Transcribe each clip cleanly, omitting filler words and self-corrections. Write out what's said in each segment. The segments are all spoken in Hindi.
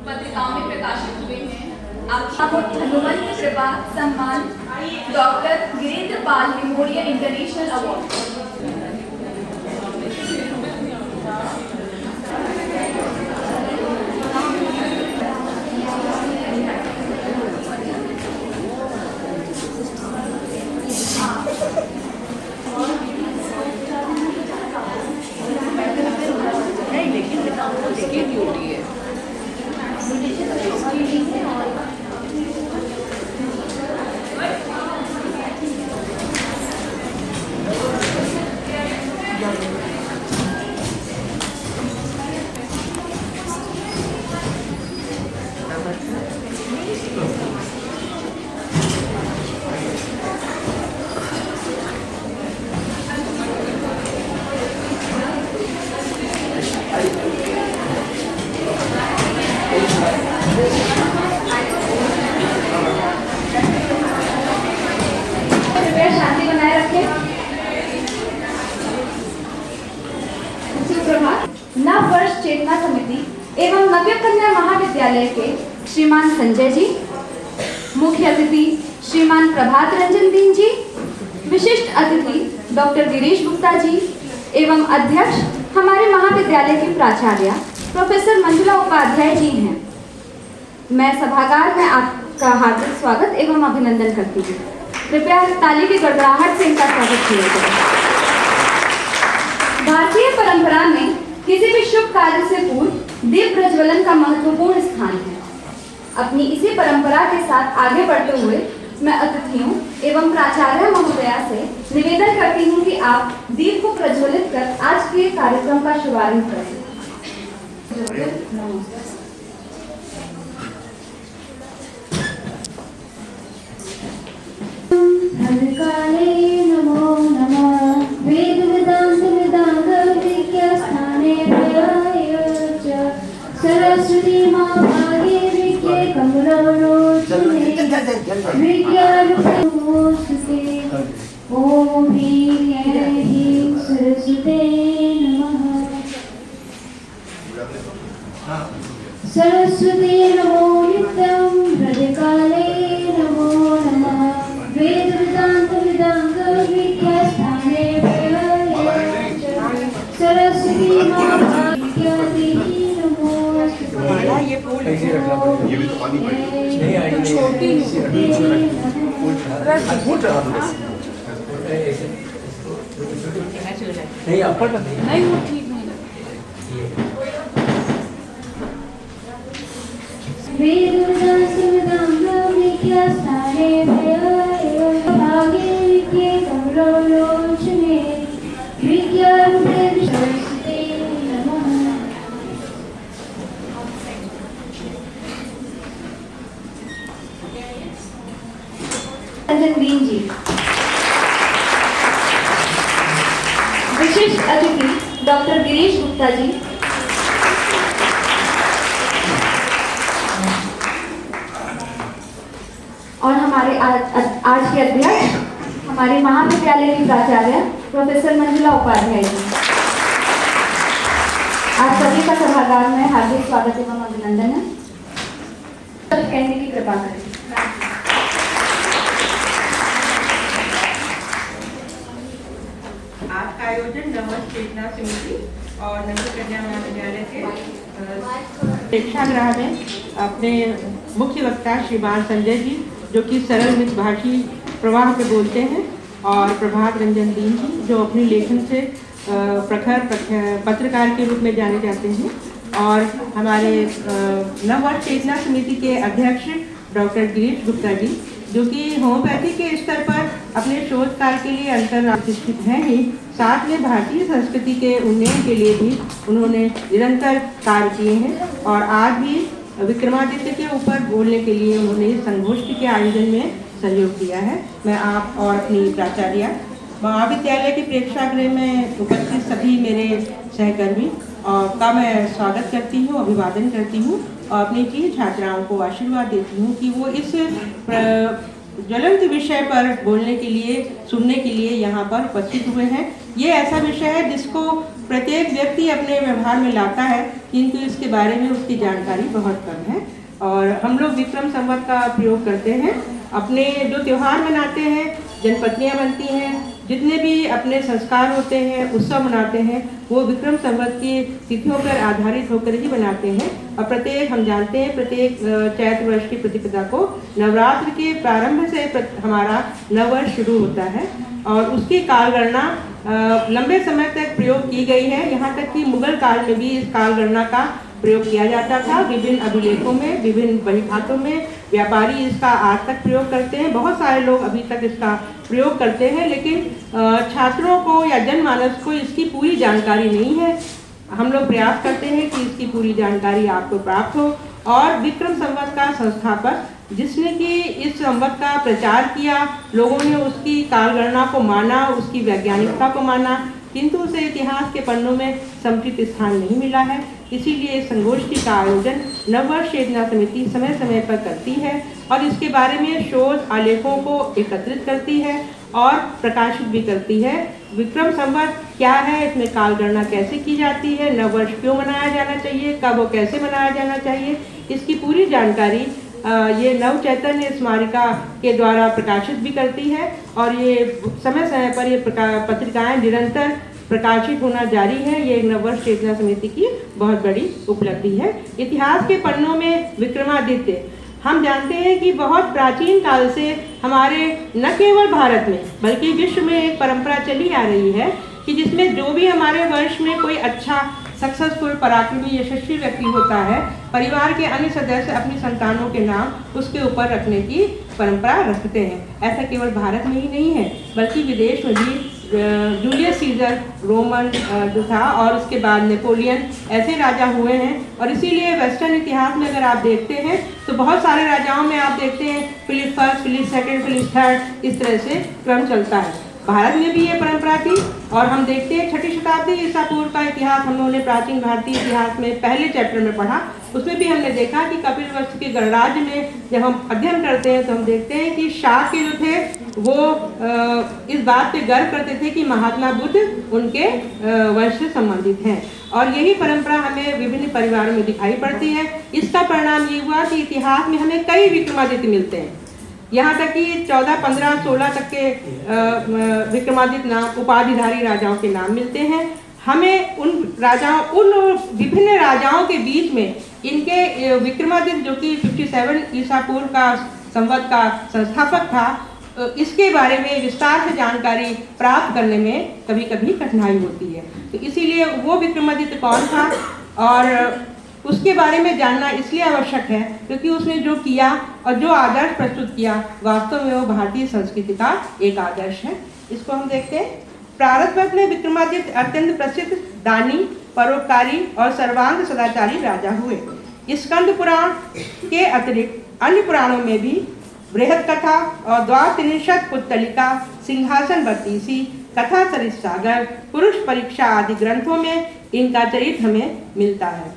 पत्रिकाओं में प्रकाशित हुए हैं। आपको हनुमंत कृपा सम्मान डॉक्टर गिरीन्द्र पाल मेमोरियल इंटरनेशनल अवार्ड। शांति बनाए रखें। सुप्रभात। नव वर्ष चेतना समिति एवं नव्य कन्या महाविद्यालय के श्रीमान संजय जी, मुख्य अतिथि श्रीमान प्रभात रंजन दीन जी, विशिष्ट अतिथि डॉक्टर गिरीश गुप्ता जी एवं अध्यक्ष हमारे महाविद्यालय की प्राचार्य प्रोफेसर मंजुला उपाध्याय जी हैं। मैं सभागार में आपका हार्दिक स्वागत एवं अभिनंदन करती हूँ। कृपया ताली की गड़गड़ाहट से इनका स्वागत किया जाए। भारतीय परंपरा में किसी भी शुभ कार्य से पूर्व दीप प्रज्वलन का महत्वपूर्ण स्थान है। अपनी इसी परंपरा के साथ आगे बढ़ते हुए मैं अतिथियों एवं प्राचार्य महोदया से निवेदन करती हूँ कि आप दीप को प्रज्वलित कर आज के कार्यक्रम का शुभारंभ करें। हरिकाले नमो नमः। वेद वेदांत वेदांग विज्ञास्थाने प्रयाय च सरस्वती मां भागे विज्ञे कमलोचने विज्ञानमोस्तुते। ओम ह्रीं सरस्वते नमः। सरस्वती नमो नित्यं हृदयकाले नमो नमः। वेद वेदांत वेदांग विज्ञास्थाने प्रयाय च सरस्वती मां भाग्यवती नमोस्तुते। ये भी तो पानी नहीं छोटी नहीं अपर नहीं वो ठीक नहीं वेद वेदांत वेदांग विज्ञास्थाने प्रयाय भागे विज्ञे कमलोचने विज्ञारूपे सरस्वते नमः। रंजन दीन जी, विशिष्ट अतिथि डॉक्टर गिरीश गुप्ता जी, और हमारे आज के अध्यक्ष हमारे महाविद्यालय की प्राचार्य प्रोफेसर मंजुला उपाध्याय जी। आप सभी का सभागार में हार्दिक स्वागत एवं अभिनंदन है। कहने की कृपा करें। आज का आयोजन नववर्ष चेतना समिति और नव्य कन्या महाविद्यालय के प्रेक्षागृह में अपने मुख्य वक्ता श्रीमान संजय जी, जो कि सरल मितभाषी प्रवाह पे बोलते हैं, और प्रभात रंजन दीन जी, जो अपने लेखन से प्रखर पत्रकार के रूप में जाने जाते हैं, और हमारे नववर्ष चेतना समिति के अध्यक्ष डॉक्टर गिरीश गुप्ता जी, जो कि होम्योपैथी के स्तर पर अपने शोध कार्य के लिए अंतर्राष्ट्रीय हैं ही, साथ में भारतीय संस्कृति के उन्नयन के लिए भी उन्होंने निरंतर कार्य किए हैं। और आज भी विक्रमादित्य के ऊपर बोलने के लिए उन्होंने संगोष्ठी के आयोजन में सहयोग दिया है। मैं आप और अपनी प्राचार्य महाविद्यालय के प्रेक्षागृह में उपस्थित सभी मेरे सहकर्मी का मैं स्वागत करती हूँ, अभिवादन करती हूँ, और अपनी प्रिय छात्राओं को आशीर्वाद देती हूँ कि वो इस ज्वलंत विषय पर बोलने के लिए, सुनने के लिए यहाँ पर उपस्थित हुए हैं। ये ऐसा विषय है जिसको प्रत्येक व्यक्ति अपने व्यवहार में लाता है, किंतु इसके बारे में उसकी जानकारी बहुत कम है। और हम लोग विक्रम संवत का प्रयोग करते हैं। अपने जो त्यौहार मनाते हैं, जनपत्नियाँ बनती हैं, जितने भी अपने संस्कार होते हैं, उत्सव मनाते हैं, वो विक्रम संवत की तिथियों पर आधारित होकर ही बनाते हैं। और प्रत्येक हम जानते हैं प्रत्येक चैत्र वर्ष की प्रतिपदा को नवरात्र के प्रारंभ से हमारा नववर्ष शुरू होता है और उसकी कालगणना लंबे समय तक प्रयोग की गई है। यहाँ तक कि मुगल काल में भी इस कालगणना का प्रयोग किया जाता था। विभिन्न अभिलेखों में, विभिन्न बहीखातों में व्यापारी इसका आज तक प्रयोग करते हैं। बहुत सारे लोग अभी तक इसका प्रयोग करते हैं, लेकिन छात्रों को या जनमानस को इसकी पूरी जानकारी नहीं है। हम लोग प्रयास करते हैं कि इसकी पूरी जानकारी आपको प्राप्त हो। और विक्रम संवत का संस्थापक जिसने कि इस संवत का प्रचार किया, लोगों ने उसकी कालगणना को माना, उसकी वैज्ञानिकता को माना, किंतु उसे इतिहास के पन्नों में समुचित स्थान नहीं मिला है। इसीलिए संगोष्ठी का आयोजन नववर्ष चेतना समिति समय समय पर करती है और इसके बारे में शोध आलेखों को एकत्रित करती है और प्रकाशित भी करती है। विक्रम संवत क्या है, इसमें कालगणना कैसे की जाती है, नववर्ष क्यों मनाया जाना चाहिए, कब वो कैसे मनाया जाना चाहिए, इसकी पूरी जानकारी ये नव चैतन्य स्मारिका के द्वारा प्रकाशित भी करती है। और ये समय समय पर ये पत्रिकाएं निरंतर प्रकाशित होना जारी है। ये नववर्ष चेतना समिति की बहुत बड़ी उपलब्धि है। इतिहास के पन्नों में विक्रमादित्य हम जानते हैं कि बहुत प्राचीन काल से हमारे न केवल भारत में बल्कि विश्व में एक परंपरा चली आ रही है कि जिसमें जो भी हमारे वर्ष में कोई अच्छा सक्सेसफुल पराक्रमी यशस्वी व्यक्ति होता है, परिवार के अन्य सदस्य अपनी संतानों के नाम उसके ऊपर रखने की परंपरा रखते हैं। ऐसा केवल भारत में ही नहीं है बल्कि विदेश में भी जूलियस सीजर रोमन जो था और उसके बाद नेपोलियन ऐसे राजा हुए हैं। और इसीलिए वेस्टर्न इतिहास में अगर आप देखते हैं तो बहुत सारे राजाओं में आप देखते हैं Philip first, Philip second, Philip third, इस तरह से क्रम चलता है। भारत में भी ये परंपरा थी और हम देखते हैं 6ठी शताब्दी ईसा पूर्व का इतिहास हम लोगों ने प्राचीन भारतीय इतिहास में पहले चैप्टर में पढ़ा। उसमें भी हमने देखा कि कपिल वस्तु के गणराज्य में जब हम अध्ययन करते हैं तो हम देखते हैं कि शाक के जो थे वो इस बात पे गर्व करते थे कि महात्मा बुद्ध उनके वंश से संबंधित हैं। और यही परंपरा हमें विभिन्न परिवारों में दिखाई पड़ती है। इसका परिणाम ये हुआ कि इतिहास में हमें कई विक्रमादित्य मिलते हैं। यहाँ तक कि 14, 15, 16 तक के विक्रमादित्य नाम उपाधिधारी राजाओं के नाम मिलते हैं। हमें उन विभिन्न राजाओं के बीच में इनके विक्रमादित्य जो कि 57 ईसा पूर्व का संवत का संस्थापक था, इसके बारे में विस्तार से जानकारी प्राप्त करने में कभी कभी कठिनाई होती है। तो इसीलिए वो विक्रमादित्य कौन था और उसके बारे में जानना इसलिए आवश्यक है क्योंकि उसने जो किया और जो आदर्श प्रस्तुत किया वास्तव में वो भारतीय संस्कृति का एक आदर्श है। इसको हम देखते हैं। प्रारंभ में विक्रमादित्य अत्यंत प्रसिद्ध दानी, परोपकारी और सर्वांग सदाचारी राजा हुए। स्कंद पुराण के अतिरिक्त अन्य पुराणों में भी बृहद कथा और द्वात्रिशत पुत्तलिका, सिंहासन बत्तीसी, कथा सरित सागर, पुरुष परीक्षा आदि ग्रंथों में इनका चरित्र हमें मिलता है।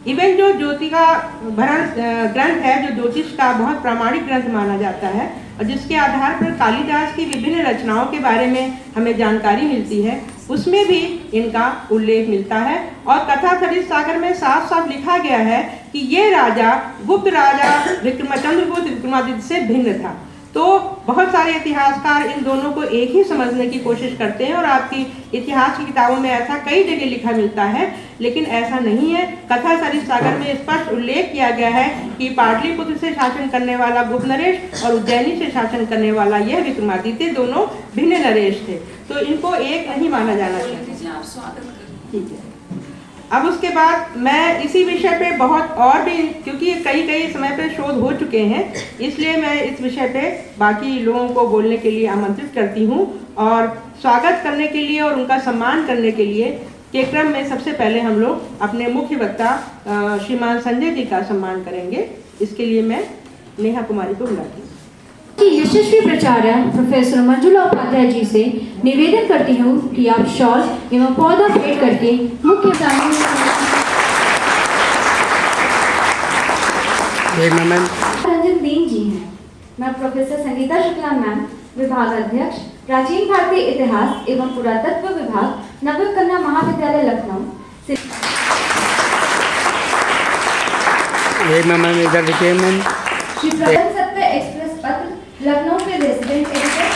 इवन जो ज्योति का भरण ग्रंथ है, जो ज्योतिष का बहुत प्रामाणिक ग्रंथ माना जाता है और जिसके आधार पर कालिदास की विभिन्न रचनाओं के बारे में हमें जानकारी मिलती है, उसमें भी इनका उल्लेख मिलता है। और कथा सरित सागर में साफ साफ लिखा गया है कि ये राजा गुप्त राजा चंद्रगुप्त विक्रमादित्य से भिन्न था। तो बहुत सारे इतिहासकार इन दोनों को एक ही समझने की कोशिश करते हैं और आपकी इतिहास की किताबों में ऐसा कई जगह लिखा मिलता है, लेकिन ऐसा नहीं है। कथा सरित सागर में स्पष्ट उल्लेख किया गया है कि पाटलिपुत्र से शासन करने वाला गुप्त नरेश और उज्जैनी से शासन करने वाला यह विक्रमादित्य दोनों भिन्न नरेश थे। तो इनको एक नहीं माना जाना चाहिए। ठीक है। अब उसके बाद मैं इसी विषय पे बहुत और भी, क्योंकि कई समय पे शोध हो चुके हैं, इसलिए मैं इस विषय पे बाकी लोगों को बोलने के लिए आमंत्रित करती हूँ। और स्वागत करने के लिए और उनका सम्मान करने के लिए के क्रम में सबसे पहले हम लोग अपने मुख्य वक्ता श्रीमान संजय जी का सम्मान करेंगे। इसके लिए मैं नेहा कुमारी को बुलाती हूँ। यशस्वी प्राचार्य प्रोफेसर मंजुला उपाध्याय जी से निवेदन करती हूँ कि आप शॉल एवं पौधा भेंट करके मुख्य रंजन दीन जी हैं। मैं प्रोफेसर संगीता शुक्ला मैम, विभाग अध्यक्ष, प्राचीन भारतीय इतिहास एवं पुरातत्व विभाग, नवयुग कन्या महाविद्यालय लखनऊ से एक मैम इधर देखिए मैम। श्री प्रबंध सत्य एक्सप्रेस पत्र लखनऊ के रेजिडेंट एडिटर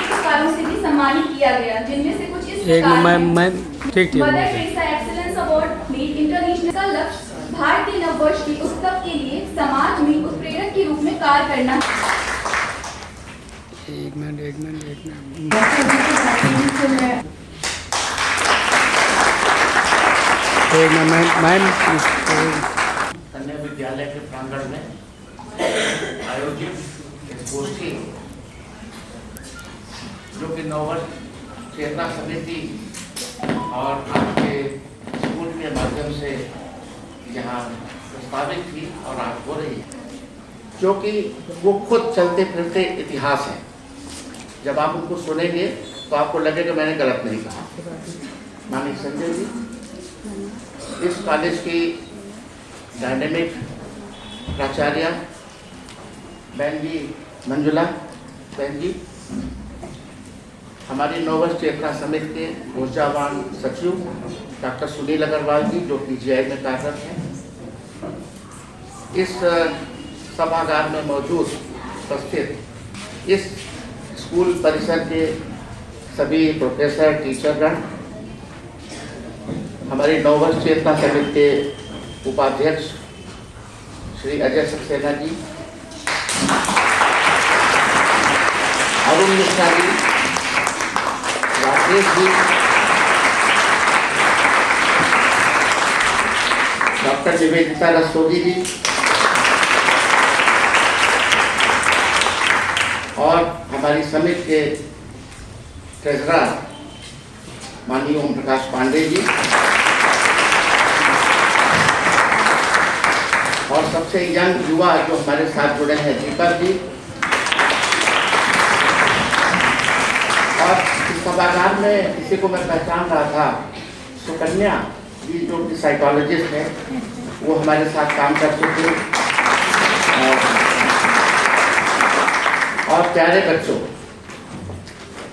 पुरस्कारों से भी सम्मानित किया गया, जिनमें से कुछ इस एक प्रकार मैम ठीक ठीक Mother Teresa excellence award meet international का लक्ष्य भारतीय नववर्ष की उत्सव के लिए समाज में उत्प्रेरक के रूप में कार्य करना। एक मिनट मैम कन्या विद्यालय के प्रांगण में आयोजित इस गोष्ठी जो कि नववर्ष चेतना समिति और आपके स्कूल के माध्यम से यहाँ प्रस्तावित थी और आज हो रही है, जो कि वो खुद चलते फिरते इतिहास है। जब आप उनको सुनेंगे तो आपको लगेगा मैंने गलत नहीं कहा। माननीय संजय जी, इस कॉलेज की डायनेमिक प्राचार्य बहन जी मंजुला बहन जी, हमारी नववर्ष चेतना समिति के ऊर्जावान सचिव डॉक्टर सुनील अग्रवाल जी, जो PGI में कार्यरत हैं, इस सभागार में मौजूद उपस्थित इस स्कूल परिसर के सभी प्रोफेसर टीचरगण, हमारी नववर्ष चेतना समिति के उपाध्यक्ष श्री अजय सक्सेना जी, अरुण मिश्रा जी, राकेश जी, डॉक्टर निवेदिता रस्तोगी जी और हमारी समिति के ट्रेजरर माननीय ओम प्रकाश पांडे जी और सबसे यंग युवा जो हमारे साथ जुड़े हैं दीपक जी, और इस सभागार में किसी को मैं पहचान रहा था, सुकन्या जी जो कि साइकोलॉजिस्ट है, वो हमारे साथ काम करते थे। और प्यारे बच्चों,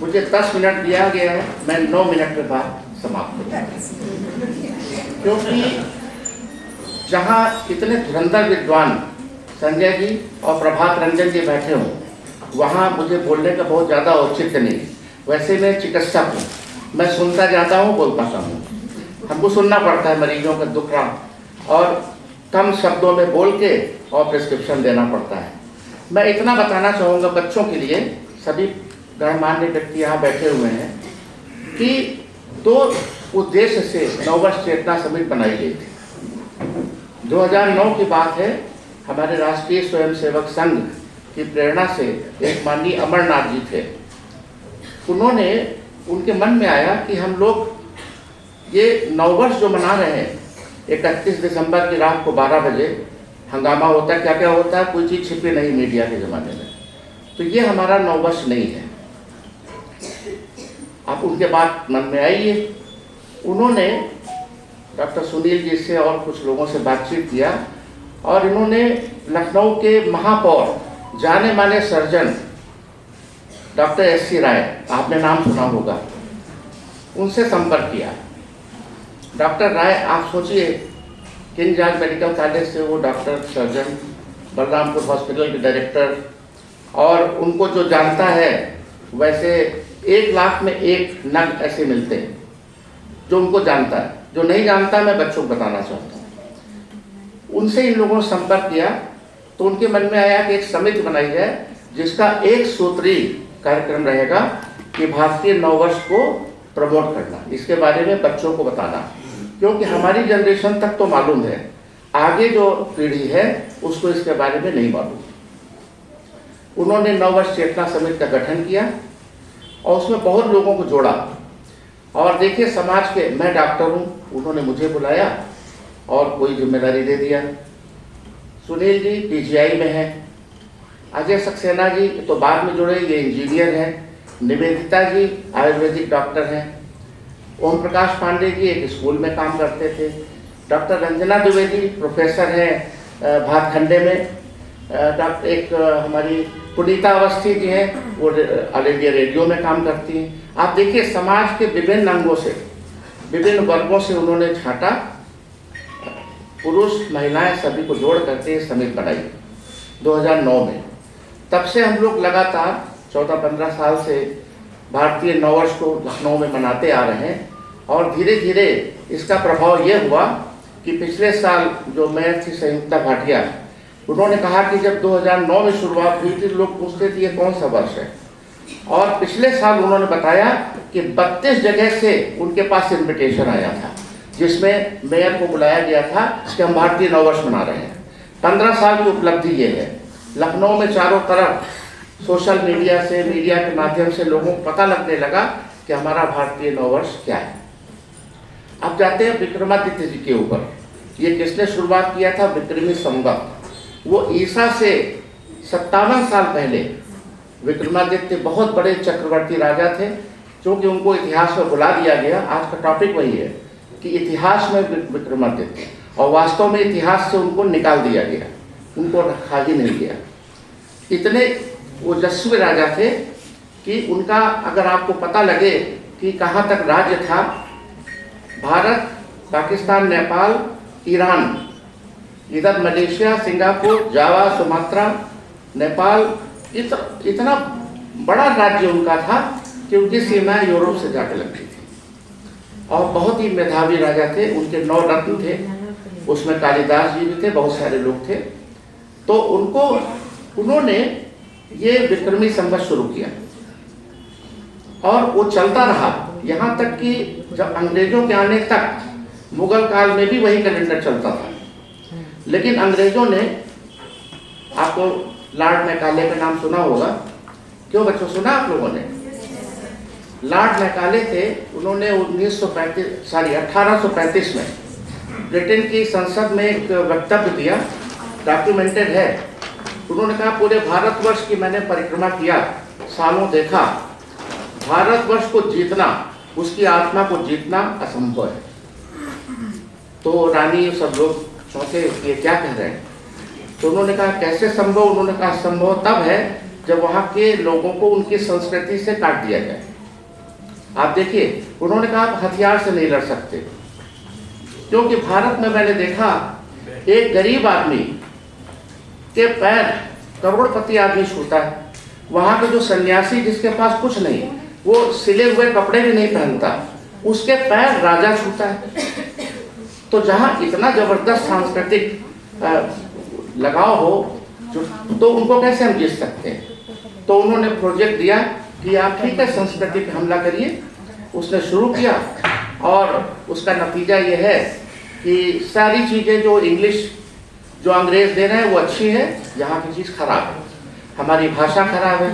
मुझे 10 मिनट दिया गया है, मैं 9 मिनट के बाद समाप्त करूँगा, क्योंकि जहाँ इतने धुरंधर विद्वान संजय जी और प्रभात रंजन जी बैठे हों, वहाँ मुझे बोलने का बहुत ज़्यादा औचित्य नहीं। वैसे मैं चिकित्सक हूँ, मैं सुनता जाता हूँ, बोलता हूँ। हमको सुनना पड़ता है मरीजों का दुखड़ा और कम शब्दों में बोल के और प्रिस्क्रिप्शन देना पड़ता है। मैं इतना बताना चाहूँगा बच्चों के लिए, सभी गणमान्य व्यक्ति यहाँ बैठे हुए हैं, कि 2 उद्देश्य से नववर्ष चेतना समिति बनाई गई थी। 2009 की बात है, हमारे राष्ट्रीय स्वयंसेवक संघ की प्रेरणा से एक माननीय अमरनाथ जी थे, उन्होंने, उनके मन में आया कि हम लोग ये नववर्ष जो मना रहे हैं, 31 दिसंबर की रात को 12 बजे हंगामा होता है, क्या क्या होता है, कोई चीज़ छिपी नहीं मीडिया के ज़माने में, तो ये हमारा नववर्ष नहीं है। आप उनके बात मन में आई है, उन्होंने डॉक्टर सुनील जी से और कुछ लोगों से बातचीत किया और इन्होंने लखनऊ के महापौर, जाने माने सर्जन डॉक्टर SC राय, आपने नाम सुना होगा, उनसे संपर्क किया। डॉक्टर राय, आप सोचिए, किंग जॉर्ज मेडिकल कॉलेज से वो डॉक्टर सर्जन, बलरामपुर हॉस्पिटल के डायरेक्टर, और उनको जो जानता है वैसे 1 लाख में 1 नग ऐसे मिलते हैं जो उनको जानता है। जो नहीं जानता मैं बच्चों को बताना चाहता हूँ। उनसे इन लोगों ने संपर्क किया तो उनके मन में आया कि एक समिति बनाई जाए जिसका एक सूत्रीय कार्यक्रम रहेगा कि भारतीय नववर्ष को प्रमोट करना, इसके बारे में बच्चों को बताना, क्योंकि हमारी जनरेशन तक तो मालूम है, आगे जो पीढ़ी है उसको इसके बारे में नहीं मालूम। उन्होंने नववर्ष चेतना समिति का गठन किया और उसमें बहुत लोगों को जोड़ा। और देखिए, समाज के, मैं डॉक्टर हूँ, उन्होंने मुझे बुलाया और कोई जिम्मेदारी दे दिया। सुनील जी PGI में हैं, अजय सक्सेना जी तो बाद में जुड़े, ये इंजीनियर हैं, निवेदिता जी आयुर्वेदिक डॉक्टर हैं, ओम प्रकाश पांडे जी एक स्कूल में काम करते थे, डॉक्टर रंजना द्विवेदी प्रोफेसर हैं भातखंडे में, डॉक्टर एक हमारी पुनीता अवस्थी जी हैं, वो ऑल इंडिया रेडियो में काम करती हैं। आप देखिए समाज के विभिन्न अंगों से, विभिन्न वर्गों से उन्होंने छांटा, पुरुष महिलाएं सभी को जोड़ करके समिति बनाई 2009 में। तब से हम लोग लगातार 14-15 साल से भारतीय नववर्ष को लखनऊ में मनाते आ रहे हैं, और धीरे धीरे इसका प्रभाव ये हुआ कि पिछले साल जो मेयर थी संयुक्ता भाटिया, उन्होंने कहा कि जब 2009 में शुरुआत हुई थी लोग पूछते थे ये कौन सा वर्ष है, और पिछले साल उन्होंने बताया कि 32 जगह से उनके पास इनविटेशन आया था जिसमें मेयर को बुलाया गया था कि हम भारतीय नववर्ष मना रहे हैं। 15 साल की उपलब्धि ये है। लखनऊ में चारों तरफ सोशल मीडिया से, मीडिया के माध्यम से लोगों को पता लगने लगा कि हमारा भारतीय नववर्ष क्या है। अब जाते हैं विक्रमादित्य जी के ऊपर। ये किसने शुरुआत किया था? विक्रमी संवत। वो ईसा से 57 साल पहले विक्रमादित्य बहुत बड़े चक्रवर्ती राजा थे, क्योंकि उनको इतिहास में बुला दिया गया। आज का टॉपिक वही है कि इतिहास में विक्रमादित्य, और वास्तव में इतिहास से उनको निकाल दिया गया, उनको रखा ही नहीं गया। इतने ओजस्वी राजा थे कि उनका अगर आपको पता लगे कि कहाँ तक राज्य था, भारत, पाकिस्तान, नेपाल, ईरान, इधर मलेशिया, सिंगापुर, जावा, सुमात्रा, नेपाल, इतना बड़ा राज्य उनका था कि उनकी सीमाएं यूरोप से जाके लगती थी। और बहुत ही मेधावी राजा थे। उनके 9 रत्न थे, उसमें कालिदास जी भी थे, बहुत सारे लोग थे। तो उन्होंने ये विक्रमी संवत शुरू किया और वो चलता रहा यहाँ तक कि जब अंग्रेजों के आने तक, मुगल काल में भी वही कैलेंडर चलता था। लेकिन अंग्रेजों ने, आपको लॉर्ड मैकाले का नाम सुना होगा, क्यों बच्चों सुना आप लोगों ने? लॉर्ड मैकाले थे, उन्होंने 1835 में ब्रिटेन की संसद में एक वक्तव्य दिया, डॉक्यूमेंटेड है। उन्होंने कहा पूरे भारतवर्ष की मैंने परिक्रमा किया, सालों देखा, भारतवर्ष को जीतना, उसकी आत्मा को जीतना असंभव है। तो रानी सब लोग चौंके, ये क्या कह रहे हैं? तो उन्होंने कहा कैसे संभव? उन्होंने कहा संभव तब है जब वहाँ के लोगों को उनकी संस्कृति से काट दिया जाए। आप देखिए, उन्होंने कहा आप हथियार से नहीं लड़ सकते, क्योंकि भारत में मैंने देखा एक गरीब आदमी के पैर करोड़पति आदमी छूता है। वहाँ के जो सन्यासी जिसके पास कुछ नहीं, वो सिले हुए कपड़े भी नहीं पहनता, उसके पैर राजा छूता है। तो जहाँ इतना जबरदस्त सांस्कृतिक लगाव हो, तो उनको कैसे हम जीत सकते हैं? तो उन्होंने प्रोजेक्ट दिया कि आप ठीक है संस्कृति पे हमला करिए। उसने शुरू किया और उसका नतीजा ये है कि सारी चीज़ें जो इंग्लिश, जो अंग्रेज दे रहे हैं वो अच्छी है, यहाँ की चीज़ खराब है। हमारी भाषा खराब है,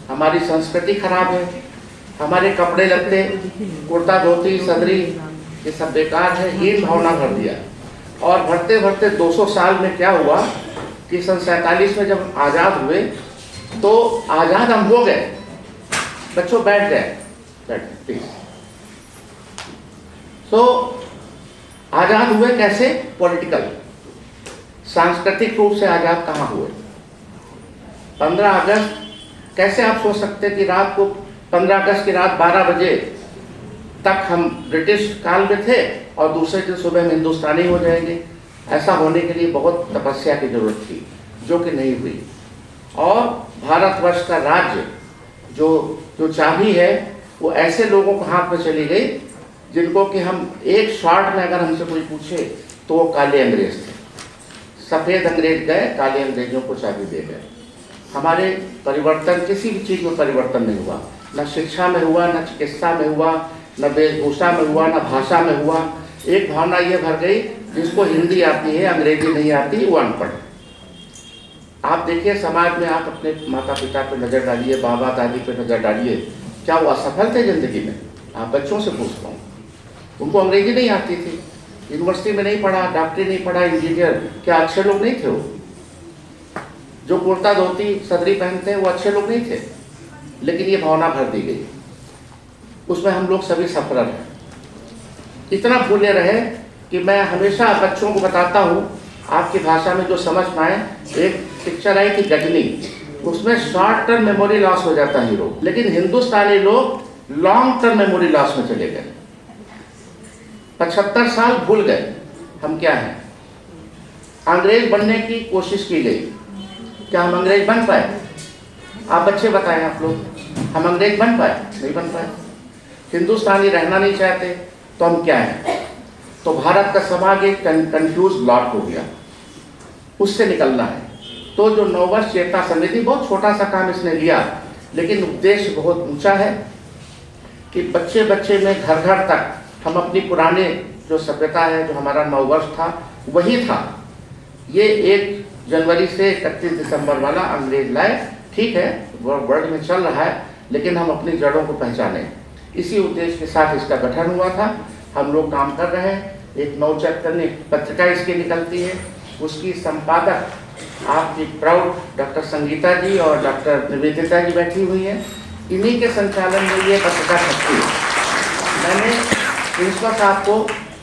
हमारी संस्कृति खराब है, हमारे कपड़े लत्ते, कुर्ता धोती सदरी, ये सब बेकार है। हीन भावना भर दिया। और भरते भरते 200 साल में क्या हुआ कि सन 47 में जब आज़ाद हुए, तो आज़ाद हम हो गए। बच्चों बैठ गए, प्लीज। तो आज़ाद हुए कैसे? पॉलिटिकल, सांस्कृतिक रूप से आज़ाद कहाँ हुए? 15 अगस्त, कैसे आप सोच सकते कि रात को 15 अगस्त की रात 12 बजे तक हम ब्रिटिश काल में थे और दूसरे दिन सुबह में हिंदुस्तानी हो जाएंगे? ऐसा होने के लिए बहुत तपस्या की जरूरत थी, जो कि नहीं हुई। और भारतवर्ष का राज्य जो चाबी है वो ऐसे लोगों को हाथ में चली गई जिनको कि हम एक शॉर्ट में अगर हमसे कोई पूछे तो वो काले अंग्रेज थे। सफ़ेद अंग्रेज गए, काले अंग्रेजों को चाबी दे गए। हमारे परिवर्तन, किसी भी चीज़ में परिवर्तन नहीं हुआ, न शिक्षा में हुआ, न चिकित्सा में हुआ, न वेशभूषा में हुआ, न भाषा में हुआ। एक भावना ये भर गई, जिसको हिंदी आती है अंग्रेजी नहीं आती वो अनपढ़। आप देखिए समाज में, आप अपने माता पिता पर नज़र डालिए, बाबा दादी पर नज़र डालिए, क्या वो असफल थे ज़िंदगी में? आप बच्चों से पूछता हूँ, उनको अंग्रेजी नहीं आती थी, यूनिवर्सिटी में नहीं पढ़ा, डॉक्टरी नहीं पढ़ा, इंजीनियर, क्या अच्छे लोग नहीं थे वो? जो कुर्ता धोती सदरी पहनते हैं वो अच्छे लोग नहीं थे। लेकिन ये भावना भर दी गई, उसमें हम लोग सभी सफर हैं। इतना भूले रहे कि मैं हमेशा बच्चों को बताता हूँ आपकी भाषा में जो समझ पाए, एक पिक्चर आई थी गजनी, उसमें शॉर्ट टर्म मेमोरी लॉस हो जाता है हीरो, लेकिन हिंदुस्तानी लोग लॉन्ग टर्म मेमोरी लॉस में चले गए। 75 साल भूल गए हम क्या हैं। अंग्रेज बनने की कोशिश की गई, क्या हम अंग्रेज बन पाए? आप बच्चे बताएं, आप लोग, हम अंग्रेज बन पाए? नहीं बन पाए। हिंदुस्तानी रहना नहीं चाहते, तो हम क्या हैं? तो भारत का समाज एक कंफ्यूज लॉट हो गया, उससे निकलना है। तो जो नववर्ष चेतना समिति, बहुत छोटा सा काम इसने लिया, लेकिन उद्देश्य बहुत ऊंचा है कि बच्चे बच्चे में, घर घर तक हम अपनी पुराने जो सभ्यता है, जो हमारा नववर्ष था वही था। ये 1 जनवरी से 31 दिसंबर वाला अंग्रेज लाए, ठीक है, वर्ल्ड में चल रहा है, लेकिन हम अपनी जड़ों को पहचाने, इसी उद्देश्य के साथ इसका गठन हुआ था। हम लोग काम कर रहे हैं। एक नवचैतन्य पत्रिका इसकी निकलती है, उसकी संपादक आपकी प्राउड डॉक्टर संगीता जी और डॉक्टर निवेदिता जी बैठी हुई हैं। इन्हीं के संचालन में ये पत्रिका छपती है। मैंने प्रिंसिपल साहब को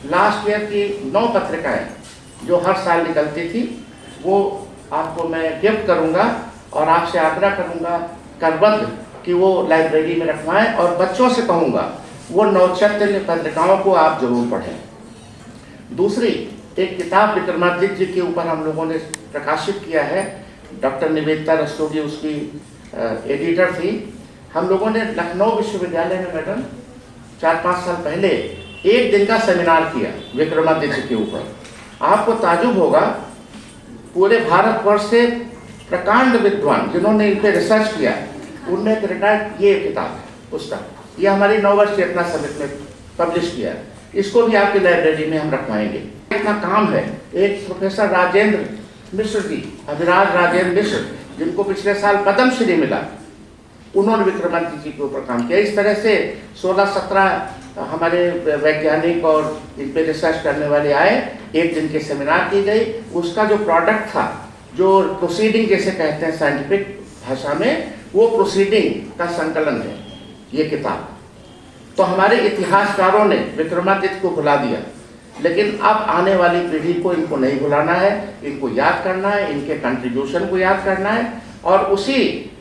लास्ट ईयर की 9 पत्रिकाएं जो हर साल निकलती थी, वो आपको मैं गिफ्ट करूंगा और आपसे आग्रह करूंगा करबद्ध कि वो लाइब्रेरी में रखवाएं, और बच्चों से कहूँगा वो नवचैतन्य पत्रिकाओं को आप जरूर पढ़ें। दूसरी एक किताब विक्रमादित्य जी के ऊपर हम लोगों ने प्रकाशित किया है, डॉक्टर निवेदिता रस्तोगी उसकी एडिटर थी। हम लोगों ने लखनऊ विश्वविद्यालय में मैडम 4-5 साल पहले एक दिन का सेमिनार किया विक्रमादित्य के ऊपर। आपको ताजुब होगा, पूरे भारतवर्ष से प्रकांड विद्वान जिन्होंने इन पर रिसर्च किया, उनने रिकॉर्ड ये किताब है, पुस्तक, ये हमारी नववर्ष चेतना समिति में पब्लिश किया है। इसको भी आपकी लाइब्रेरी में हम रखवाएंगे। इतना काम है। एक प्रोफेसर राजेंद्र मिश्र जी, अभिराज राजेंद्र मिश्र, जिनको पिछले साल पद्मश्री मिला, उन्होंने विक्रमादित्य जी के ऊपर काम किया। इस तरह से 16-17 हमारे वैज्ञानिक और इन पे रिसर्च करने वाले आए, एक दिन के सेमिनार की गई। उसका जो प्रोडक्ट था, जो प्रोसीडिंग जैसे कहते हैं साइंटिफिक भाषा में, वो प्रोसीडिंग का संकलन है ये किताब। तो हमारे इतिहासकारों ने विक्रमादित्य को भुला दिया, लेकिन अब आने वाली पीढ़ी को इनको नहीं भुलाना है, इनको याद करना है, इनके कंट्रीब्यूशन को याद करना है, और उसी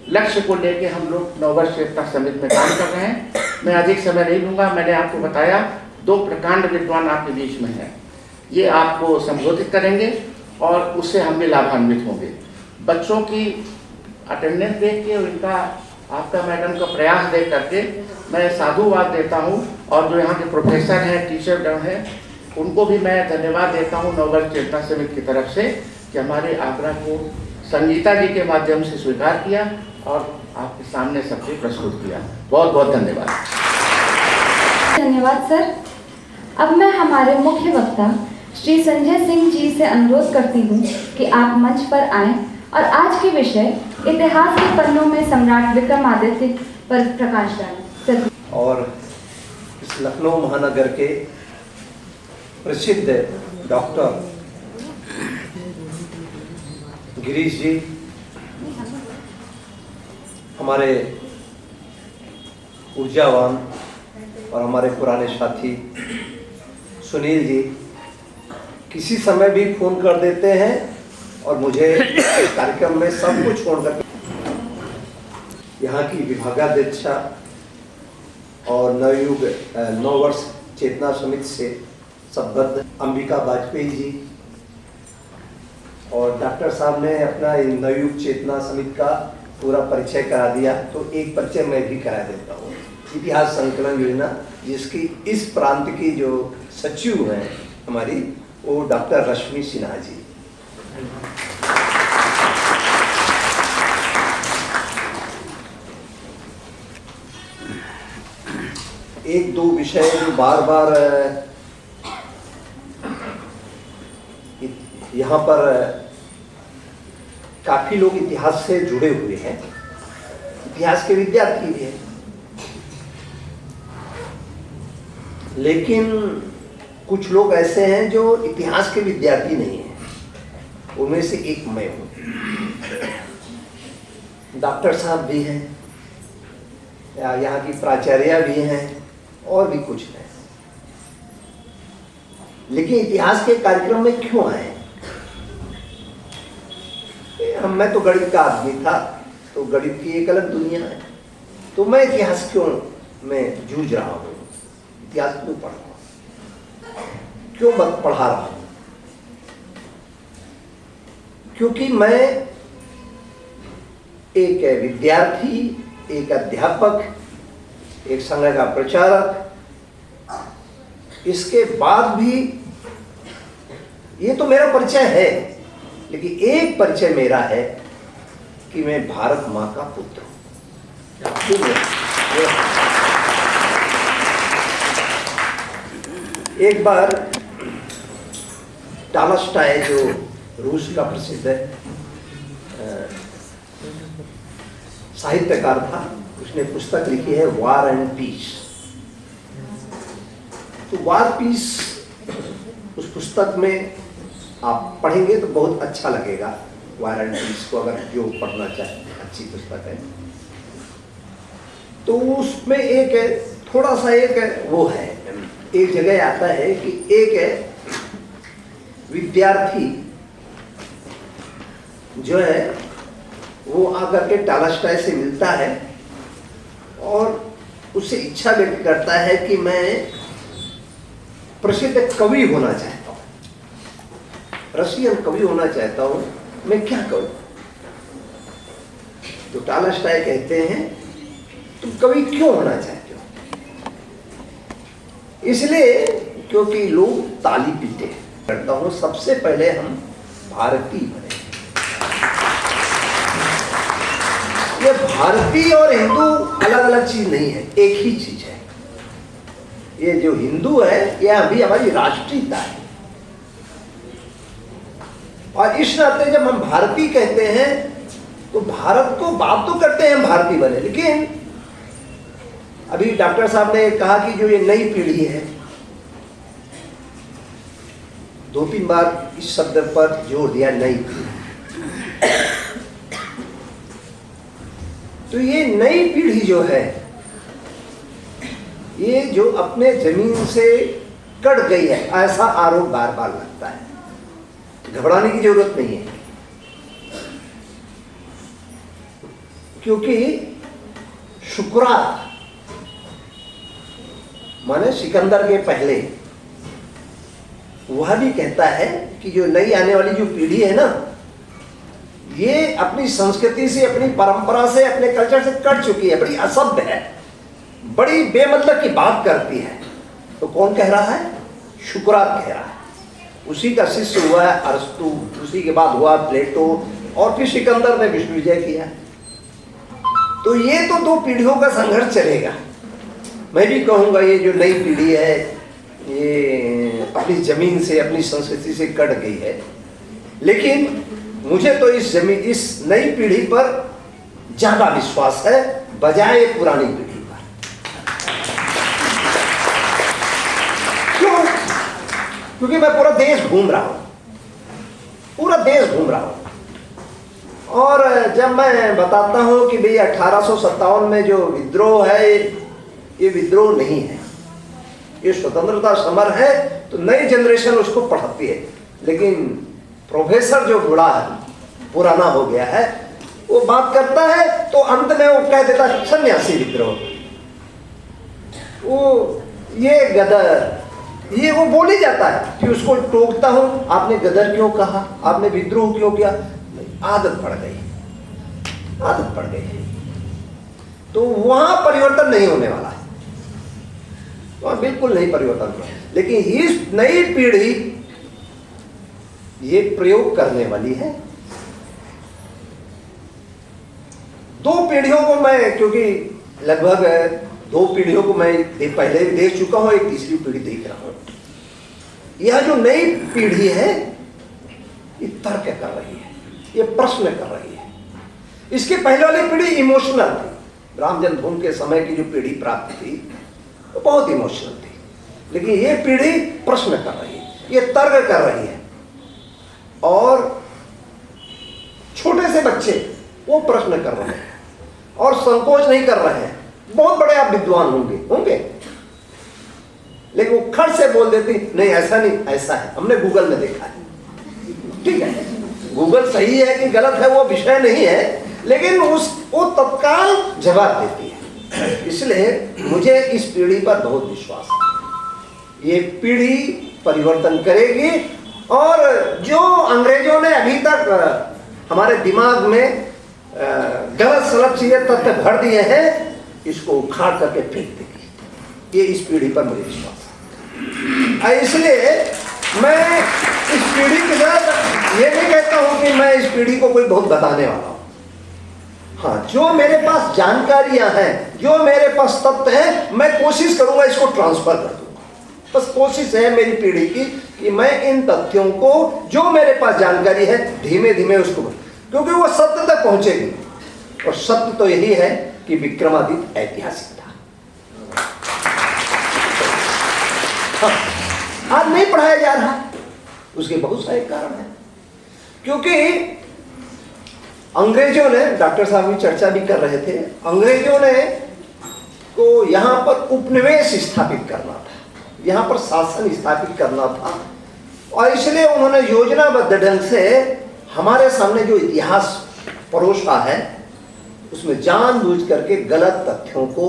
लक्ष्य को लेके हम लोग नववर्ष चेतना समिति में काम कर रहे हैं। मैं अधिक समय नहीं लूँगा। मैंने आपको बताया 2 प्रकांड विद्वान आपके बीच में हैं, ये आपको संबोधित करेंगे और उससे हम भी लाभान्वित होंगे। बच्चों की अटेंडेंस देख के, इनका आपका मैडम का प्रयास देख करके मैं साधुवाद देता हूँ, और जो यहाँ के प्रोफेसर हैं, टीचर गण हैं, उनको भी मैं धन्यवाद देता हूँ नववर्ष चेतना समिति की तरफ से कि हमारे आग्रह को संगीता जी के माध्यम से स्वीकार किया और आपके सामने सबसे प्रस्तुत किया। बहुत बहुत धन्यवाद। धन्यवाद सर। अब मैं हमारे मुख्य वक्ता श्री संजय सिंह जी से अनुरोध करती हूँ कि आप मंच पर आएं और आज के विषय इतिहास के पन्नों में सम्राट विक्रमादित्य पर प्रकाश डालें। और इस लखनऊ महानगर के प्रसिद्ध डॉक्टर गिरीश जी, हमारे ऊर्जावान और हमारे पुराने साथी सुनील जी, किसी समय भी फोन कर देते हैं और मुझे इस कार्यक्रम में सब कुछ छोड़कर, यहाँ की विभागाध्यक्षा और नवयुग नववर्ष चेतना समिति से संबद्ध अंबिका वाजपेयी जी, और डॉक्टर साहब ने अपना नवयुग चेतना समिति का पूरा परिचय करा दिया, तो एक परिचय मैं भी करा देता हूँ। इतिहास संकलन योजना, जिसकी इस प्रांत की जो सचिव हैं हमारी, वो डॉक्टर रश्मि सिन्हा जी। एक दो विषय जो बार बार यहाँ पर काफी लोग इतिहास से जुड़े हुए हैं, इतिहास के विद्यार्थी भी हैं, लेकिन कुछ लोग ऐसे हैं जो इतिहास के विद्यार्थी नहीं हैं। उनमें से एक मैं हूँ। डॉक्टर साहब भी हैं, यहाँ की प्राचार्य भी हैं, और भी कुछ हैं। लेकिन इतिहास के कार्यक्रम में क्यों आए? मैं तो गणित का आदमी था, तो गणित की एक अलग दुनिया है। तो मैं इतिहास क्यों मैं जूझ रहा हूँ, इतिहास क्यों पढ़ रहा हूँ, क्यों पढ़ा रहा हूँ? क्योंकि मैं एक विद्यार्थी, एक अध्यापक, एक संघ का प्रचारक, इसके बाद भी ये तो मेरा परिचय है, लेकिन एक परिचय मेरा है कि मैं भारत मां का पुत्र हूं। एक बार टॉलस्टॉय जो रूस का प्रसिद्ध साहित्यकार था, उसने पुस्तक लिखी है वार एंड पीस। तो वार पीस उस पुस्तक में आप पढ़ेंगे तो बहुत अच्छा लगेगा। वार एंड पीस को अगर जो पढ़ना चाहे, अच्छी पुस्तक है। तो उसमें एक थोड़ा सा एक वो है, एक जगह आता है कि एक विद्यार्थी जो है वो आकर के टॉलस्टॉय से मिलता है और उससे इच्छा व्यक्त करता है कि मैं प्रसिद्ध कवि होना चाहता हूँ, रशियन कवि होना चाहता हूँ, मैं क्या करूँ? तो टॉलस्टॉय कहते हैं तुम कवि क्यों होना चाहते हो? इसलिए क्योंकि लोग ताली पीटे करता हूँ, सबसे पहले हम भारतीय बने। ये भारतीय और हिंदू अलग अलग चीज नहीं है, एक ही चीज है। ये जो हिंदू है यह अभी हमारी राष्ट्रीयता है, और इस नाते जब हम भारतीय कहते हैं तो भारत को बात तो करते हैं हम भारतीय बने, लेकिन अभी डॉक्टर साहब ने कहा कि जो ये नई पीढ़ी है, 2-3 बार इस शब्द पर जोर दिया, नई पीढ़ी। तो ये नई पीढ़ी जो है, ये जो अपने जमीन से कट गई है, ऐसा आरोप बार बार लगता है। घबराने की जरूरत नहीं है, क्योंकि शुक्रात माने सिकंदर के पहले, वह भी कहता है कि जो नई आने वाली जो पीढ़ी है ना, ये अपनी संस्कृति से, अपनी परंपरा से, अपने कल्चर से कट चुकी है, बड़ी असभ्य है, बड़ी बेमतलब की बात करती है। तो कौन कह रहा है? शुक्रात कह रहा है। उसी का शिष्य हुआ है अरस्तु, उसी के बाद हुआ प्लेटो, और फिर सिकंदर ने विश्व विजय किया। तो ये तो 2 पीढ़ियों का संघर्ष चलेगा। मैं भी कहूँगा ये जो नई पीढ़ी है, ये अपनी जमीन से, अपनी संस्कृति से कट गई है, लेकिन मुझे तो इस नई पीढ़ी पर ज्यादा विश्वास है बजाय पुरानी पीढ़ी पर। क्यों? क्योंकि मैं पूरा देश घूम रहा हूं, पूरा देश घूम रहा हूं, और जब मैं बताता हूं कि भाई 1857 में जो विद्रोह है, ये विद्रोह नहीं है, ये स्वतंत्रता समर है, तो नई जनरेशन उसको पढ़ती है। लेकिन प्रोफेसर जो बूढ़ा है, पुराना हो गया है, वो बात करता है तो अंत में वो कह देता है सन्यासी विद्रोह। वो ये गदर, ये वो बोल ही जाता है कि उसको टोकता हूं, आपने गदर क्यों कहा, आपने विद्रोह क्यों किया? आदत पड़ गई, आदत पड़ गई। तो वहां परिवर्तन नहीं होने वाला है, वहां बिल्कुल नहीं परिवर्तन होगा। लेकिन इस नई पीढ़ी ये प्रयोग करने वाली है। 2 पीढ़ियों को मैं, क्योंकि लगभग 2 पीढ़ियों को मैं पहले भी देख चुका हूं, एक तीसरी पीढ़ी देख रहा हूं। यह जो नई पीढ़ी है, ये तर्क कर रही है, ये प्रश्न कर रही है। इसके पहले वाली पीढ़ी इमोशनल थी। राम जन्मभूमि के समय की जो पीढ़ी प्राप्त थी वो बहुत इमोशनल थी, लेकिन ये पीढ़ी प्रश्न कर रही है, ये तर्क कर रही है। और छोटे से बच्चे वो प्रश्न कर रहे हैं और संकोच नहीं कर रहे हैं। बहुत बड़े आप विद्वान होंगे, लेकिन वो खट से बोल देती नहीं, ऐसा नहीं, ऐसा है, हमने गूगल में देखा है, ठीक है। गूगल सही है कि गलत है वो विषय नहीं है, लेकिन वो तत्काल जवाब देती है। इसलिए मुझे इस पीढ़ी पर बहुत विश्वास है, ये पीढ़ी परिवर्तन करेगी। और जो अंग्रेजों ने अभी तक हमारे दिमाग में गलत सलत चीजें तथ्य भर दिए हैं, इसको उखाड़ करके फेंक देगी। ये इस पीढ़ी पर मुझे विश्वास है। इसलिए मैं इस पीढ़ी के साथ ये नहीं कहता हूं कि मैं इस पीढ़ी को कोई बहुत बताने वाला हूं। हाँ, जो मेरे पास जानकारियां हैं, जो मेरे पास तथ्य हैं, मैं कोशिश करूंगा इसको ट्रांसफर कर दूंगा। बस कोशिश है मेरी पीढ़ी की कि मैं इन तथ्यों को, जो मेरे पास जानकारी है, धीमे धीमे उसको, क्योंकि वो सत्य तक पहुंचेगी। और सत्य तो यही है कि विक्रमादित्य ऐतिहासिक था। हाँ, आज नहीं पढ़ाया जा रहा, उसके बहुत सारे कारण हैं। क्योंकि अंग्रेजों ने, डॉक्टर साहब भी चर्चा भी कर रहे थे, अंग्रेजों ने को यहां पर उपनिवेश स्थापित करना था, यहां पर शासन स्थापित करना था। और इसलिए उन्होंने योजनाबद्ध ढंग से हमारे सामने जो इतिहास परोसा है, उसमें जानबूझ करके गलत तथ्यों को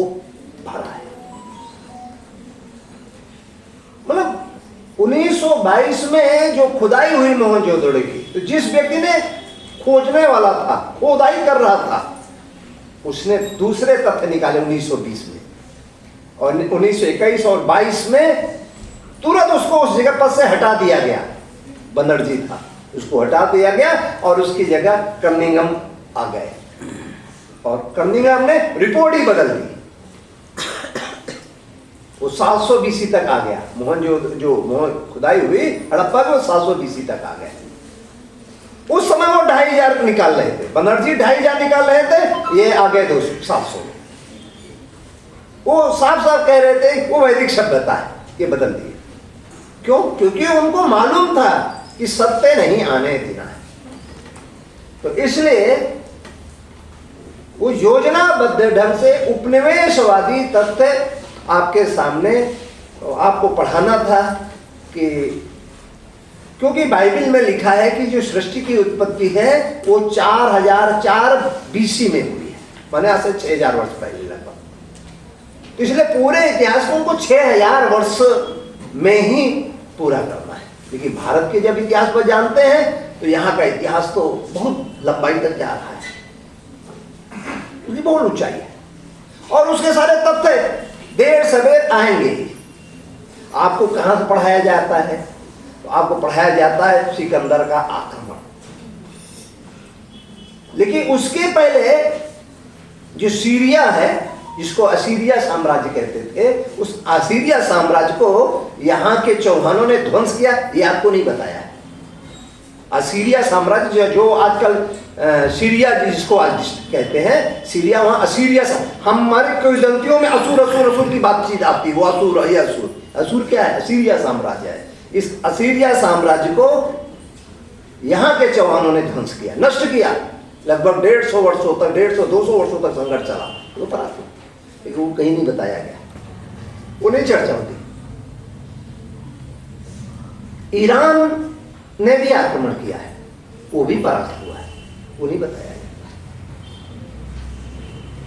भरा है। मतलब 1922 में जो खुदाई हुई मोहनजोदड़ो की, तो जिस व्यक्ति ने खोजने वाला था, खोदाई कर रहा था, उसने दूसरे तथ्य निकाले 1920 में, और 1921 और 22 में तुरंत उसको उस जगह पर से हटा दिया गया। बनर्जी था, उसको हटा दिया गया और उसकी जगह कनिंघम आ गए, और कनिंघम ने रिपोर्ट ही बदल दी। वो 700 BC तक आ गया। मोहन खुदाई हुई हड़प्पा में, 700 BC तक आ गए। उस समय वो 2500 निकाल रहे थे, बनर्जी 2500 निकाल रहे थे, ये आ गए 700। वो साफ साफ कह रहे थे वो वैदिक सभ्यता है, ये बदल दिए। क्यों? क्योंकि उनको मालूम था कि सत्य नहीं आने देना है। तो इसलिए वो योजनाबद्ध ढंग से उपनिवेशवादी तथ्य आपके सामने आपको पढ़ाना था कि, क्योंकि बाइबल में लिखा है कि जो सृष्टि की उत्पत्ति है वो 4004 BC में हुई है, माने आज से 6000 वर्ष पहले लगभग। तो इसलिए पूरे इतिहास को उनको 6000 वर्ष में ही पूरा करना है। लेकिन भारत के जब इतिहास पर जानते हैं तो यहाँ का इतिहास तो बहुत लंबाई तक जा रहा है, क्योंकि बहुत ऊंचाई है, और उसके सारे तथ्य देर सवेर आएंगे ही। आपको कहां से पढ़ाया जाता है? तो आपको पढ़ाया जाता है सिकंदर का आक्रमण। लेकिन उसके पहले जो सीरिया है, जिसको असीरिया साम्राज्य कहते थे, उस असीरिया साम्राज्य को यहाँ के चौहानों ने ध्वंस किया, ये आपको नहीं बताया है। असीरिया साम्राज्य जो आजकल सीरिया जिसको आज कहते हैं, सीरिया, वहाँ असीरिया हमारे किंवदंतियों में असुर की बातचीत आती है, वो असुर, ये असुर क्या है? असीरिया साम्राज्य है। इस असीरिया साम्राज्य को यहाँ के चौहानों ने ध्वंस किया, नष्ट किया। लगभग 150 वर्षों तक, 150-200 वर्षों तक संघर्ष चला, वो पता था, लेकिन वो कहीं नहीं बताया गया, वो नहीं चर्चा होती। ईरान ने भी आक्रमण किया है, वो भी परास्त हुआ है, वो नहीं बताया गया।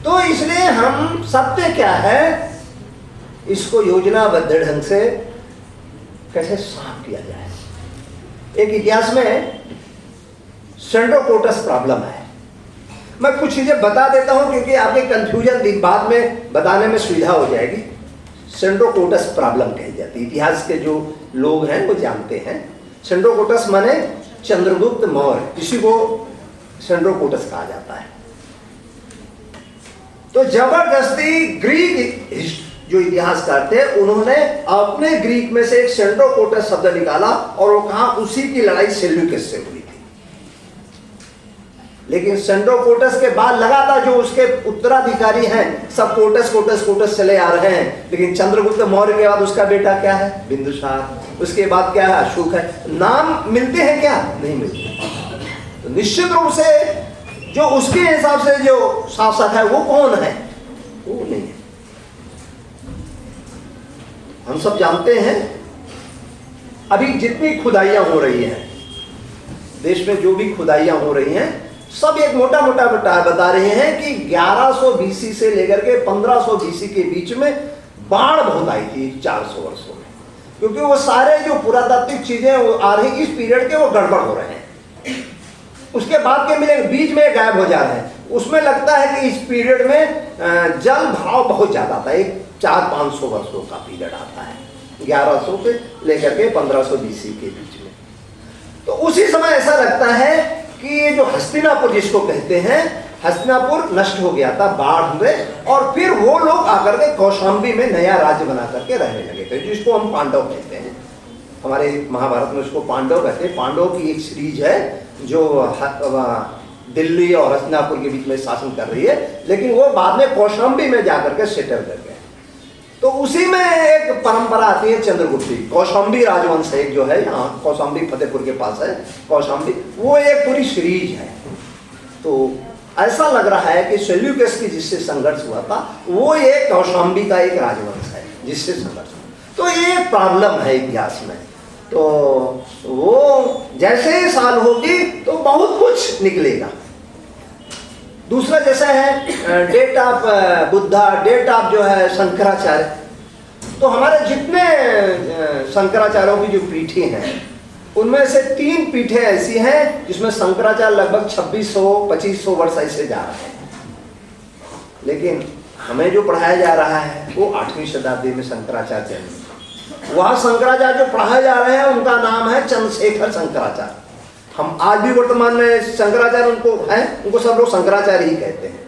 तो इसलिए हम सत्य क्या है, इसको योजनाबद्ध ढंग से कैसे साफ किया जाए। एक इतिहास में सेंड्रोकोटस प्रॉब्लम है, मैं कुछ चीजें बता देता हूं क्योंकि आपके कंफ्यूजन बाद में बताने में सुविधा हो जाएगी। सेंड्रोकोटस प्रॉब्लम कही जाती है, इतिहास के जो लोग हैं वो जानते हैं। सेंड्रोकोटस माने चंद्रगुप्त मौर्य, इसी को सेंड्रोकोटस कहा जाता है। तो जबरदस्ती ग्रीक जो इतिहासकार थे, उन्होंने अपने ग्रीक में से एक सेंड्रोकोटस शब्द निकाला और वो कहा उसी की लड़ाई सेल्यूकस से हुई थी। लेकिन सेंड्रोकोटस के बाद लगातार जो उसके उत्तराधिकारी हैं सब कोटस चले आ रहे हैं। लेकिन चंद्रगुप्त मौर्य के बाद उसका बेटा क्या है? बिंदुसार। उसके बाद क्या है? अशोक है। नाम मिलते हैं क्या? नहीं मिलते। तो निश्चित रूप से जो उसके हिसाब से जो शासक है वो कौन है? वो नहीं है। हम सब जानते हैं अभी जितनी खुदाइयां हो रही हैं देश में जो भी खुदाइयाँ हो रही हैं सब एक मोटा मोटा बता रहे हैं कि 1100 BC से लेकर के 1500 BC के बीच में बाढ़ बहुत आई थी 400 वर्षों में, क्योंकि वो सारे जो पुरातात्विक चीजें वो आ रही इस पीरियड के वो गड़बड़ हो रहे हैं। उसके बाद के मिले बीच में गायब हो जा रहे हैं। उसमें लगता है कि इस पीरियड में जल भाव बहुत ज्यादा था, एक 400-500 वर्षों का पीरियड आता है 1100 से लेकर के 1500 BC के बीच में। तो उसी समय ऐसा लगता है कि ये जो हस्तिनापुर जिसको कहते हैं, हस्तिनापुर नष्ट हो गया था बाढ़ में, और फिर वो लोग आकर के कौशाम्बी में नया राज्य बना करके रहने लगे थे, जिसको हम पांडव कहते हैं। हमारे महाभारत में उसको पांडव कहते हैं। पांडव की एक सीरीज है जो दिल्ली और हस्तिनापुर के बीच में शासन कर रही है, लेकिन वो बाद में कौशाम्बी में जाकर के सेटल कर गए। तो उसी में एक परंपरा आती है चंद्रगुप्ती, कौशाम्बी राजवंश एक जो है यहाँ कौशाम्बी फतेहपुर के पास है कौशाम्बी, वो एक पूरी सीरीज है। तो ऐसा लग रहा है कि सेल्यूकस की जिससे संघर्ष हुआ था वो एक कौशाम्बी का एक राजवंश है जिससे संघर्ष हुआ। तो ये प्रॉब्लम है इतिहास में। तो वो जैसे ही साल होगी तो बहुत कुछ निकलेगा। दूसरा जैसा है date of Buddha, date of जो है शंकराचार्य। तो हमारे जितने शंकराचार्यों की जो पीठें हैं उनमें से 3 पीठें ऐसी हैं जिसमें शंकराचार्य लगभग 2600-2500 वर्ष ऐसे जा रहे हैं। लेकिन हमें जो पढ़ाया जा रहा है वो 8वीं शताब्दी में शंकराचार्य जन्मे। वहाँ शंकराचार्य जो पढ़ाए जा रहे हैं उनका नाम है चंद्रशेखर शंकराचार्य। हम आज भी वर्तमान में शंकराचार्य उनको हैं, उनको सब लोग शंकराचार्य ही कहते हैं।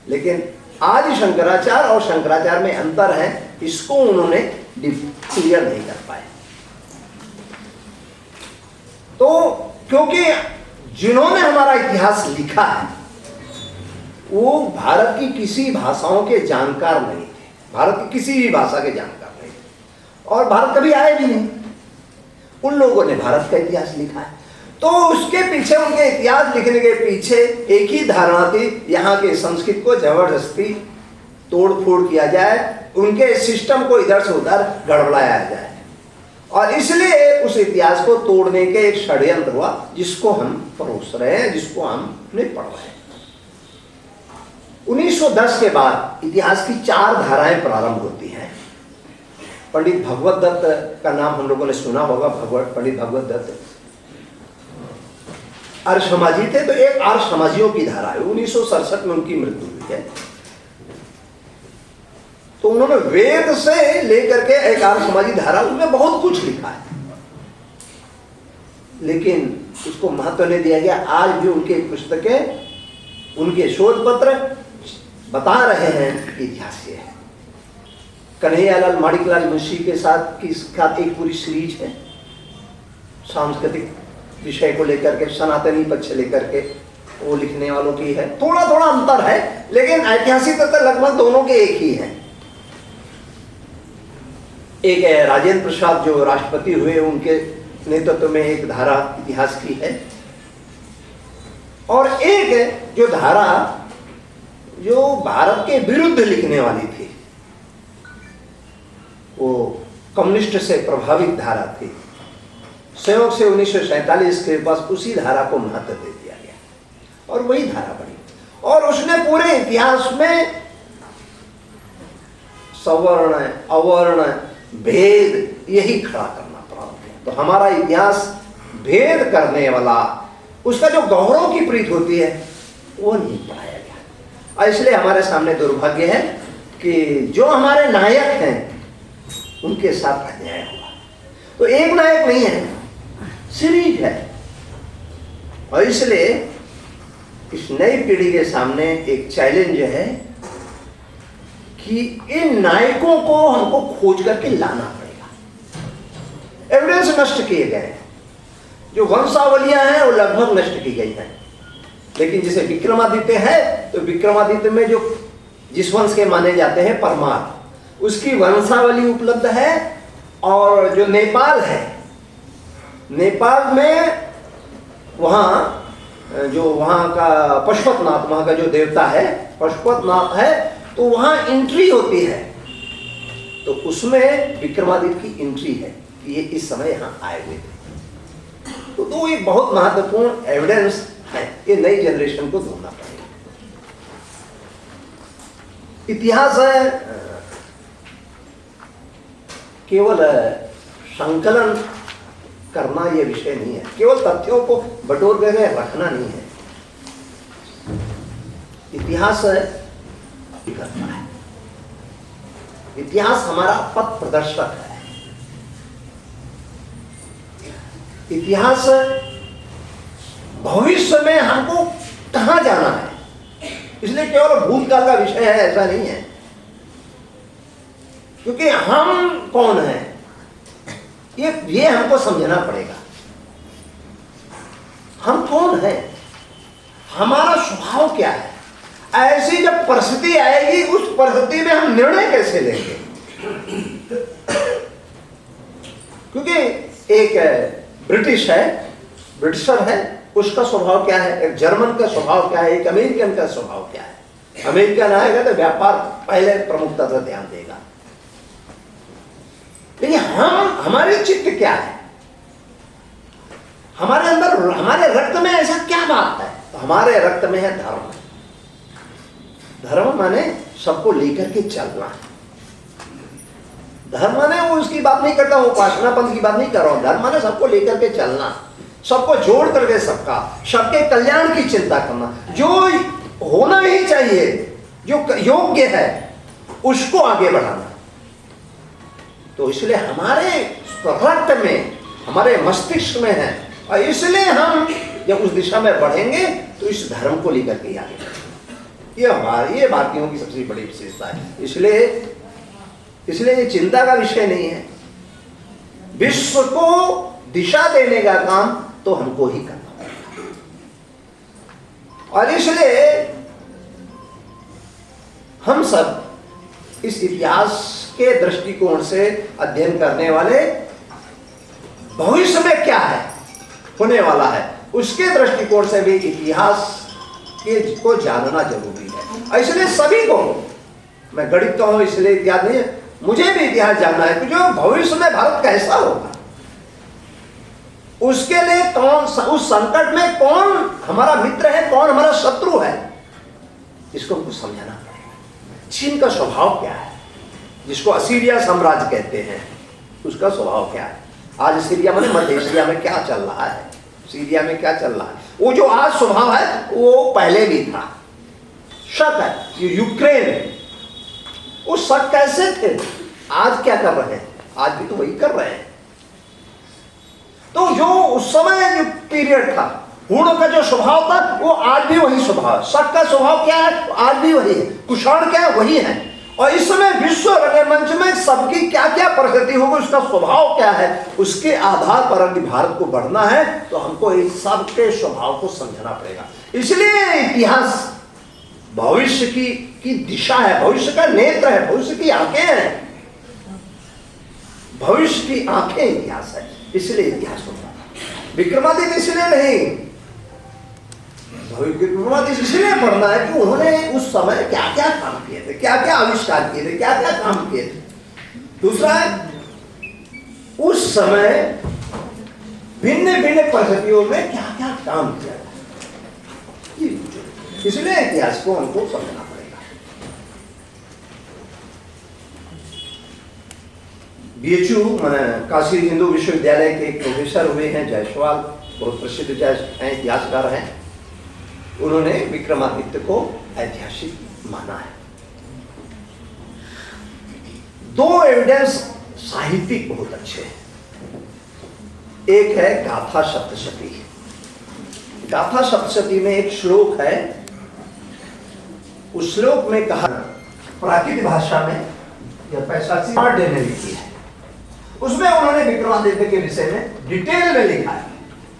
लेकिन आज शंकराचार्य और शंकराचार्य में अंतर है, इसको उन्होंने क्लियर नहीं कर पाए। तो क्योंकि जिन्होंने हमारा इतिहास लिखा है वो भारत की किसी भाषाओं के जानकार नहीं थे, भारत की किसी भी भाषा के जानकार नहीं थे, और भारत कभी आए भी नहीं। उन लोगों ने भारत का इतिहास लिखा है। तो उसके पीछे, उनके इतिहास लिखने के पीछे एक ही धारणा थी, यहाँ के संस्कृत को जबरदस्ती तोड़ फोड़ किया जाए, उनके सिस्टम को इधर से उधर गड़बड़ाया जाए। और इसलिए उस इतिहास को तोड़ने के एक षड्यंत्र हुआ जिसको हम परोस रहे हैं, जिसको हम पढ़ रहे हैं। 1910 के बाद इतिहास की 4 धाराएं प्रारंभ होती हैं। पंडित भगवत दत्त का नाम हम लोगों ने सुना होगा। पंडित भगवत दत्त आर्य समाजी थे, तो एक आर्य समाजियों की धारा है। 1967 में उनकी मृत्यु हुई है। तो उन्होंने वेद से लेकर के एक आर्य समाजी धारा, उनमें बहुत कुछ लिखा है, लेकिन उसको महत्व नहीं दिया गया। आज भी उनके पुस्तकें, उनके शोध पत्र बता रहे हैं कि इतिहास ये है। कन्हैयालाल माणिकलाल मुंशी के साथ एक पूरी सीरीज है सांस्कृतिक विषय को लेकर के, सनातनी पक्ष लेकर के, वो लिखने वालों की है। थोड़ा थोड़ा अंतर है, लेकिन ऐतिहासिक तथ्य लगभग दोनों के एक ही हैं। एक है राजेंद्र प्रसाद जो राष्ट्रपति हुए, उनके नेतृत्व में एक धारा इतिहास की है, और एक जो धारा जो भारत के विरुद्ध लिखने वाली थी, वो कम्युनिस्ट से प्रभावित धारा थी। संयोग से 1947 के पास उसी धारा को महत्व दे दिया गया और वही धारा बनी, और उसने पूरे इतिहास में सवर्ण अवर्ण भेद यही खड़ा करना पड़ा। तो हमारा इतिहास भेद करने वाला, उसका जो गौरव की प्रीत होती है वो नहीं पढ़ाया गया। और इसलिए हमारे सामने दुर्भाग्य है कि जो हमारे नायक हैं उनके साथ अन्याय हुआ। तो एक नायक नहीं है, सीरीज है। और इसलिए इस नई पीढ़ी के सामने एक चैलेंज है कि इन नायकों को हमको खोज करके लाना पड़ेगा। एविडेंस नष्ट किए गए हैं, जो वंशावलियां हैं वो लगभग नष्ट की गई हैं। लेकिन जैसे विक्रमादित्य है, तो विक्रमादित्य में जो जिस वंश के माने जाते हैं परमार, उसकी वंशावली उपलब्ध है। और जो नेपाल है, नेपाल में वहाँ जो वहाँ का पशुपतनाथ, वहाँ का जो देवता है पशुपतनाथ है, तो वहाँ एंट्री होती है। तो उसमें विक्रमादित्य की एंट्री है कि ये इस समय यहाँ आए हुए थे। तो एक बहुत महत्वपूर्ण एविडेंस है, ये नई जनरेशन को ढूंढना पड़ेगा। इतिहास है केवल संकलन करना ये विषय नहीं है, केवल तथ्यों को बटोर के रखना नहीं है। इतिहास करता है, इतिहास हमारा पथ प्रदर्शक है। इतिहास भविष्य में हमको कहां जाना है, इसलिए केवल भूतकाल का विषय है ऐसा नहीं है। क्योंकि हम कौन हैं ये हमको समझना पड़ेगा। हम कौन हैं, हमारा स्वभाव क्या है, ऐसी जब परिस्थिति आएगी उस परिस्थिति में हम निर्णय कैसे लेंगे। क्योंकि एक ब्रिटिशर है, उसका स्वभाव क्या है, एक जर्मन का स्वभाव क्या है, एक अमेरिकन का स्वभाव क्या है। अमेरिकन आएगा तो व्यापार पहले प्रमुखता से ध्यान देगा, लेकिन हमारे चित्त क्या है, हमारे अंदर हमारे रक्त में ऐसा क्या बात है। तो हमारे रक्त में है धर्म। धर्म माने सबको लेकर के चलना। धर्म माने वो उसकी बात नहीं करता हूं, उपासना पंथ की बात नहीं कर रहा हूं। धर्म माने सबको लेकर के चलना, सबको जोड़ करके सबके कल्याण की चिंता करना। जो होना ही चाहिए, जो योग्य है उसको आगे बढ़ाना। तो इसलिए हमारे रक्त में, हमारे मस्तिष्क में है, और इसलिए हम जब उस दिशा में बढ़ेंगे तो इस धर्म को लेकर के आगे बढ़ेंगे। ये भारतीयों की सबसे बड़ी विशेषता है। इसलिए ये चिंता का विषय नहीं है। विश्व को दिशा देने का काम तो हमको ही करना पड़ेगा। और इसलिए हम सब इस इतिहास के दृष्टिकोण से अध्ययन करने वाले, भविष्य में क्या है, होने वाला है, उसके दृष्टिकोण से भी इतिहास को जानना जरूरी है। इसलिए सभी को, मैं गणित का हूं इसलिए इतिहास नहीं है, मुझे भी इतिहास जानना है कि जो भविष्य में भारत कैसा होगा, उसके लिए कौन, उस संकट में कौन हमारा मित्र है, कौन हमारा शत्रु है, इसको हमको समझना पड़ेगा। चीन का स्वभाव क्या है, जिसको असीरिया साम्राज्य कहते हैं, उसका स्वभाव क्या है। आज सीरिया में, मध्य एशिया में क्या चल रहा है, सीरिया में क्या चल रहा है, वो जो आज स्वभाव है वो पहले भी था। शक है, यूक्रेन, वो शक कैसे थे, आज क्या कर रहे हैं, आज भी तो वही कर रहे हैं। तो जो उस समय जो पीरियड था, हुण का जो स्वभाव था वो आज भी वही स्वभाव है। शक का स्वभाव क्या है, आज भी वही है। कुषाण क्या है, वही है। और इस समय विश्व रंगमंच में सबकी क्या क्या परिस्थिति होगी, उसका स्वभाव क्या है, उसके आधार पर यदि भारत को बढ़ना है तो हमको इन सबके स्वभाव को समझना पड़ेगा। इसलिए इतिहास भविष्य की दिशा है, भविष्य का नेत्र है, भविष्य की आंखें हैं, भविष्य की आंखें इतिहास है। इसलिए इतिहास होता है। विक्रमादित्य इसलिए नहीं, विक्रमादित्य इसलिए पढ़ना है कि उन्होंने उस समय क्या क्या काम किए थे, क्या क्या आविष्कार किए थे, क्या क्या काम किए थे। दूसरा है, उस समय भिन्न भिन्न परिस्थितियों में क्या क्या काम किया था, इसलिए इतिहास को हमको समझना पड़ेगा। बीएचयू काशी हिंदू विश्वविद्यालय के एक प्रोफेसर हुए हैं जायसवाल, बहुत प्रसिद्ध इतिहासकार हैं। उन्होंने विक्रमादित्य को ऐतिहासिक माना है। दो एविडेंस साहित्यिक बहुत अच्छे हैं। एक है गाथा सप्तशती। गाथा सप्तशती में एक श्लोक है, उस श्लोक में कहा, प्राकृत भाषा में यह पैशाची ने लिखी है, उसमें उन्होंने विक्रमादित्य के विषय में डिटेल में लिखा है,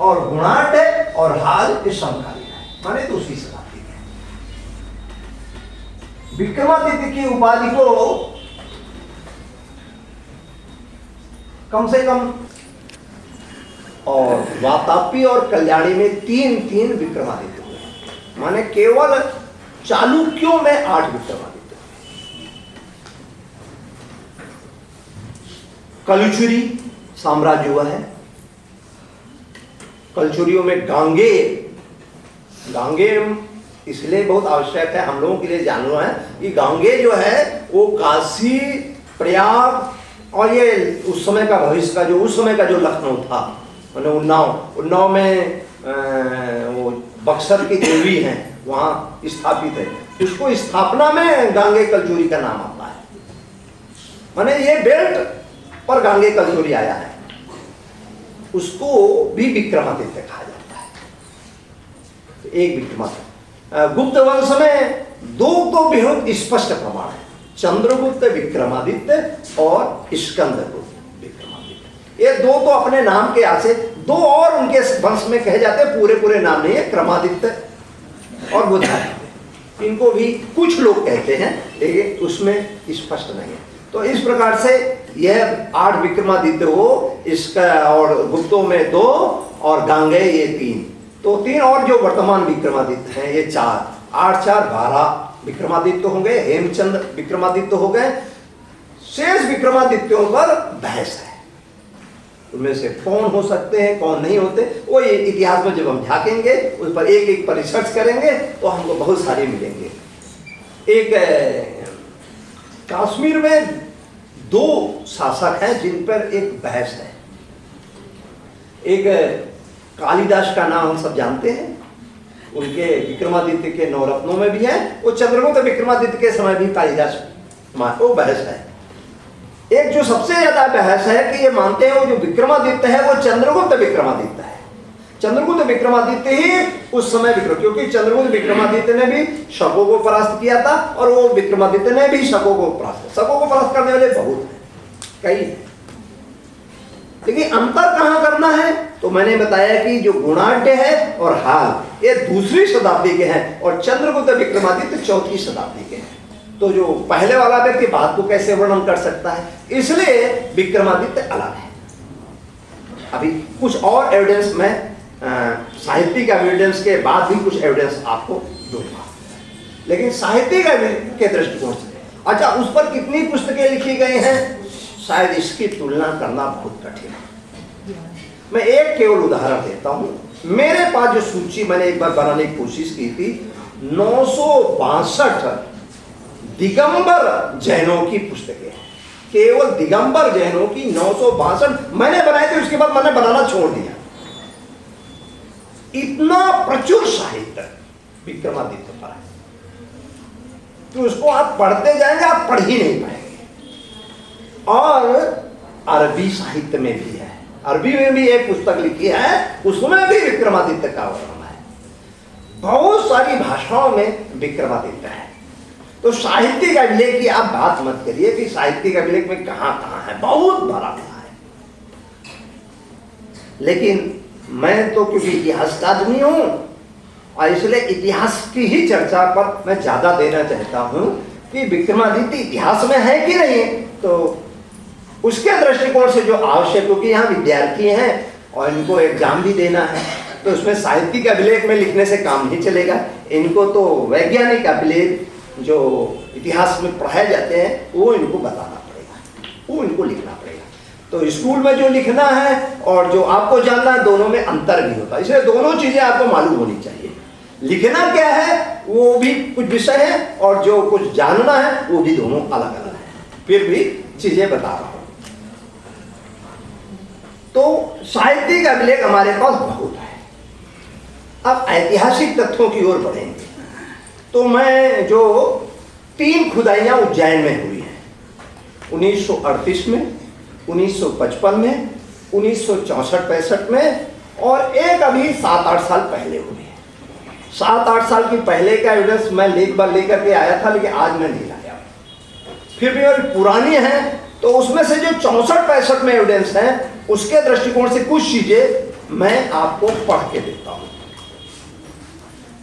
और गुणाढ़ और हाल के समकालीन है, माने दूसरी शताब्दी में। विक्रमादित्य की उपाधि को कम से कम, और वातापी और कल्याणी में 3 विक्रमादित्य हुए, माने केवल चालुक्यों में 8 विक्रमादित्य। कलुचुरी साम्राज्य हुआ है, कलचुरियों में गांगे, गांगे इसलिए बहुत आवश्यक है हम लोगों के लिए जानना है कि गांगे जो है वो काशी, प्रयाग और ये उस समय का भविष्य का जो उस समय का जो लखनऊ था, मतलब उन्नाव में वो बक्सर की देवी हैं वहाँ स्थापित है, उसको स्थापना में गांगे कलचुरी का नाम आता है। माने ये बेल्ट पर गांगे कलचुरी आया है, उसको भी विक्रमादित्य कहा जाता है। तो एक विक्रमादित्य। गुप्त वंश में दो तो बहुत स्पष्ट प्रमाण है, चंद्रगुप्त विक्रमादित्य और स्कंदगुप्त विक्रमादित्य। ये दो तो अपने नाम के आसे, दो और उनके वंश में कहे जाते हैं, पूरे नाम नहीं है, क्रमादित्य और बुधादित्य। इनको भी कुछ लोग कहते हैं लेकिन उसमें स्पष्ट नहीं है। तो इस प्रकार से यह 8 विक्रमादित्य हो, इसका और गुप्तों में 2 और गांगे ये 3, तो 3 और जो वर्तमान विक्रमादित्य हैं ये 4, 8 4 12 विक्रमादित्य हो गए, हेमचंद विक्रमादित्य हो गए। शेष विक्रमादित्यों पर बहस है, उनमें से कौन हो सकते हैं कौन नहीं होते, वो ये इतिहास में जब हम झांकेंगे उस पर एक एक पर रिसर्च करेंगे तो हमको बहुत सारे मिलेंगे। एक कश्मीर में 2 शासक हैं जिन पर एक बहस है। एक कालिदास का नाम हम सब जानते हैं, उनके विक्रमादित्य के नवरत्नों में भी है, वो चंद्रगुप्त विक्रमादित्य के समय भी कालिदास वो बहस है। एक जो सबसे ज्यादा बहस है कि ये मानते हैं वो जो विक्रमादित्य है वो चंद्रगुप्त विक्रमादित्य है। चंद्रगुप्त विक्रमादित्य ही उस समय क्योंकि चंद्रगुप्त विक्रमादित्य ने भी शकों को परास्त किया था और वो विक्रमादित्य ने भी शकों को परास्त करने वाले बहुत हैं, कई। लेकिन अंतर कहाँ करना है, तो मैंने बताया कि जो गुणाढ्य है और हाल ये 2री शताब्दी के हैं और चंद्रगुप्त विक्रमादित्य 4ठी शताब्दी के हैं। तो जो पहले वाला व्यक्ति बात को कैसे वर्णन कर सकता है, इसलिए विक्रमादित्य अलग है। अभी कुछ और एविडेंस में साहित्यिक एविडेंस के बाद भी कुछ एविडेंस आपको दूंगा, लेकिन साहित्यिक के दृष्टिकोण से अच्छा उस पर कितनी पुस्तकें लिखी गई हैं शायद इसकी तुलना करना बहुत कठिन है। मैं एक केवल उदाहरण देता हूं, मेरे पास जो सूची मैंने एक बार बनाने की कोशिश की थी, 962 दिगंबर जैनों की पुस्तकें, केवल दिगंबर जैनों की 962 मैंने बनाए थे, उसके बाद मैंने बनाना छोड़ दिया। इतना प्रचुर साहित्य विक्रमादित्य पर है तो उसको आप पढ़ते जाएंगे आप पढ़ ही नहीं पाएंगे। और अरबी साहित्य में भी है, अरबी में भी एक पुस्तक लिखी है, उसमें भी विक्रमादित्य का वर्णन है। बहुत सारी भाषाओं में विक्रमादित्य है। तो साहित्यिक अभिलेख की आप बात मत करिए कि साहित्यिक अभिलेख में कहां कहां है, बहुत भरा पड़ा है। लेकिन मैं तो क्योंकि इतिहास का आदमी हूं और इसलिए इतिहास की ही चर्चा पर मैं ज्यादा देना चाहता हूं कि विक्रमादित्य इतिहास में है कि नहीं, तो उसके दृष्टिकोण से जो आवश्यक, क्योंकि यहाँ विद्यार्थी हैं और इनको एग्जाम भी देना है, तो उसमें साहित्यिक अभिलेख में लिखने से काम नहीं चलेगा। इनको तो वैज्ञानिक अभिलेख जो इतिहास में पढ़ाए जाते हैं वो इनको बताना पड़ेगा, वो इनको लिखना पड़ेगा। तो स्कूल में जो लिखना है और जो आपको जानना है दोनों में अंतर भी होता है, इसलिए दोनों चीजें आपको मालूम होनी चाहिए। लिखना क्या है वो भी कुछ विषय है और जो कुछ जानना है वो भी दोनों अलग अलग है, फिर भी चीजें बता रहा हूं। तो साहित्यिक अभिलेख हमारे पास बहुत है। अब ऐतिहासिक तथ्यों की ओर बढ़ेंगे तो मैं जो 3 खुदाइयां उज्जैन में हुई हैं 1938 में, 1955 में, 1964-65 में और एक अभी 7-8 साल पहले हुई है। 7-8 साल की पहले का एविडेंस मैं लेकर के आया था, लेकिन आज मैं नहीं लाया। फिर भी और पुरानी है तो उसमें से जो 64-65 में एविडेंस है उसके दृष्टिकोण से कुछ चीजें मैं आपको पढ़ के देता हूं।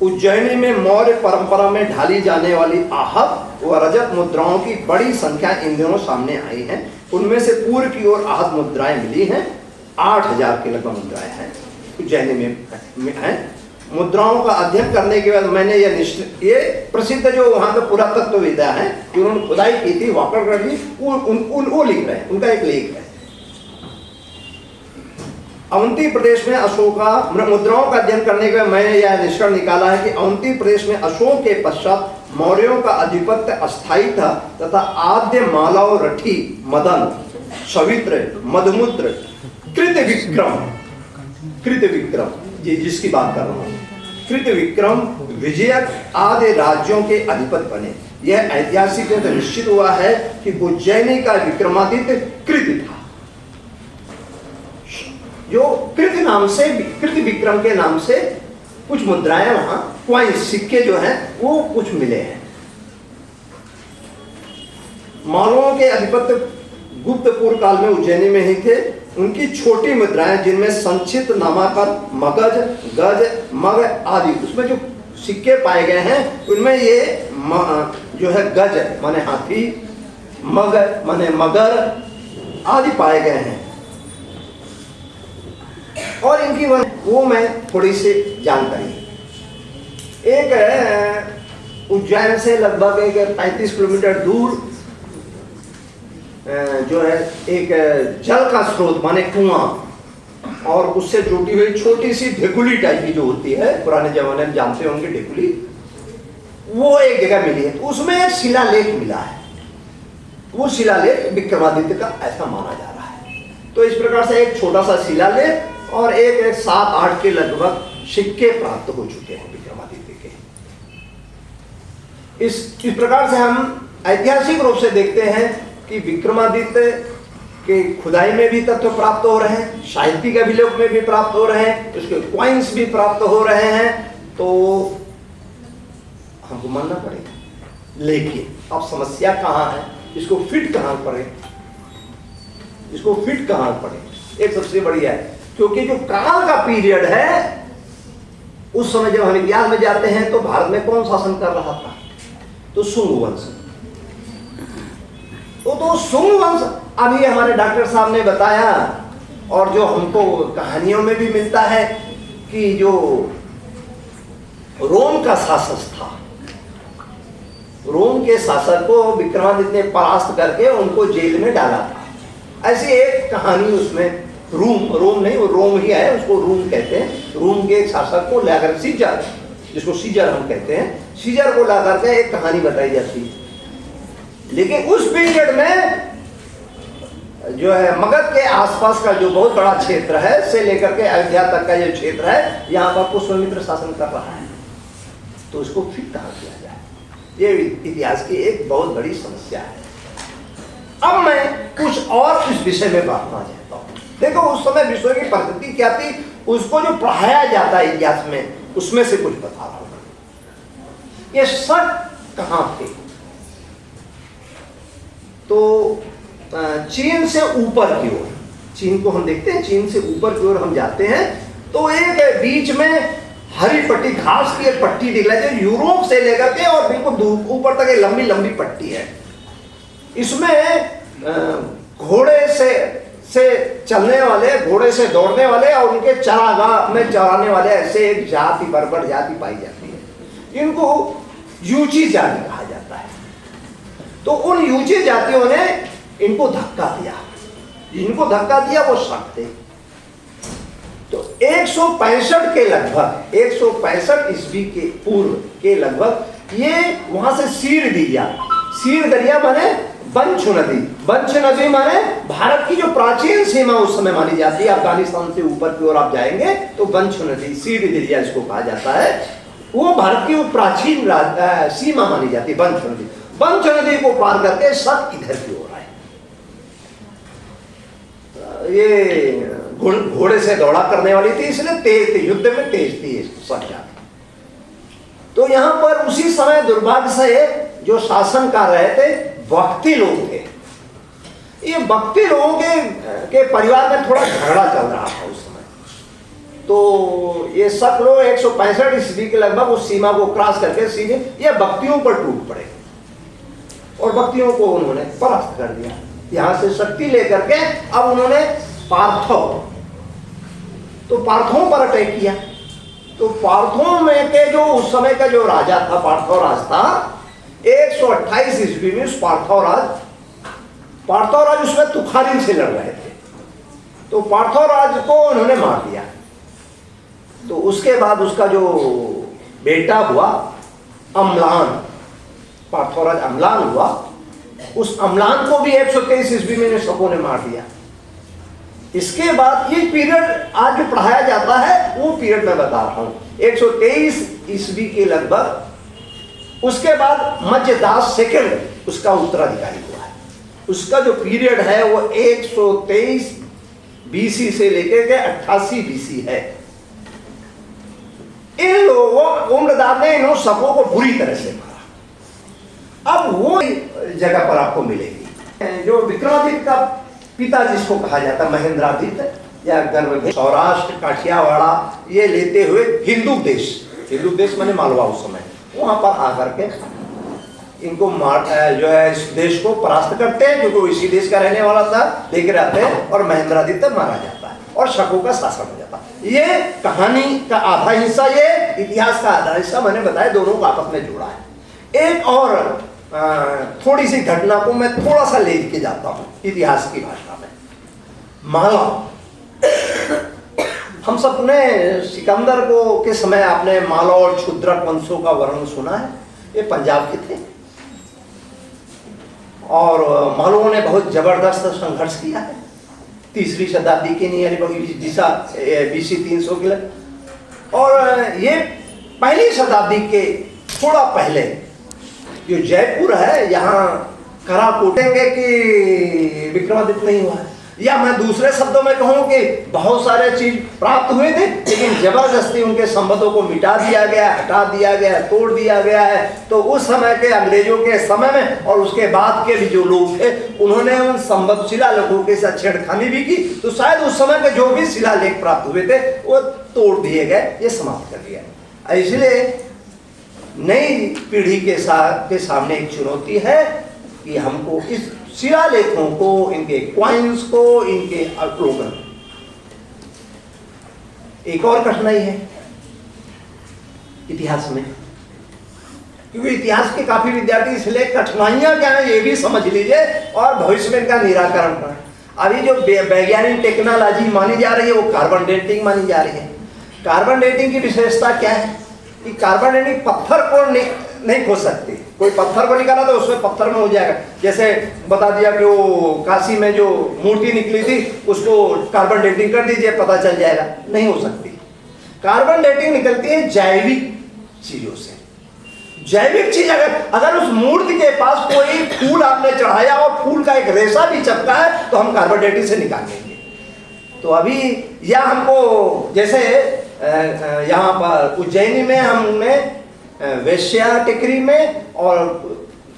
उज्जैनी में मौर्य परंपरा में ढाली जाने वाली आहत व रजत मुद्राओं की बड़ी संख्या इन दिनों सामने आई है। उनमें से पूर्व की ओर आहत मुद्राएं मिली हैं, 8000 के लगभग मुद्राएं हैं उज्जैनी में हैं। मुद्राओं का अध्ययन करने के बाद मैंने ये प्रसिद्ध जो वहाँ के पुरातत्वविदा हैं उन्होंने खुदाई की थी, वाकरगढ़ जी, वो लिख रहे हैं, उनका एक लेख है। अवंती प्रदेश में अशोका मुद्राओं का अध्ययन करने के बाद मैंने यह निष्कर्ष निकाला है कि अवंती प्रदेश में अशोक के पश्चात मौर्यों का आधिपत्य अस्थायी था तथा आद्य मालव रठी मदन सवित्र मधुमुद्र कृत विक्रम जिसकी बात कर रहा हूँ, कृत विक्रम विजयक आदि राज्यों के अधिपति बने। यह ऐतिहासिक तो निश्चित हुआ है कि उज्जैनी का विक्रमादित्य कृत था, जो कृत नाम से कृत विक्रम के नाम से कुछ मुद्राएं वहां क्वाइन सिक्के जो हैं वो कुछ मिले हैं। मालवों के अधिपत्य गुप्त पूर्व काल में उज्जैनी में ही थे। उनकी छोटी मुद्राएं जिनमें संचित नामाकर मगज गज मग आदि उसमें जो सिक्के पाए गए हैं उनमें ये जो है गज माने हाथी, मग माने मगर आदि पाए गए हैं। और इनकी वो मैं थोड़ी सी जानकारी, एक उज्जैन से लगभग एक 35 किलोमीटर दूर जो है एक जल का स्रोत माने कुआं और उससे जुटी हुई छोटी सी ढेकुली टाइप की जो होती है, पुराने जमाने में जानते होंगे ढेकुली, वो एक जगह मिली है। तो उसमें एक शिलालेख मिला है, वो शिलालेख विक्रमादित्य का ऐसा माना जा रहा है। तो इस प्रकार से एक छोटा सा शिलालेख और एक 7-8 के लगभग सिक्के प्राप्त हो चुके हैं विक्रमादित्य के। इस प्रकार से हम ऐतिहासिक रूप से देखते हैं कि विक्रमादित्य के खुदाई में भी तत्व प्राप्त हो रहे हैं, साहित्यिक अभिलेख में भी प्राप्त हो रहे हैं, उसके क्वाइंस भी प्राप्त हो रहे हैं। तो हमको मानना पड़ेगा। लेकिन अब समस्या कहाँ है, इसको फिट कहाँ पड़े, इसको फिट कहाँ पड़े, एक सबसे बड़ी है। क्योंकि जो काल का पीरियड है उस समय जब हम इतिहास में जाते हैं तो भारत में कौन शासन कर रहा था, तो सुंग वंश। तो सुंग वंश अभी हमारे डॉक्टर साहब ने बताया और जो हमको कहानियों में भी मिलता है कि जो रोम का शासक था, रोम के शासक को विक्रमादित्य ने परास्त करके उनको जेल में डाला था। ऐसी एक कहानी उसमें रोम नहीं, वो रोम ही है, उसको रोम कहते हैं। रोम के एक शासक को लाकर सीजर, जिसको सीजर हम कहते हैं, सीजर को ला करके एक कहानी बताई जाती है। लेकिन उस पीरियड में जो है मगध के आसपास का जो बहुत बड़ा क्षेत्र है से लेकर के अयोध्या तक का जो क्षेत्र है, यहाँ पर पुष्यमित्र शासन कर रहा है। तो उसको फिट कहाँ किया जाए, ये इतिहास की एक बहुत बड़ी समस्या है। अब मैं कुछ और इस विषय में बात करना चाहता हूँ। देखो उस समय विषय की परिस्थिति क्या थी, उसको जो पढ़ाया जाता है इतिहास में, उसमें से कुछ बता रहा हूँ। ये शक कहाँ थे, तो चीन से ऊपर की ओर, चीन को हम देखते हैं, चीन से ऊपर की ओर हम जाते हैं तो एक बीच में हरी पट्टी, घास की एक पट्टी दिख रही है, यूरोप से लेकर के और बिल्कुल ऊपर तक एक लंबी लंबी पट्टी है। इसमें घोड़े से चलने वाले, घोड़े से दौड़ने वाले और उनके चरागाह में चराने वाले ऐसे एक जाति, बर्बर जाति पाई जाती है। इनको यूची जाति कहा जाता है। तो उन यूची जातियों ने इनको धक्का दिया, जिनको धक्का दिया वो शक थे। तो 165 के लगभग, 165 ईस्वी के पूर्व के लगभग ये वहां से सीर दरिया माने बंच नदी माने भारत की जो प्राचीन सीमा उस समय मानी जाती है, अफगानिस्तान से ऊपर की ओर आप जाएंगे तो बंच नदी, सीर दरिया इसको कहा जाता है, वो भारत की वो प्राचीन सीमा मानी जाती है। बंच नदी को पार करके सब इधर की ओर आए। ये घोड़े से दौड़ा करने वाली थी, इसलिए तेज थी, युद्ध में तेज थी सब जाति। तो यहाँ पर उसी समय दुर्भाग्य से जो शासन कर रहे थे भक्ति लोग थे। ये भक्ति लोगों के परिवार में थोड़ा झगड़ा चल रहा था उस समय। तो ये सब लोग 165 ईस्वी के लगभग उस सीमा को क्रॉस करके सीधे ये भक्तियों पर टूट पड़े और भक्तियों को उन्होंने परास्त कर दिया। यहां से शक्ति लेकर के अब उन्होंने पार्थों पर अटैक किया। तो पार्थों में के जो उस समय का जो राजा था, पार्थो राज था, 128 ईस्वी में उस पार्थो राज उसमें तुखारिन से लड़ रहे थे। तो पार्थोराज को उन्होंने मार दिया। तो उसके बाद उसका जो बेटा हुआ अम्लान, पार्थोराज अम्लान हुआ, उस अम्लान को भी 123 ईस्वी में शकों ने मार दिया। इसके बाद ये पीरियड आज जो पढ़ाया जाता है वो पीरियड मैं बता रहा हूँ 123 ईस्वी के लगभग। उसके बाद मध्यदास सेकंड उसका उत्तराधिकारी हुआ है। उसका जो पीरियड है वो 123 बीसी से लेकर के 88 बीसी है। इन लोगों उम्रदार ने इन शकों को बुरी तरह से मारा। अब वो जगह पर आपको मिलेगी जो विक्रमादित्य का पिता जिसको कहा जाता है महेंद्रादित्य या गर्भ, सौराष्ट्र, काठियावाड़ा ये लेते हुए हिंदू देश माने मालवा उस समय, वहां पर आकर के इनको मार जो है इस देश को परास्त करते हैं, क्योंकि वो इसी देश का रहने वाला था, लेकर आते हैं और महेंद्रादित्य मारा जाता है और शकों का शासन हो जाता है। ये कहानी का आधा हिस्सा, ये इतिहास का आधा हिस्सा मैंने बताया, दोनों को आपस में जोड़ा है। एक और थोड़ी सी घटना को मैं थोड़ा सा ले के जाता हूँ इतिहास की भाषा में। माला, हम सबने सिकंदर को के समय आपने माला और क्षुद्रक वंशों का वर्णन सुना है। ये पंजाब के थे और मालवों ने बहुत जबरदस्त संघर्ष किया है। 3री शताब्दी के नियर BC 300 के लिए। और ये 1ली शताब्दी के थोड़ा पहले जो जयपुर है, यहाँ करा कोटेंगे कि विक्रमादित्य नहीं हुआ है, या मैं दूसरे शब्दों में कहूँ कि बहुत सारे चीज प्राप्त हुए थे, लेकिन जबरदस्ती उनके संबंधों को मिटा दिया गया, हटा दिया गया, तोड़ दिया गया है। तो उस समय के अंग्रेजों के समय में और उसके बाद के भी जो लोग थे, उन्होंने उन संबद्ध शिलालेखों के साथ छेड़खानी भी की। तो शायद उस समय के जो भी शिलालेख प्राप्त हुए थे वो तोड़ दिए गए, ये समाप्त कर दिया। इसलिए नई पीढ़ी के सामने एक चुनौती है कि हमको इस शिलालेखों को, इनके क्वाइंस को, इनके अवलोकन। एक और कठिनाई है इतिहास में, क्योंकि इतिहास के काफी विद्यार्थी इसलिए कठिनाइयां क्या है ये भी समझ लीजिए और भविष्य में इनका निराकरण करें। अभी जो वैज्ञानिक टेक्नोलॉजी मानी जा रही है वो कार्बन डेटिंग मानी जा रही है। कार्बन डेटिंग की विशेषता क्या है कि कार्बन डेटिंग पत्थर को नहीं खोज सकती। कोई पत्थर को निकाला तो उसमें पत्थर में हो जाएगा। जैसे बता दिया कि वो काशी में जो मूर्ति निकली थी उसको कार्बन डेटिंग कर दीजिए, पता चल जाएगा, नहीं हो सकती। कार्बन डेटिंग निकलती है जैविक चीजों से। जैविक चीज अगर उस मूर्ति के पास कोई फूल आपने चढ़ाया और फूल का एक रेशा भी चिपका है तो हम कार्बन डेटिंग से निकाल लेंगे। तो अभी या हमको जैसे यहाँ पर उज्जैनी में हमने वेश्या टेकरी में और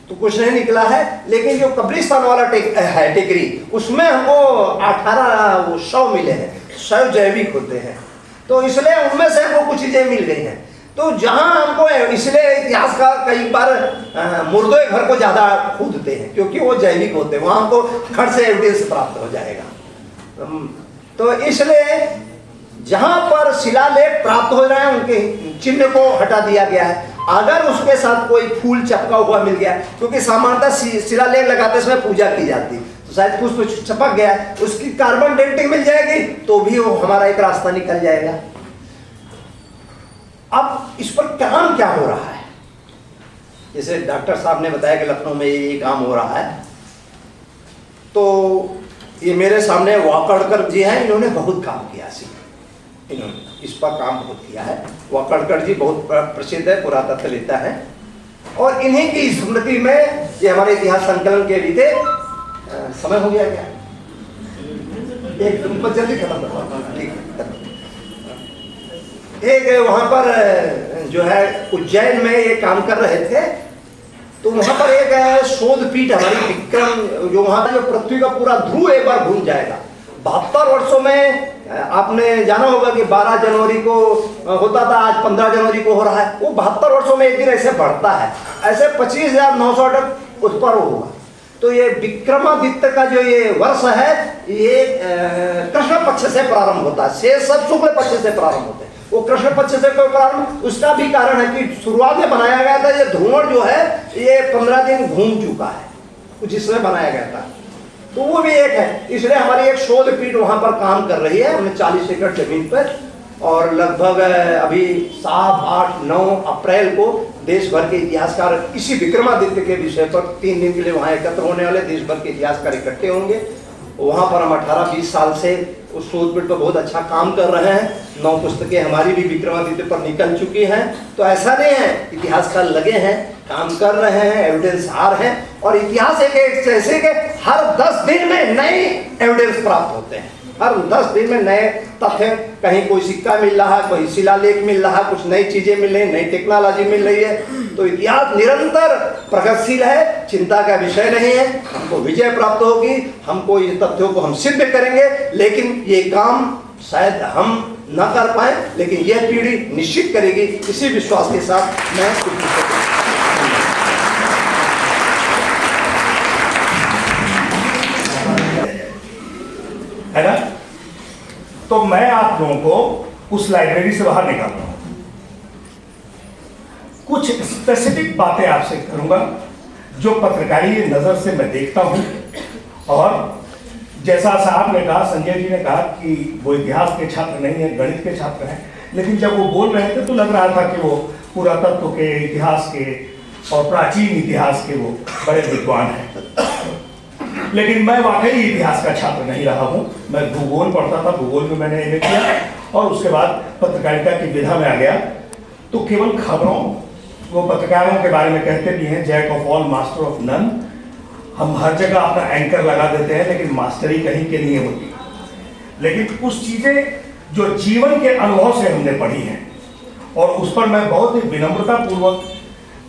तो कुछ नहीं निकला है, लेकिन जो कब्रिस्तान वाला है टेकरी उसमें हमको 18 शव मिले हैं। शव जैविक होते हैं, तो इसलिए उनमें से हमको कुछ चीजें मिल गई हैं। तो जहां हमको इसलिए इतिहास का कई बार मुर्दों घर को ज्यादा खोदते हैं क्योंकि वो जैविक होते हैं, वहां हमको खट से एविडेंस प्राप्त हो जाएगा। तो इसलिए जहां पर शिलालेख प्राप्त हो रहे हैं उनके चिन्ह को हटा दिया गया है। अगर उसके साथ कोई फूल चपका हुआ मिल गया, क्योंकि सामान्यतः शिलालेख लगाते समय पूजा की जाती, तो शायद कुछ चपक गया, उसकी कार्बन डेटिंग मिल जाएगी तो भी वो हमारा एक रास्ता निकल जाएगा। अब इस पर काम क्या हो रहा है? जैसे डॉक्टर साहब ने बताया कि लखनऊ में ये काम हो रहा है, तो ये मेरे सामने वाकड़कर जी हैं, इन्होंने बहुत काम किया। इन्होंने इस पर काम बहुत किया है। वाकड़कर जी बहुत प्रसिद्ध है, पुरातत्ववेत्ता है, और इन्हीं की स्मृति में ये हमारे इतिहास संकलन के भी थे। समय हो गया क्या? एक जल्दी खत्म करवा, ठीक है। एक वहां पर जो है उज्जैन में ये काम कर रहे थे, तो वहां पर एक शोध पीठ हमारी विक्रम, जो वहां जो पृथ्वी का पूरा ध्रुव एक बार घूम जाएगा। 72 वर्षों में आपने जाना होगा कि 12 जनवरी को होता था, आज 15 जनवरी को हो रहा है। वो 72 वर्षों में एक दिन ऐसे बढ़ता है, ऐसे 25,900 उस पर होगा। तो ये विक्रमादित्य का जो ये वर्ष है ये कृष्ण पक्ष से प्रारंभ होता है, शेष सब शुक्ल पक्ष से प्रारंभ होते हैं। वो कृष्ण पक्ष से प्रारंभ, उसका भी कारण है कि शुरुआत में बनाया गया था। ये ध्रुवण जो है ये 15 दिन घूम चुका है, जिसमें बनाया गया था। तो वो भी एक है। इसलिए हमारी एक शोध पीठ वहां पर काम कर रही है, हमने 40 एकड़ जमीन पर, और लगभग अभी 7, 8, 9 अप्रैल को देश भर के इतिहासकार इसी विक्रमादित्य के विषय पर 3 दिन के लिए वहां एकत्र होने वाले देश भर के इतिहासकार इकट्ठे होंगे। वहां पर हम 18-20 साल से उस शोध पीठ पर बहुत अच्छा काम कर रहे हैं। 9 पुस्तकें हमारी भी विक्रमादित्य पर निकल चुकी हैं। तो ऐसा नहीं है, इतिहासकार लगे हैं, काम कर रहे हैं, एविडेंस आ रहे हैं, और इतिहास एक ऐसे के हर 10 दिन में नए एविडेंस प्राप्त होते हैं। हर 10 दिन में नए तथ्य, कहीं कोई सिक्का मिल रहा है, कोई शिलालेख मिल रहा है, कुछ नई चीजें मिल रही है, नई टेक्नोलॉजी मिल रही है। तो इतिहास निरंतर प्रगतिशील है, चिंता का विषय नहीं है। हमको विजय प्राप्त होगी, हमको इन तथ्यों को हम सिद्ध करेंगे, लेकिन ये काम शायद हम न कर पाए, लेकिन यह पीढ़ी निश्चित करेगी। इसी विश्वास के साथ मैं है ना। तो मैं आप लोगों को उस लाइब्रेरी से बाहर निकाल रहा हूं, कुछ स्पेसिफिक बातें आपसे करूंगा जो पत्रकारी नजर से मैं देखता हूं। और जैसा साहब ने कहा, संजय जी ने कहा कि वो इतिहास के छात्र नहीं है, गणित के छात्र हैं, लेकिन जब वो बोल रहे थे तो लग रहा था कि वो पुरातत्व के, इतिहास के और प्राचीन इतिहास के वो बड़े विद्वान हैं। लेकिन मैं वाकई इतिहास का छात्र नहीं रहा हूं। मैं भूगोल पढ़ता था, भूगोल में मैंने एमए किया और उसके बाद पत्रकारिता की विधा में आ गया। तो केवल खबरों, वो पत्रकारों के बारे में कहते भी हैं, jack of all master of none. हम हर जगह अपना एंकर लगा देते हैं, लेकिन मास्टरी कहीं के नहीं होती। लेकिन उस चीजें जो जीवन के अनुभव से हमने पढ़ी हैं, और उस पर मैं बहुत ही विनम्रता पूर्वक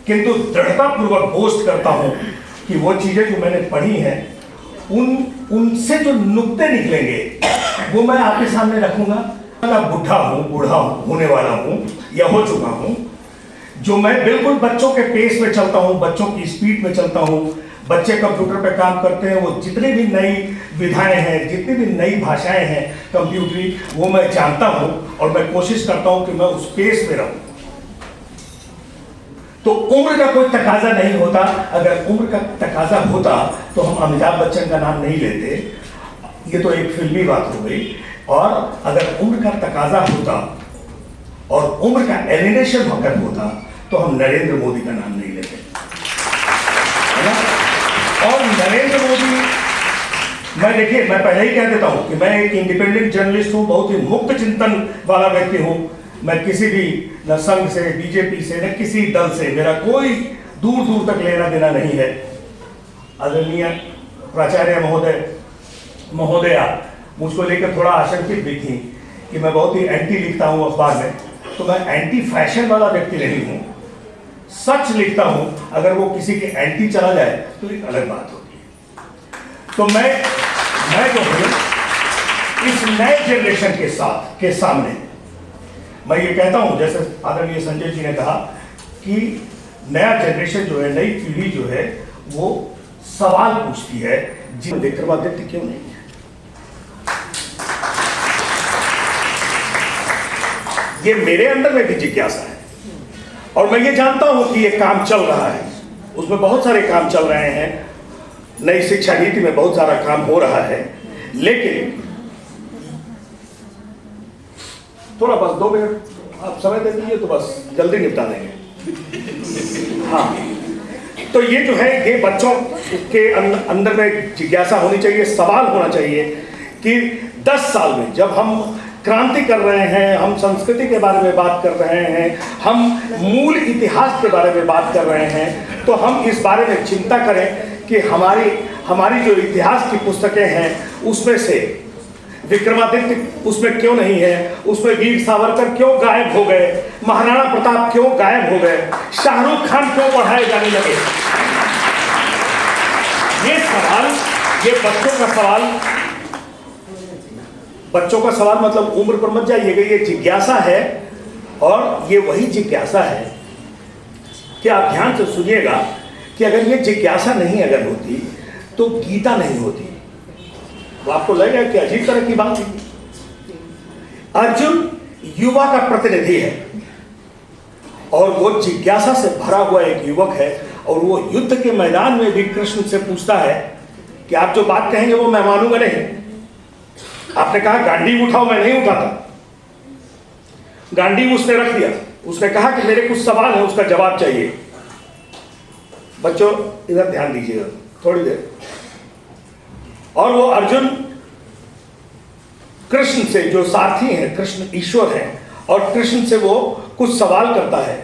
किंतु दृढ़ता पूर्वक बोस्ट करता हूं कि वो चीजें जो मैंने पढ़ी हैं, उनसे जो नुक्ते निकलेंगे वो मैं आपके सामने रखूंगा। मैं बूढ़ा हूं, होने वाला हूं या हो चुका हूं, जो मैं बिल्कुल बच्चों के पेस में चलता हूं, बच्चों की स्पीड में चलता हूं। बच्चे कंप्यूटर पे काम करते हैं, वो जितनी भी नई विधाएं हैं, जितनी भी नई भाषाएं हैं कंप्यूटरी, वो मैं जानता हूं और मैं कोशिश करता हूं कि मैं उस पेस में रहूं। तो उम्र का कोई तकाजा नहीं होता। अगर उम्र का तकाजा होता तो हम अमिताभ बच्चन का नाम नहीं लेते, ये तो एक फिल्मी बात हो गई। और अगर उम्र का तकाजा होता और उम्र का एलिनेशन अगर होता तो हम नरेंद्र मोदी का नाम नहीं लेते, है ना। और नरेंद्र मोदी, मैं देखिए, मैं पहले ही कह देता हूं कि मैं एक इंडिपेंडेंट जर्नलिस्ट हूं, बहुत ही मुक्त चिंतन वाला व्यक्ति हूं। मैं किसी भी न संघ से, बीजेपी से, न किसी दल से मेरा कोई दूर दूर तक लेना देना नहीं है। आदरणीय प्राचार्य महोदया मुझको लेकर थोड़ा आशंकित भी थी कि मैं बहुत ही एंटी लिखता हूं अखबार में। तो मैं एंटी फैशन वाला व्यक्ति नहीं हूं, सच लिखता हूं। अगर वो किसी के एंटी चला जाए तो एक अलग बात होती है। तो मैं जो हूं इस नए जनरेशन के सामने मैं ये कहता हूं, जैसे आदरणीय संजय जी ने कहा कि नया जनरेशन जो है, नई पीढ़ी जो है, वो सवाल पूछती है, जी विक्रमादित्य क्यों नहीं है। ये मेरे अंदर में भी जिज्ञासा है और मैं ये जानता हूं कि ये काम चल रहा है, उसमें बहुत सारे काम चल रहे हैं। नई शिक्षा नीति में बहुत सारा काम हो रहा है, लेकिन थोड़ा बस 2 मिनट आप समय दे दीजिए तो बस जल्दी निपटा देंगे। हाँ, तो ये जो है, ये बच्चों के अंदर में जिज्ञासा होनी चाहिए, सवाल होना चाहिए कि 10 साल में जब हम क्रांति कर रहे हैं, हम संस्कृति के बारे में बात कर रहे हैं, हम मूल इतिहास के बारे में बात कर रहे हैं, तो हम इस बारे में चिंता करें कि हमारी जो इतिहास की पुस्तकें हैं उसमें से विक्रमादित्य उसमें क्यों नहीं है, उसमें वीर सावरकर क्यों गायब हो गए, महाराणा प्रताप क्यों गायब हो गए, शाहरुख खान क्यों पढ़ाए जाने लगे। ये सवाल, ये बच्चों का सवाल मतलब उम्र पर मत जाइएगा, ये जिज्ञासा है। और ये वही जिज्ञासा है कि आप ध्यान से सुनिएगा कि अगर ये जिज्ञासा नहीं अगर होती तो गीता नहीं होती। वो आपको लगेगा कि अजीब तरह की बात है। अर्जुन युवा का प्रतिनिधि है और वो जिज्ञासा से भरा हुआ एक युवक है, और वो युद्ध के मैदान में भी कृष्ण से पूछता है कि आप जो बात कहेंगे वो मैं मानूंगा नहीं। आपने कहा गांडीव उठाओ, मैं नहीं उठाता। गांडीव उसने रख दिया, उसने कहा कि मेरे कुछ सवाल है, उसका जवाब चाहिए। बच्चों इधर ध्यान दीजिएगा थोड़ी देर। और वो अर्जुन कृष्ण से, जो सारथी हैं, कृष्ण ईश्वर हैं, और कृष्ण से वो कुछ सवाल करता है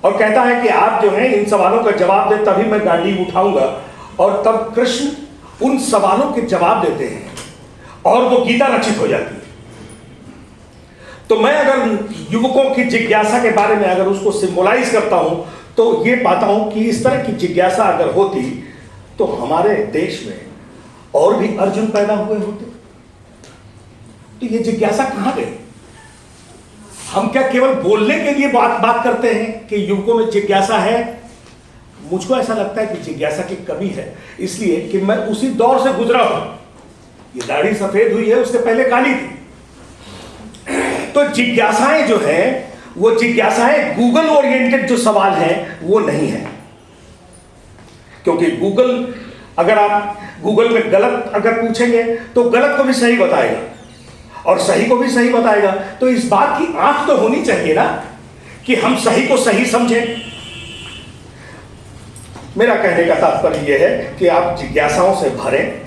और कहता है कि आप जो हैं इन सवालों का जवाब दें तभी मैं गांडीव उठाऊंगा। और तब कृष्ण उन सवालों के जवाब देते हैं और वो गीता रचित हो जाती है। तो मैं अगर युवकों की जिज्ञासा के बारे में अगर उसको सिंबलाइज करता हूं तो ये पाता हूं कि इस तरह की जिज्ञासा अगर होती तो हमारे देश में और भी अर्जुन पैदा हुए होते। तो ये जिज्ञासा कहां गई? हम क्या केवल बोलने के लिए बात करते हैं कि युवकों में जिज्ञासा है? मुझको ऐसा लगता है कि जिज्ञासा की कमी है, इसलिए कि मैं उसी दौर से गुजरा हूं। ये दाढ़ी सफेद हुई है, उससे पहले काली थी। तो जिज्ञासाएं जो है वो जिज्ञासाएं गूगल ओरिएंटेड जो सवाल हैं वो नहीं है, क्योंकि गूगल, अगर आप गूगल में गलत अगर पूछेंगे तो गलत को भी सही बताएगा और सही को भी सही बताएगा। तो इस बात की आंख तो होनी चाहिए ना कि हम सही को सही समझें। मेरा कहने का तात्पर्य यह है कि आप जिज्ञासाओं से भरें,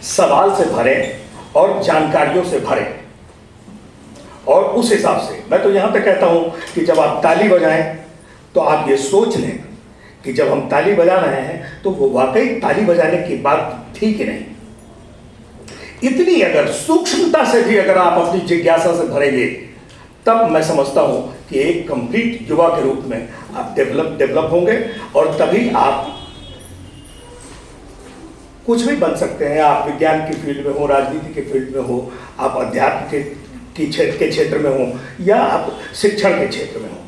सवाल से भरें और जानकारियों से भरें। और उस हिसाब से मैं तो यहां तक कहता हूं कि जब आप ताली बजाएं तो आप ये सोच लें कि जब हम ताली बजा रहे हैं तो वो वाकई ताली बजाने की बात थी कि नहीं। इतनी अगर सूक्ष्मता से भी अगर आप अपनी जिज्ञासा से भरेंगे तब मैं समझता हूं कि एक कंप्लीट युवा के रूप में आप डेवलप होंगे और तभी आप कुछ भी बन सकते हैं। आप विज्ञान की फील्ड में हो, राजनीति के फील्ड में हो, आप अध्यात्म के क्षेत्र में हो या आप शिक्षण के क्षेत्र में हो।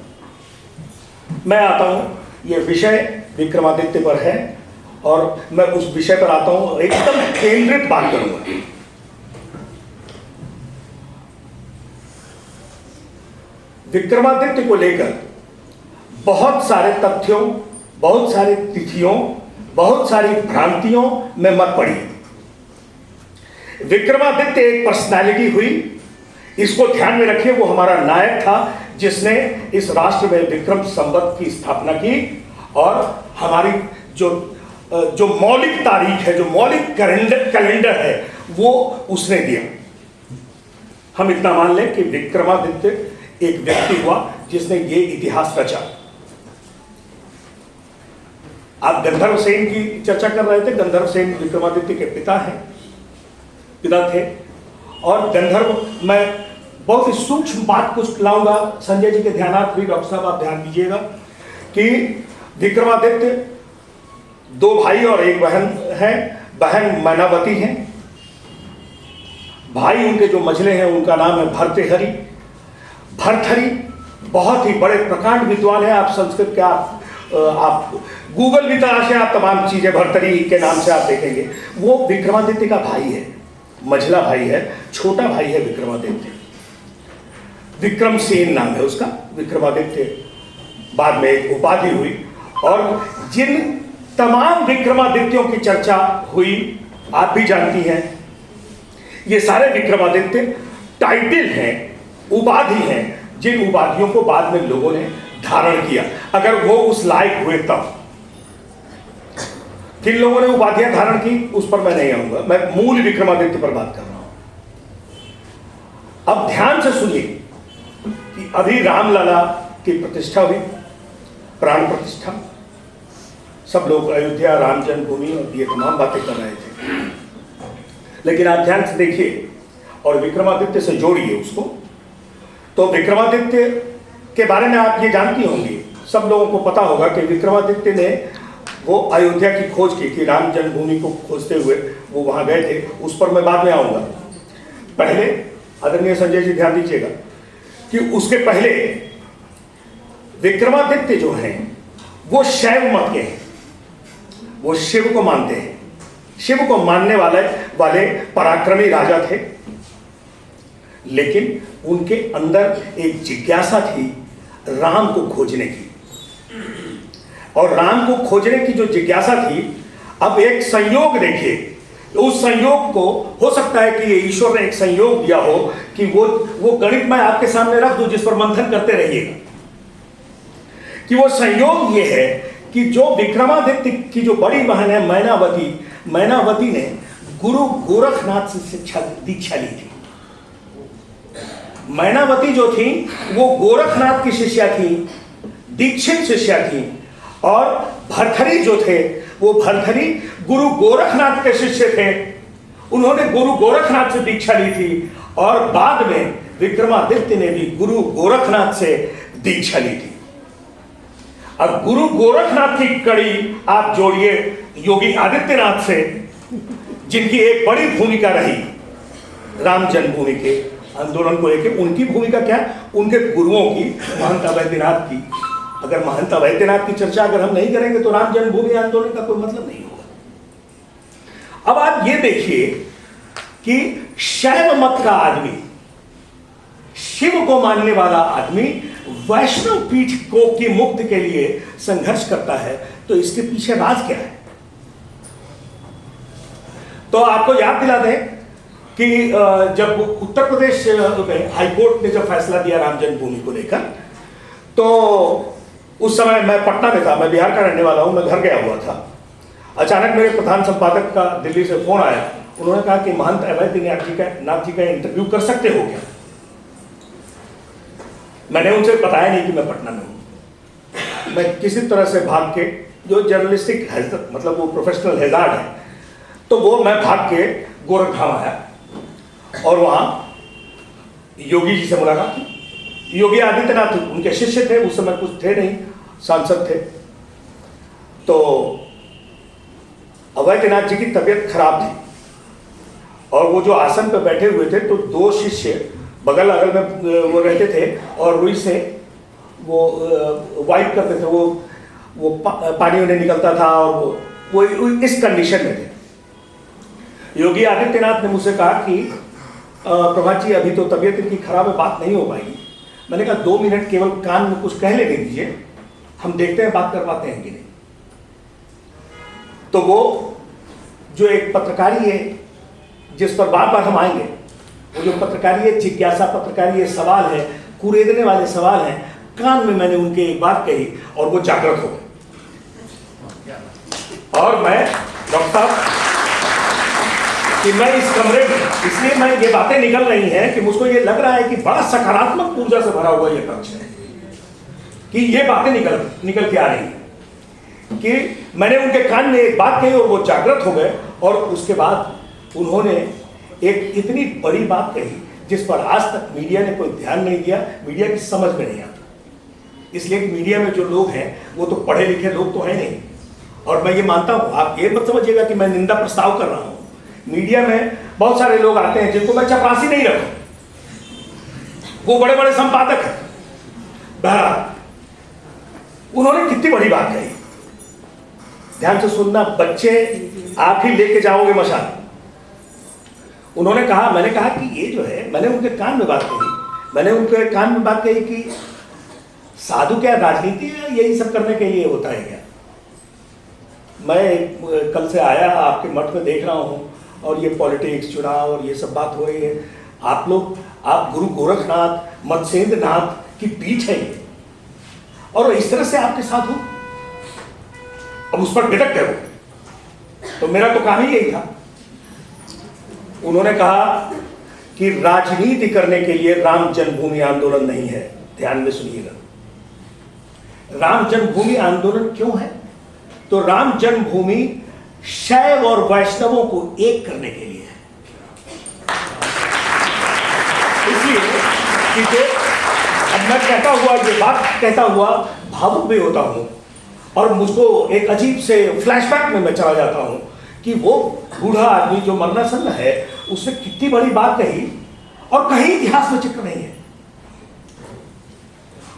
मैं आता हूं, ये विषय विक्रमादित्य पर है और मैं उस विषय पर आता हूं, एकदम केंद्रित बात करूंगा। विक्रमादित्य को लेकर बहुत सारे तथ्यों, बहुत सारी तिथियों, बहुत सारी भ्रांतियों में मत पड़ी। विक्रमादित्य एक पर्सनालिटी हुई, इसको ध्यान में रखिए। वो हमारा नायक था जिसने इस राष्ट्र में विक्रम संवत की स्थापना की और हमारी जो मौलिक तारीख है, जो मौलिक कैलेंडर है, वो उसने दिया। हम इतना मान लें कि विक्रमादित्य एक व्यक्ति हुआ जिसने ये इतिहास रचा। आप गंधर्व सेन की चर्चा कर रहे थे। गंधर्व सेन विक्रमादित्य के पिता थे। और गंधर्व, मैं बहुत ही सूक्ष्म बात कुछ लाऊंगा संजय जी के ध्यानार्थ भी। डॉक्टर साहब आप ध्यान दीजिएगा कि विक्रमादित्य 2 भाई और 1 बहन है। बहन मैनावती है, भाई उनके जो मझले हैं उनका नाम है भर्तृहरि। भर्तृहरि बहुत ही बड़े प्रकांड विद्वान है। आप संस्कृत के आप गूगल भी तलाशें, आप तमाम चीजें भर्तृहरि के नाम से आप देखेंगे। वो विक्रमादित्य का भाई है, मझला भाई है, छोटा भाई है विक्रमादित्य। विक्रम सेन नाम है उसका। विक्रमादित्य बाद में एक उपाधि हुई और जिन तमाम विक्रमादित्यों की चर्चा हुई आप भी जानती हैं। ये सारे विक्रमादित्य टाइटल हैं, उपाधि हैं, जिन उपाधियों को बाद में लोगों ने धारण किया, अगर वो उस लायक हुए तब। किन लोगों ने उपाधियां धारण की उस पर मैं नहीं आऊंगा, मैं मूल विक्रमादित्य पर बात कर रहा हूं। अब ध्यान से सुनिए कि अभी रामलला की प्रतिष्ठा हुई, प्राण प्रतिष्ठा। सब लोग अयोध्या, राम जन्मभूमि और ये तमाम बातें कर रहे थे, लेकिन आप ध्यान से देखिए और विक्रमादित्य से जोड़िए उसको। तो विक्रमादित्य के बारे में आप ये जानती होंगी, सब लोगों को पता होगा कि विक्रमादित्य ने वो अयोध्या की खोज की थी। राम जन्मभूमि को खोजते हुए वो वहां गए थे, उस पर मैं बाद में आऊंगा। पहले आदरणीय संजय जी ध्यान दीजिएगा कि उसके पहले विक्रमादित्य जो हैं वो शैव मत के हैं, वो शिव को मानते हैं। शिव को मानने वाले पराक्रमी राजा थे, लेकिन उनके अंदर एक जिज्ञासा थी राम को खोजने की। और राम को खोजने की जो जिज्ञासा थी, अब एक संयोग देखिए, उस संयोग को हो सकता है कि ये ईश्वर ने एक संयोग दिया हो कि वो गणित मैं आपके सामने रख दूं जिस पर मंथन करते रहिएगा, कि वो संयोग ये है कि जो विक्रमादित्य की जो बड़ी बहन है मैनावती ने गुरु गोरखनाथ से दीक्षा ली थी। मैनावती जो थी वो गोरखनाथ की शिष्या थी, दीक्षित शिष्या थी, और भरथरी जो थे वो भरथरी गुरु गोरखनाथ के शिष्य थे। उन्होंने गुरु गोरखनाथ से दीक्षा ली थी और बाद में विक्रमादित्य ने भी गुरु गोरखनाथ से दीक्षा ली थी। अब गुरु गोरखनाथ की कड़ी आप जोड़िए योगी आदित्यनाथ से, जिनकी एक बड़ी भूमिका रही राम जन्मभूमि के आंदोलन को लेकर। उनकी भूमिका क्या, उनके गुरुओं की, महंत वैद्यनाथ की। अगर महंत वैद्यनाथ की चर्चा अगर हम नहीं करेंगे तो राम जन्मभूमि आंदोलन का कोई मतलब नहीं होगा। अब आप ये देखिए कि शैव मत का आदमी, शिव को मानने वाला आदमी वैष्णव पीठ को की मुक्ति के लिए संघर्ष करता है, तो इसके पीछे राज क्या है? तो आपको याद दिला दें कि जब उत्तर प्रदेश में हाईकोर्ट ने जब फैसला दिया राम जन्मभूमि को लेकर, तो उस समय मैं पटना में था, मैं बिहार का रहने वाला हूं, मैं घर गया हुआ था। अचानक मेरे प्रधान संपादक का दिल्ली से फोन आया। उन्होंने कहा कि महंत अवैधनाथ जी का इंटरव्यू कर सकते हो क्या? मैंने उनसे बताया नहीं कि मैं पटना में हूं। मैं किसी तरह से भाग के, जो जर्नलिस्टिक मतलब वो प्रोफेशनल हेजार्ड है, तो वो मैं भाग के गोरखधाम आया और वहां योगी जी से मुलाकात की। योगी आदित्यनाथ उनके शिष्य थे, उस समय कुछ थे नहीं, सांसद थे। तो अवैधनाथ जी की तबीयत खराब थी और वो जो आसन पर बैठे हुए थे, तो दो शिष्य बगल अगल में वो रहते थे और रुई से वो वाइप करते थे, वो पानी उन्हें निकलता था और वो इस कंडीशन में थे। योगी आदित्यनाथ ने मुझसे कहा कि प्रभात जी अभी तो तबीयत इनकी खराब है, बात नहीं हो पाएगी। मैंने कहा 2 मिनट केवल कान में कुछ कह लेने दीजिए, हम देखते हैं बात कर पाते हैं कि नहीं। तो वो जो एक पत्रकारी है जिस पर बार बार हम आएंगे, वो जो पत्रकारी है, जिज्ञासा पत्रकारी है, सवाल है, कुरेदने वाले सवाल हैं, कान में मैंने उनके एक बात कही और वो जागृत हो गए। और मैं डॉक्टर साहब कि मैं इस कमरे में, इसलिए मैं ये बातें निकल रही हैं कि मुझको ये लग रहा है कि बड़ा सकारात्मक ऊर्जा से भरा हुआ ये कक्ष है, कि ये बातें निकल के आ रही हैं कि मैंने उनके कान में एक बात कही और वो जागृत हो गए। और उसके बाद उन्होंने एक इतनी बड़ी बात कही जिस पर आज तक मीडिया ने कोई ध्यान नहीं दिया, मीडिया की समझ में नहीं आता। इसलिए कि मीडिया में जो लोग हैं वो तो पढ़े लिखे लोग तो हैं नहीं। और मैं ये मानता हूँ, आप ये मत समझिएगा कि मैं निंदा प्रस्ताव कर रहा हूँ। मीडिया में बहुत सारे लोग आते हैं जिनको मैं चपरासी नहीं रखूं, वो बड़े बड़े संपादक हैं। बहरहाल उन्होंने कितनी बड़ी बात कही, ध्यान से सुनना, बच्चे आप ही लेके जाओगे मशाल। उन्होंने कहा, मैंने कहा कि ये जो है, मैंने उनके कान में बात कही, मैंने उनके कान में बात कही कि साधु क्या राजनीति है, यही सब करने के लिए होता है क्या? मैं कल से आया आपके मठ में देख रहा हूँ और ये पॉलिटिक्स, चुनाव और ये सब बात हो रही है। आप लोग, आप गुरु गोरखनाथ मत्स्येंद्र नाथ की पीठ है ये, और इस तरह से आपके साथ हो, अब उस पर बिटक गए हो। तो मेरा तो काम ही यही था। उन्होंने कहा कि राजनीति करने के लिए राम जन्मभूमि आंदोलन नहीं है। ध्यान में सुनिएगा, राम जन्मभूमि आंदोलन क्यों है? तो राम जन्मभूमि शैव और वैष्णवों को एक करने के लिए है। इसलिए कि जो अब मैं कहता हुआ, ये बात कहता हुआ भावुक भी होता हूं और मुझको एक अजीब से फ्लैशबैक में मैं चला जाता हूं कि वो बूढ़ा आदमी जो मरनासन्न है, उसने कितनी बड़ी बात कही और कहीं इतिहास में जिक्र नहीं है।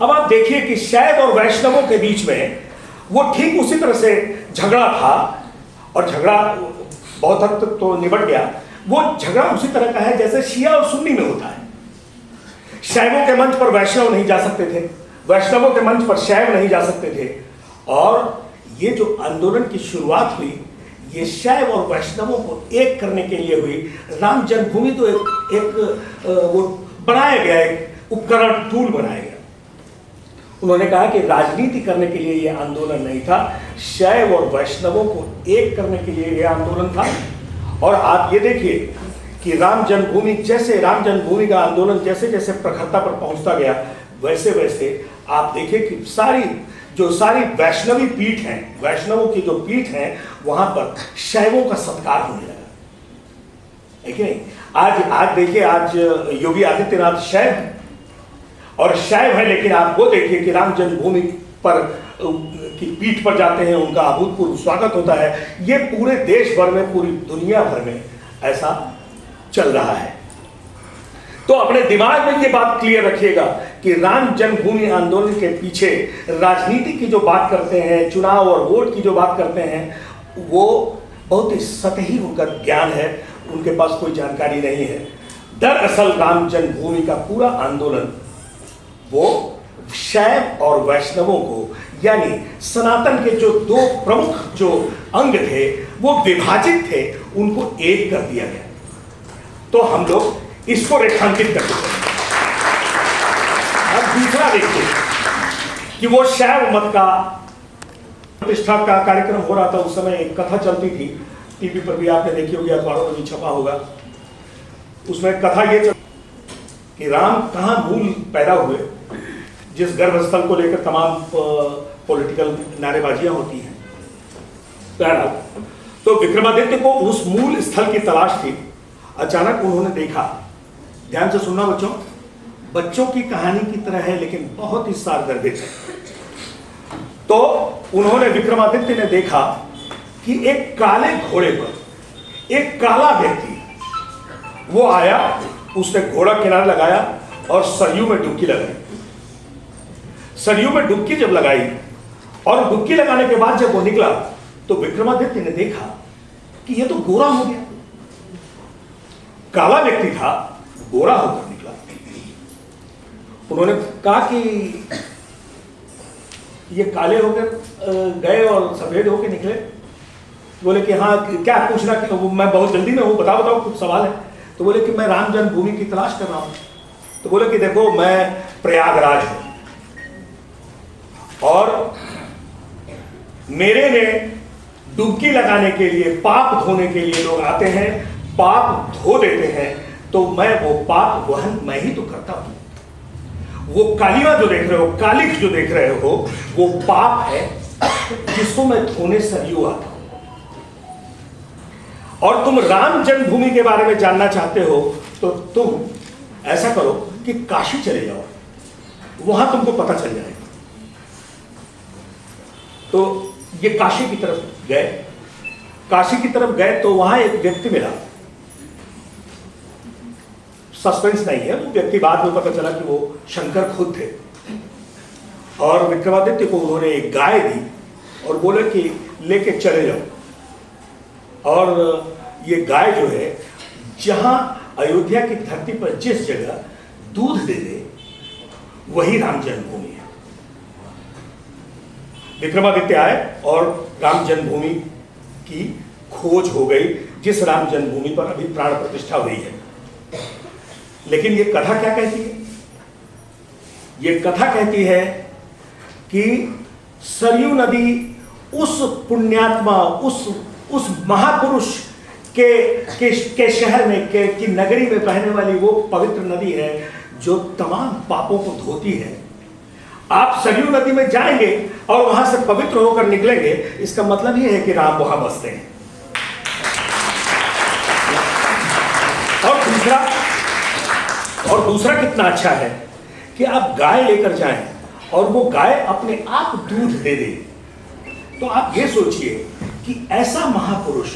अब आप देखिए कि शैव और वैष्णवों के बीच में वो ठीक उसी तरह से झगड़ा था, और झगड़ा बहुत हद तक तो निबट गया। वो झगड़ा उसी तरह का है जैसे शिया और सुन्नी में होता है। शैवों के मंच पर वैष्णव नहीं जा सकते थे, वैष्णवों के मंच पर शैव नहीं जा सकते थे। और ये जो आंदोलन की शुरुआत हुई, ये शैव और वैष्णवों को एक करने के लिए हुई। राम जन्मभूमि तो एक वो बनाया गया, एक उपकरण, टूल बनाया गया। उन्होंने कहा कि राजनीति करने के लिए यह आंदोलन नहीं था, शैव और वैष्णवों को एक करने के लिए यह आंदोलन था। और आप ये देखिए कि राम जन्मभूमि का आंदोलन जैसे जैसे प्रखरता पर पहुंचता गया, वैसे वैसे आप देखिए कि सारी वैष्णवी पीठ हैं, वैष्णवों की जो पीठ है, वहां पर शैवों का सत्कार होने लगा, है कि नहीं? आज देखिए, आज योगी आदित्यनाथ शैव है और शैव है, लेकिन आप वो देखिए कि राम जन्मभूमि पर की पीठ पर जाते हैं, उनका अभूतपूर्व स्वागत होता है। ये पूरे देश भर में, पूरी दुनिया भर में ऐसा चल रहा है। तो अपने दिमाग में ये बात क्लियर रखिएगा कि राम जन्मभूमि आंदोलन के पीछे राजनीति की जो बात करते हैं, चुनाव और वोट की जो बात करते हैं, वो बहुत ही सतही उनका ज्ञान है, उनके पास कोई जानकारी नहीं है। दरअसल राम जन्मभूमि का पूरा आंदोलन वो शैव और वैष्णवों को, यानी सनातन के जो दो प्रमुख जो अंग थे वो विभाजित थे, उनको एक कर दिया गया। तो हम लोग इसको रेखांकित करते हैं। अब दूसरा देखिए कि वो शैव मत का प्रतिष्ठा का कार्यक्रम हो रहा था। उस समय एक कथा चलती थी, टीवी पर भी आपने देखी होगी, अखबारों में भी छपा होगा। उसमें कथा ये कि राम कहाँ मूल पैदा हुए, जिस गर्भस्थल को लेकर तमाम पॉलिटिकल नारेबाजियां होती हैं। तो विक्रमादित्य को उस मूल स्थल की तलाश थी। अचानक उन्होंने देखा, ध्यान से सुनना बच्चों की कहानी की तरह है लेकिन बहुत ही सारगर्भित है। तो उन्होंने, विक्रमादित्य ने देखा कि एक काले घोड़े पर एक काला व्यक्ति वो आया, उसने घोड़ा किनारे लगाया और सरयू में डुबकी लगाई। सरयू में डुबकी जब लगाई और डुबकी लगाने के बाद जब वो निकला तो विक्रमादित्य ने देखा कि ये तो गोरा हो गया। काला व्यक्ति था, गोरा होकर निकला। उन्होंने कहा कि ये काले होकर गए और सफेद होकर निकले। बोले कि हाँ, क्या पूछना, कि मैं बहुत जल्दी में हूं, बताओ कुछ सवाल है। तो बोले कि मैं राम जन्मभूमि की तलाश कर रहा हूं। तो बोले कि देखो, मैं प्रयागराज हूं और मेरे में डुबकी लगाने के लिए, पाप धोने के लिए लोग आते हैं, पाप धो देते हैं, तो मैं वो पाप वहन मैं ही तो करता हूं। वो कालिमा जो देख रहे हो, कालिख जो देख रहे हो, वो पाप है जिसको मैं धोने सरयू आता हूं। और तुम राम जन्मभूमि के बारे में जानना चाहते हो तो तुम ऐसा करो कि काशी चले जाओ, वहां तुमको पता चल जाएगा। तो ये काशी की तरफ गए। काशी की तरफ गए तो वहां एक व्यक्ति मिला। सस्पेंस नहीं है, वो व्यक्ति बाद में पता चला कि वो शंकर खुद थे। और विक्रमादित्य को उन्होंने एक गाय दी और बोले कि लेके चले जाओ। और ये गाय जो है, जहां अयोध्या की धरती पर जिस जगह दूध दे दे, वही राम जन्मभूमि है। विक्रमादित्य आए और राम जन्मभूमि की खोज हो गई, जिस राम जन्मभूमि पर अभी प्राण प्रतिष्ठा हुई है। लेकिन ये कथा क्या कहती है? ये कथा कहती है कि सरयू नदी उस पुण्यात्मा, उस महापुरुष के शहर में, की नगरी में बहने वाली वो पवित्र नदी है जो तमाम पापों को धोती है। आप सरयू नदी में जाएंगे और वहां से पवित्र होकर निकलेंगे, इसका मतलब ये है कि राम वहां बसते हैं। और दूसरा कितना अच्छा है कि आप गाय लेकर जाएं और वो गाय अपने आप दूध दे दे। तो आप ये सोचिए कि ऐसा महापुरुष,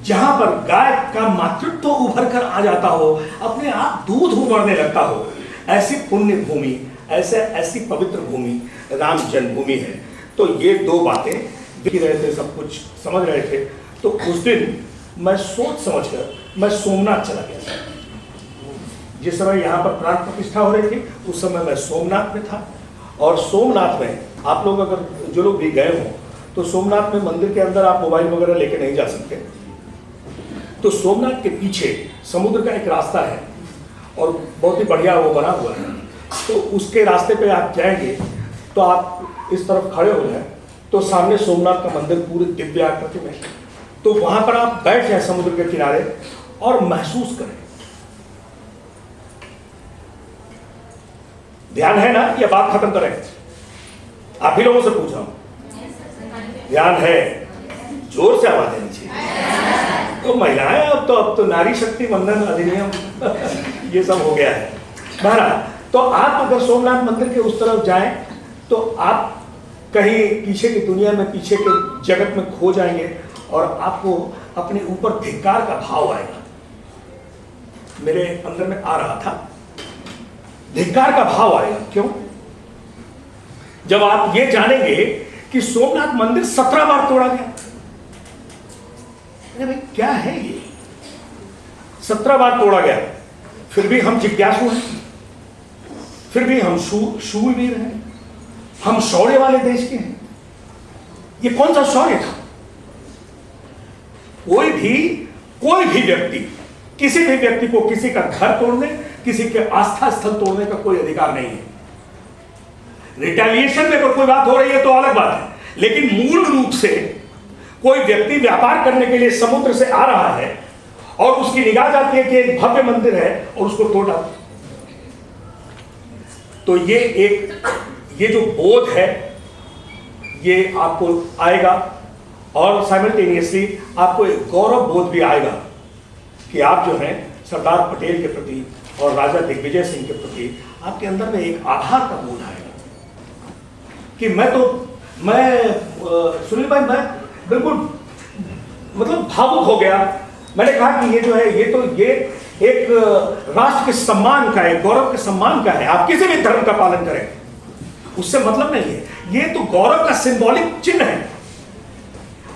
जहां पर गाय का मातृत्व उभर कर आ जाता हो, अपने आप दूध उभरने लगता हो, ऐसी पुण्य भूमि, ऐसी पवित्र भूमि राम जन्मभूमि है। तो ये दो बातें दिख रहे थे, सब कुछ समझ रहे थे। तो उस दिन मैं सोच समझकर मैं सोमनाथ चला गया। जिस समय यहाँ पर प्राण प्रतिष्ठा हो रही थी, उस समय मैं सोमनाथ में था। और सोमनाथ में आप लोग, अगर जो लोग भी गए हों, तो सोमनाथ में मंदिर के अंदर आप मोबाइल वगैरह लेके नहीं जा सकते। तो सोमनाथ के पीछे समुद्र का एक रास्ता है और बहुत ही बढ़िया वो बना हुआ है। तो उसके रास्ते पे आप जाएंगे तो आप इस तरफ खड़े हो जाए तो सामने सोमनाथ का मंदिर पूरी दिव्य आकृति में, तो वहां पर आप बैठ जाए समुद्र के किनारे और महसूस करें। ध्यान है ना? ये बात खत्म करें। आप ही लोगों से पूछ रहा हूं, ध्यान है? जोर से आवाज देनी चाहिए। तो महिलाएं अब तो नारी शक्ति वंदन अधिनियम ये सब हो गया है। बहरहाल, तो आप अगर सोमनाथ मंदिर के उस तरफ जाएं तो आप कहीं पीछे की दुनिया में, पीछे के जगत में खो जाएंगे और आपको अपने ऊपर धिक्कार का भाव आएगा। मेरे अंदर में आ रहा था, धिक्कार का भाव आएगा। क्यों? जब आप ये जानेंगे कि सोमनाथ मंदिर 17 बार तोड़ा गया। अरे भाई क्या है ये? 17 बार तोड़ा गया, फिर भी हम जिज्ञासु हैं, फिर भी हम शूरवीर हैं, हम शौर्य वाले देश के हैं। ये कौन सा शौर्य था? कोई भी व्यक्ति, किसी भी व्यक्ति को किसी का घर तोड़ने, किसी के आस्था स्थल तोड़ने का कोई अधिकार नहीं है। रिटेलिएशन में अगर कोई बात हो रही है तो अलग बात है, लेकिन मूल रूप से कोई व्यक्ति व्यापार करने के लिए समुद्र से आ रहा है और उसकी निगाह जाती है कि एक भव्य मंदिर है और उसको तोड़ डाल, तो ये जो बोध है ये आपको आएगा और साइमल्टेनियसली आपको एक गौरव बोध भी आएगा कि आप जो हैं सरदार पटेल के प्रति और राजा दिग्विजय सिंह के प्रति आपके अंदर में एक आभार का बोध आएगा कि मैं सुनील भाई, मैं बिल्कुल मतलब भावुक हो गया। मैंने कहा कि ये जो है ये एक राष्ट्र के सम्मान का है, गौरव के सम्मान का है। आप किसी भी धर्म का पालन करें उससे मतलब नहीं है, ये तो गौरव का सिंबॉलिक चिन्ह है।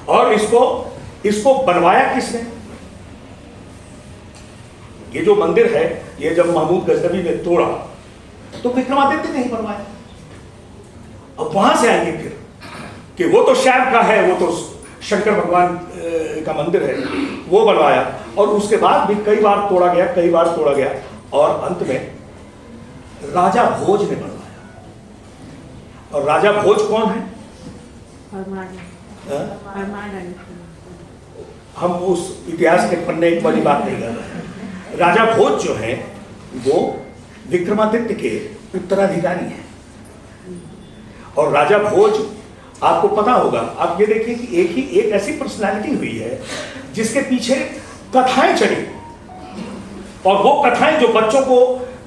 और इसको बनवाया किसने? ये जो मंदिर है ये जब महमूद गजनवी ने तोड़ा तो विक्रमादित्य ने ही बनवाया। अब वहां से आएंगे फिर कि वो तो शैव का है, वो तो शंकर भगवान का मंदिर है, वो बनवाया। और उसके बाद भी कई बार तोड़ा गया और अंत में राजा भोज ने बनवाया। और राजा भोज कौन है? हम उस इतिहास के पन्ने एक बड़ी बात नहीं कर रहे हैं। राजा भोज जो है वो विक्रमादित्य के उत्तराधिकारी हैं। और राजा भोज आपको पता होगा, आप ये देखिए कि एक ऐसी पर्सनालिटी हुई है जिसके पीछे कथाएं चली, और वो कथाएं जो बच्चों को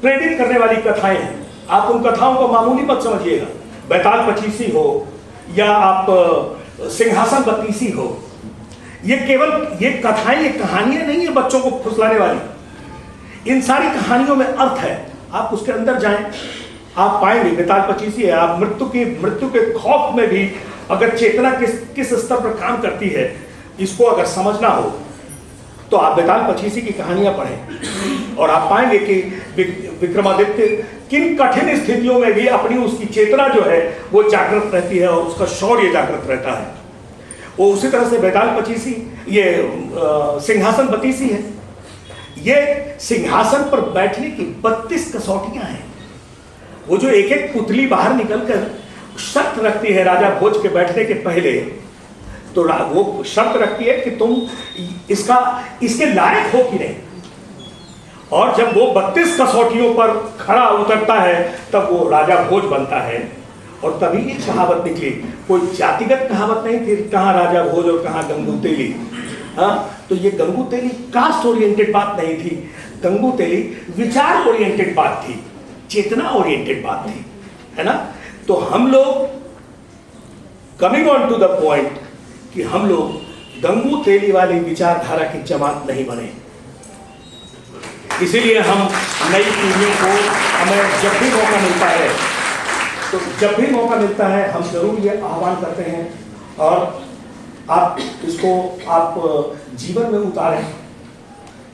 प्रेरित करने वाली कथाएं हैं। आप उन कथाओं को मामूली मत समझिएगा, बैताल पचीसी हो या आप सिंहासन बत्तीसी हो, ये केवल ये कथाएं, ये कहानियां नहीं है बच्चों को फुसलाने वाली। इन सारी कहानियों में अर्थ है। आप उसके अंदर जाएं, आप पाएंगे बेताल पचीसी है। आप मृत्यु के खौफ में भी अगर चेतना किस स्तर पर काम करती है, इसको अगर समझना हो तो आप बेताल पचीसी की कहानियां पढ़ें और आप पाएंगे कि विक्रमादित्य किन कठिन स्थितियों में भी अपनी उसकी चेतना जो है वो जागृत रहती है और उसका शौर्य जागृत रहता है। वो उसी तरह से बेताल पचीसी ये सिंहासन बत्तीसी है। ये सिंहासन पर बैठने की 32 कसौटियां हैं। वो जो एक एक पुतली बाहर निकलकर शर्त रखती है राजा भोज के बैठने के पहले, तो वो शर्त रखती है कि तुम इसके लायक हो कि नहीं। और जब वो 32 कसौटियों पर खड़ा उतरता है तब वो राजा भोज बनता है। और तभी ये कहावत निकली, कोई जातिगत कहावत नहीं थी, कहाँ राजा भोज और कहाँ गंगू तेली। हाँ, तो ये गंगू तेली कास्ट ओरिएंटेड बात नहीं थी, गंगू तेली विचार ओरिएंटेड बात थी, चेतना ओरिएंटेड बात थी, है ना। तो हम लोग coming on to the point कि हम लोग गंगू तेली वाली विचारधारा की जमात नहीं बने। इसीलिए हम नई पीढ़ियों को, हमें जब भी मौका मिलता है हम जरूर ये आह्वान करते हैं और आप इसको जीवन में उतारें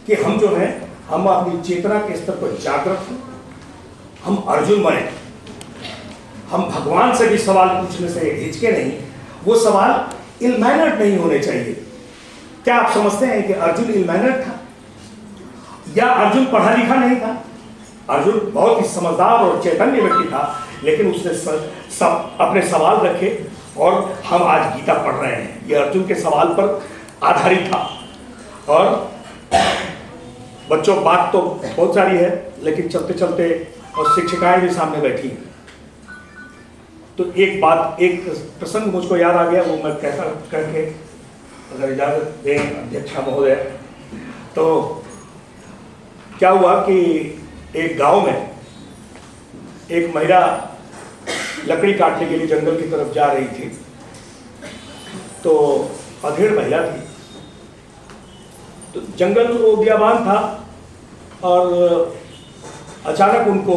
कि हम जो है हम अपनी चेतना के स्तर पर जागृत हों, हम अर्जुन बने, हम भगवान से भी सवाल पूछने से हिचके नहीं, वो सवाल इल मैनर्ड नहीं होने चाहिए। क्या आप समझते हैं कि अर्जुन इल मैनर्ड था या अर्जुन पढ़ा लिखा नहीं था? अर्जुन बहुत ही समझदार और चैतन्य व्यक्ति था, लेकिन उसने सब अपने सवाल रखे और हम आज गीता पढ़ रहे हैं। ये अर्जुन के सवाल पर आधारित था। और बच्चों, बात तो बहुत सारी है, लेकिन चलते चलते और शिक्षिकाएं भी सामने बैठी हैं, तो एक प्रसंग मुझको याद आ गया, वो मैं करके अगर इजाजत दें अध्यक्षा महोदय। तो क्या हुआ कि एक गांव में एक महिला लकड़ी काटने के लिए जंगल की तरफ जा रही थी। तो अधेड़ महिला थी, तो जंगल वो बियाबान था और अचानक उनको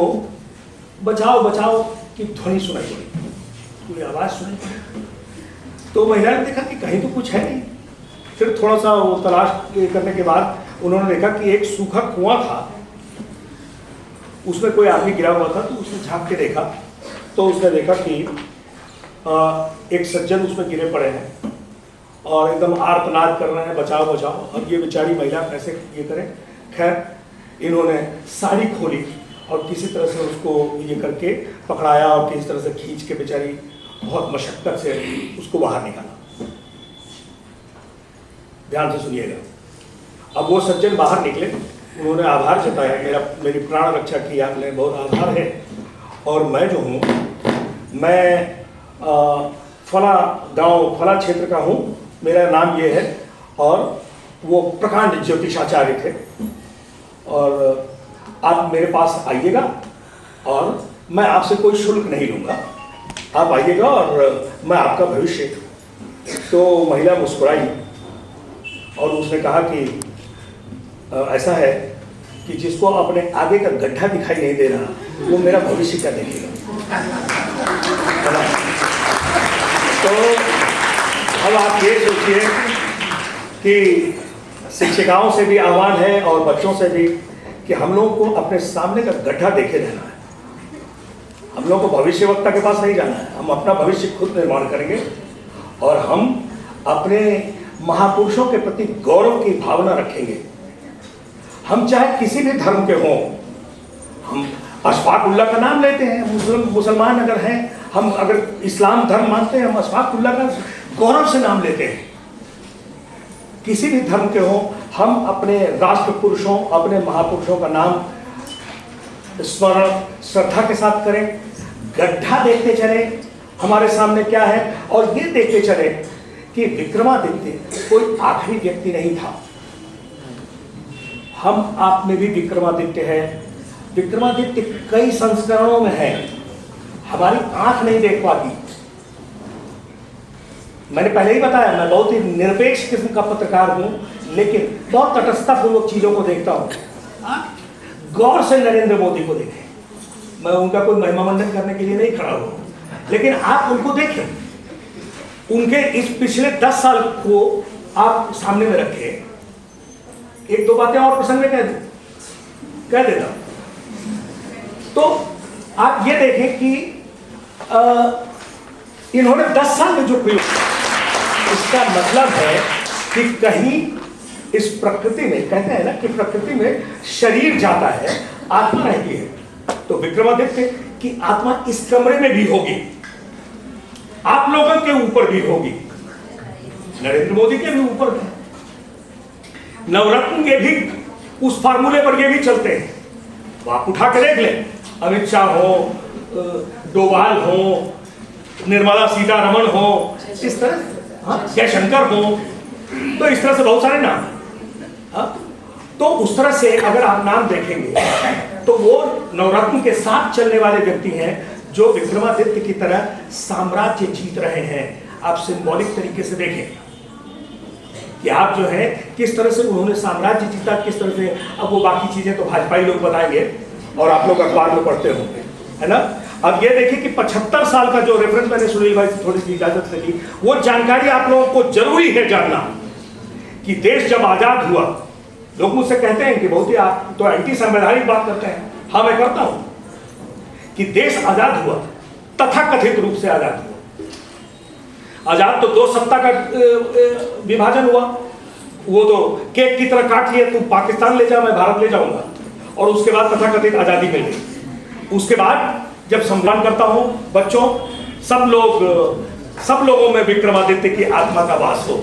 बचाओ बचाओ की ध्वनि सुनाई पड़ी, पूरी आवाज सुनाई पड़ी। तो महिला ने देखा कि कहीं तो कुछ है नहीं। फिर थोड़ा सा वो तलाश करने के बाद उन्होंने देखा कि एक सूखा कुआं था, उसमें कोई आदमी गिरा हुआ था। तो उसने झांक के देखा, तो उसने देखा कि एक सज्जन उसमें गिरे पड़े हैं और एकदम आर्तनाद कर रहे हैं, बचाओ बचाओ। अब ये बेचारी महिला कैसे ये करे? खैर इन्होंने साड़ी खोली और किसी तरह से उसको ये करके पकड़ाया और किसी तरह से खींच के बेचारी बहुत मशक्कत से उसको बाहर निकाला। ध्यान से सुनिएगा। अब वो सज्जन बाहर निकले, उन्होंने आभार जताया, मेरी प्राण रक्षा की, आपने बहुत आभार है। और मैं जो हूँ, मैं फला गांव फला क्षेत्र का हूँ, मेरा नाम ये है। और वो प्रकांड ज्योतिषाचार्य थे, और आप मेरे पास आइएगा और मैं आपसे कोई शुल्क नहीं लूँगा, आप आइएगा और मैं आपका भविष्य। तो महिला मुस्कुराई और उसने कहा कि ऐसा है कि जिसको अपने आगे का गड्ढा दिखाई नहीं दे रहा, वो मेरा भविष्य क्या देखेगा। तो अब आप ये सोचिए कि शिक्षिकाओं से भी आह्वान है और बच्चों से भी कि हम लोगों को अपने सामने का गड्ढा देखे रहना है। हम लोगों को भविष्यवक्ता के पास नहीं जाना है, हम अपना भविष्य खुद निर्माण करेंगे और हम अपने महापुरुषों के प्रति गौरव की भावना रखेंगे। हम चाहे किसी भी धर्म के हों, हम अशफाक उल्लाह का नाम लेते हैं, मुसलमान अगर हैं, हम अगर इस्लाम धर्म मानते हैं, हम अशफाक उल्लाह का गौरव से नाम लेते हैं। किसी भी धर्म के हों, हम अपने राष्ट्र पुरुषों, अपने महापुरुषों का नाम स्मरण श्रद्धा के साथ करें। गड्ढा देखते चले हमारे सामने क्या है, और ये देखते चले कि विक्रमादित्य कोई आखिरी व्यक्ति नहीं था। हम आप में भी विक्रमादित्य है। विक्रमादित्य कई संस्करणों में है, हमारी आंख नहीं देख पाती। मैंने पहले ही बताया, मैं बहुत ही निरपेक्ष किस्म का पत्रकार हूं, लेकिन बहुत तटस्थतापूर्वक चीजों को देखता हूं। गौर से नरेंद्र मोदी को देखें, मैं उनका कोई महिमा मंडन करने के लिए नहीं खड़ा हूं, लेकिन आप उनको देखें, उनके इस पिछले 10 साल को आप सामने में रखें। एक दो बातें और प्रसंग में कह देता। तो आप ये देखें कि इन्होंने 10 साल में जो प्रयोग, इसका मतलब है कि कहीं इस प्रकृति में, कहते हैं ना कि प्रकृति में शरीर जाता है, आत्मा रहती है। तो विक्रमादित्य की आत्मा इस कमरे में भी होगी, आप लोगों के ऊपर भी होगी, नरेंद्र मोदी के भी ऊपर भी, नवरत्न के भी उस फार्मूले पर ये भी चलते हैं। तो आप उठा के देख लें, अमित शाह हो, डोभाल हो, निर्मला सीतारमण हो, इस तरह जयशंकर हो, तो इस तरह से बहुत सारे नाम हैं। तो उस तरह से अगर आप नाम देखेंगे तो वो नवरत्न के साथ चलने वाले व्यक्ति हैं जो विक्रमादित्य की तरह साम्राज्य जीत रहे हैं। आप सिंबॉलिक तरीके से देखें कि आप जो है किस तरह से उन्होंने साम्राज्य जीता, किस तरह से। अब वो बाकी चीजें तो भाजपाई लोग बताएंगे और आप लोग अखबार में पढ़ते होंगे, है ना। अब ये देखिए कि 75 साल का जो रेफरेंस मैंने सुनील भाई से थोड़ी सी इजाजत से ली, वो जानकारी आप लोगों को जरूरी है जानना कि देश जब आजाद हुआ, लोग मुझसे कहते हैं कि बहुत ही आप तो एंटी संवैधानिक बात करते हैं। हाँ, मैं करता हूं कि देश आजाद हुआ, तथाकथित रूप से आजाद हुआ। आजाद तो 2 सत्ता का विभाजन हुआ, वो तो केक की तरह काट लिया, तू पाकिस्तान ले जा मैं भारत ले जाऊंगा, और उसके बाद तथाकथित आजादी मिल गई। उसके बाद जब सम्मान करता हूं बच्चों, सब लोगों में विक्रमादित्य की आत्मा का वास हो।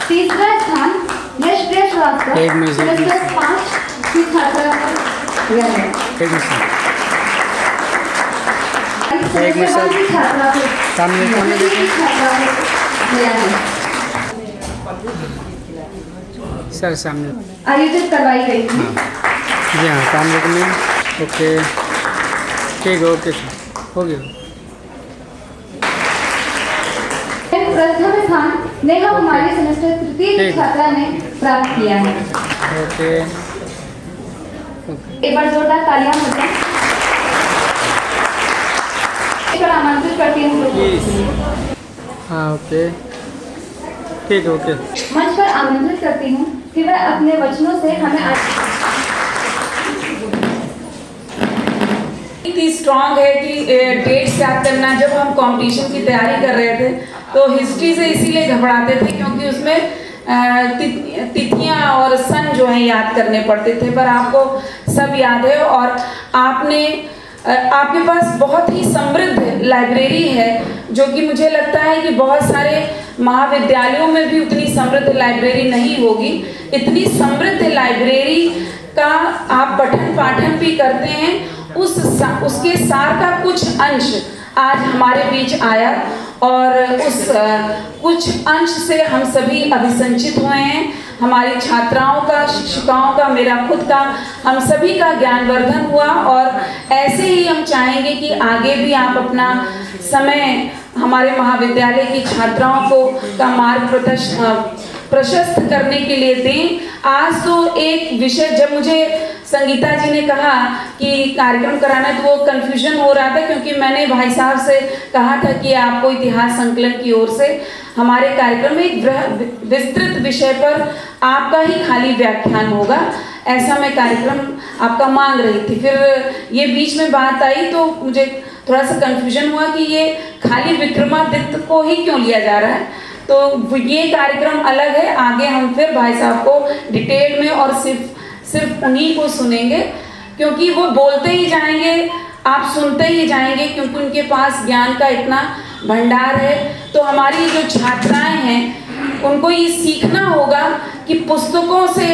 तीसरा स्थान निष्क्रिय श्रीवास्तव एक मिनट। सेमेस्टर 5 की छात्रा रहे। एक मिनट सर। की छात्रा को सामने की छात्रा को लिया है। सर सामने आयोजित करवाई गई थी। जी हाँ, सामने में ओके, ठीक है, ओके सर, हो गया। प्रथम स्थान नेहा कुमारी सेमेस्टर 3 की ठीक। छात्रा ने प्राप्त किया है। ओके, एक बार जोरदार तालियां हो जाए। एक बार आमंत्रित करती हूँ। हाँ ओके, ठीक है, ओके। मंच पर आमंत्रित करती हूँ कि वह अपने वचनों से हमें इतनी स्ट्रांग है कि डेट्स याद करना। जब हम कंपटीशन की तैयारी कर रहे थे तो हिस्ट्री से इसीलिए घबराते थे क्योंकि उसमें तिथियां और सन जो है याद करने पड़ते थे, पर आपको सब याद है और आपके पास बहुत ही समृद्ध लाइब्रेरी है, जो कि मुझे लगता है कि बहुत सारे महाविद्यालयों में भी उतनी समृद्ध लाइब्रेरी नहीं होगी। इतनी समृद्ध लाइब्रेरी का आप पठन पाठन भी करते हैं, उसके सार का कुछ अंश आज हमारे बीच आया और उस कुछ अंश से हम सभी अभिसंचित हुए हैं। हमारी छात्राओं का, शिक्षिकाओं का, मेरा खुद का, हम सभी का ज्ञानवर्धन हुआ और ऐसे ही हम चाहेंगे कि आगे भी आप अपना समय हमारे महाविद्यालय की छात्राओं को का मार्ग प्रशस्त करने के लिए दें। आज तो एक विषय, जब मुझे संगीता जी ने कहा कि कार्यक्रम कराना है तो वो कन्फ्यूजन हो रहा था क्योंकि मैंने भाई साहब से कहा था कि आपको इतिहास संकलन की ओर से हमारे कार्यक्रम में एक विस्तृत विषय पर आपका ही खाली व्याख्यान होगा, ऐसा मैं कार्यक्रम आपका मांग रही थी। फिर ये बीच में बात आई तो मुझे थोड़ा सा कन्फ्यूजन हुआ कि ये खाली विक्रमादित्य को ही क्यों लिया जा रहा है, तो ये कार्यक्रम अलग है। आगे हम फिर भाई साहब को डिटेल में और सिर्फ उन्हीं को सुनेंगे क्योंकि वो बोलते ही जाएंगे, आप सुनते ही जाएंगे क्योंकि उनके पास ज्ञान का इतना भंडार है। तो हमारी जो छात्राएं हैं उनको ये सीखना होगा कि पुस्तकों से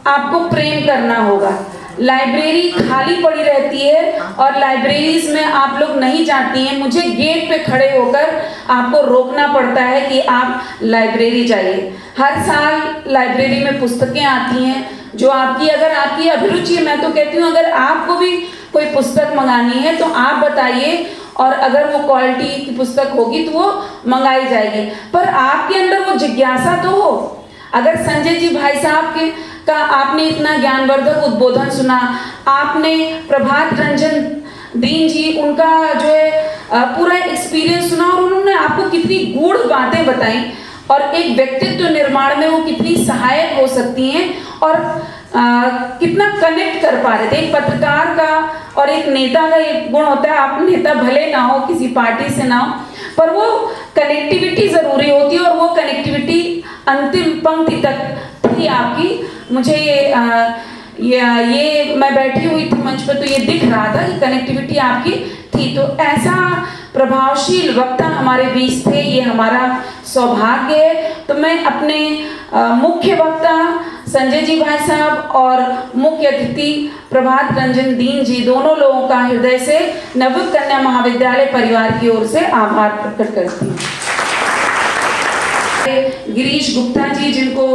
आपको प्रेम करना होगा। लाइब्रेरी खाली पड़ी रहती है और लाइब्रेरीज में आप लोग नहीं जाती हैं, मुझे गेट पे खड़े होकर आपको रोकना पड़ता है कि आप लाइब्रेरी जाइए। हर साल लाइब्रेरी में पुस्तकें आती हैं जो अगर आपकी अभिरुचि है, मैं तो कहती हूँ अगर आपको भी कोई पुस्तक मंगानी है तो आप बताइए और अगर वो क्वालिटी की पुस्तक होगी तो वो मंगाई जाएगी, पर आपके अंदर वो जिज्ञासा तो हो। अगर संजय जी भाई साहब का आपने इतना ज्ञानवर्धक उद्बोधन सुना, आपने प्रभात रंजन दीन जी उनका जो है पूरा एक्सपीरियंस सुना और उन्होंने आपको कितनी गूढ़ बातें बताई और एक व्यक्तित्व निर्माण में वो कितनी सहायक हो सकती हैं और कितना कनेक्ट कर पा रहे थे। एक पत्रकार का और एक नेता का एक गुण होता है, आप नेता भले ना हो, किसी पार्टी से ना हो, पर वो कनेक्टिविटी जरूरी होती है और वो कनेक्टिविटी अंतिम पंक्ति तक थी आपकी। मुझे ये मैं बैठी हुई थी मंच पर तो ये दिख रहा था कि कनेक्टिविटी आपकी थी। तो ऐसा प्रभावशील वक्ता हमारे बीच थे, ये हमारा सौभाग्य है। तो मैं अपने मुख्य वक्ता संजय जी भाई साहब और मुख्य अतिथि प्रभात रंजन दीन जी, दोनों लोगों का हृदय से नवयुग कन्या महाविद्यालय परिवार की ओर से आभार प्रकट करती हूँ। गिरीश गुप्ता जी, जिनको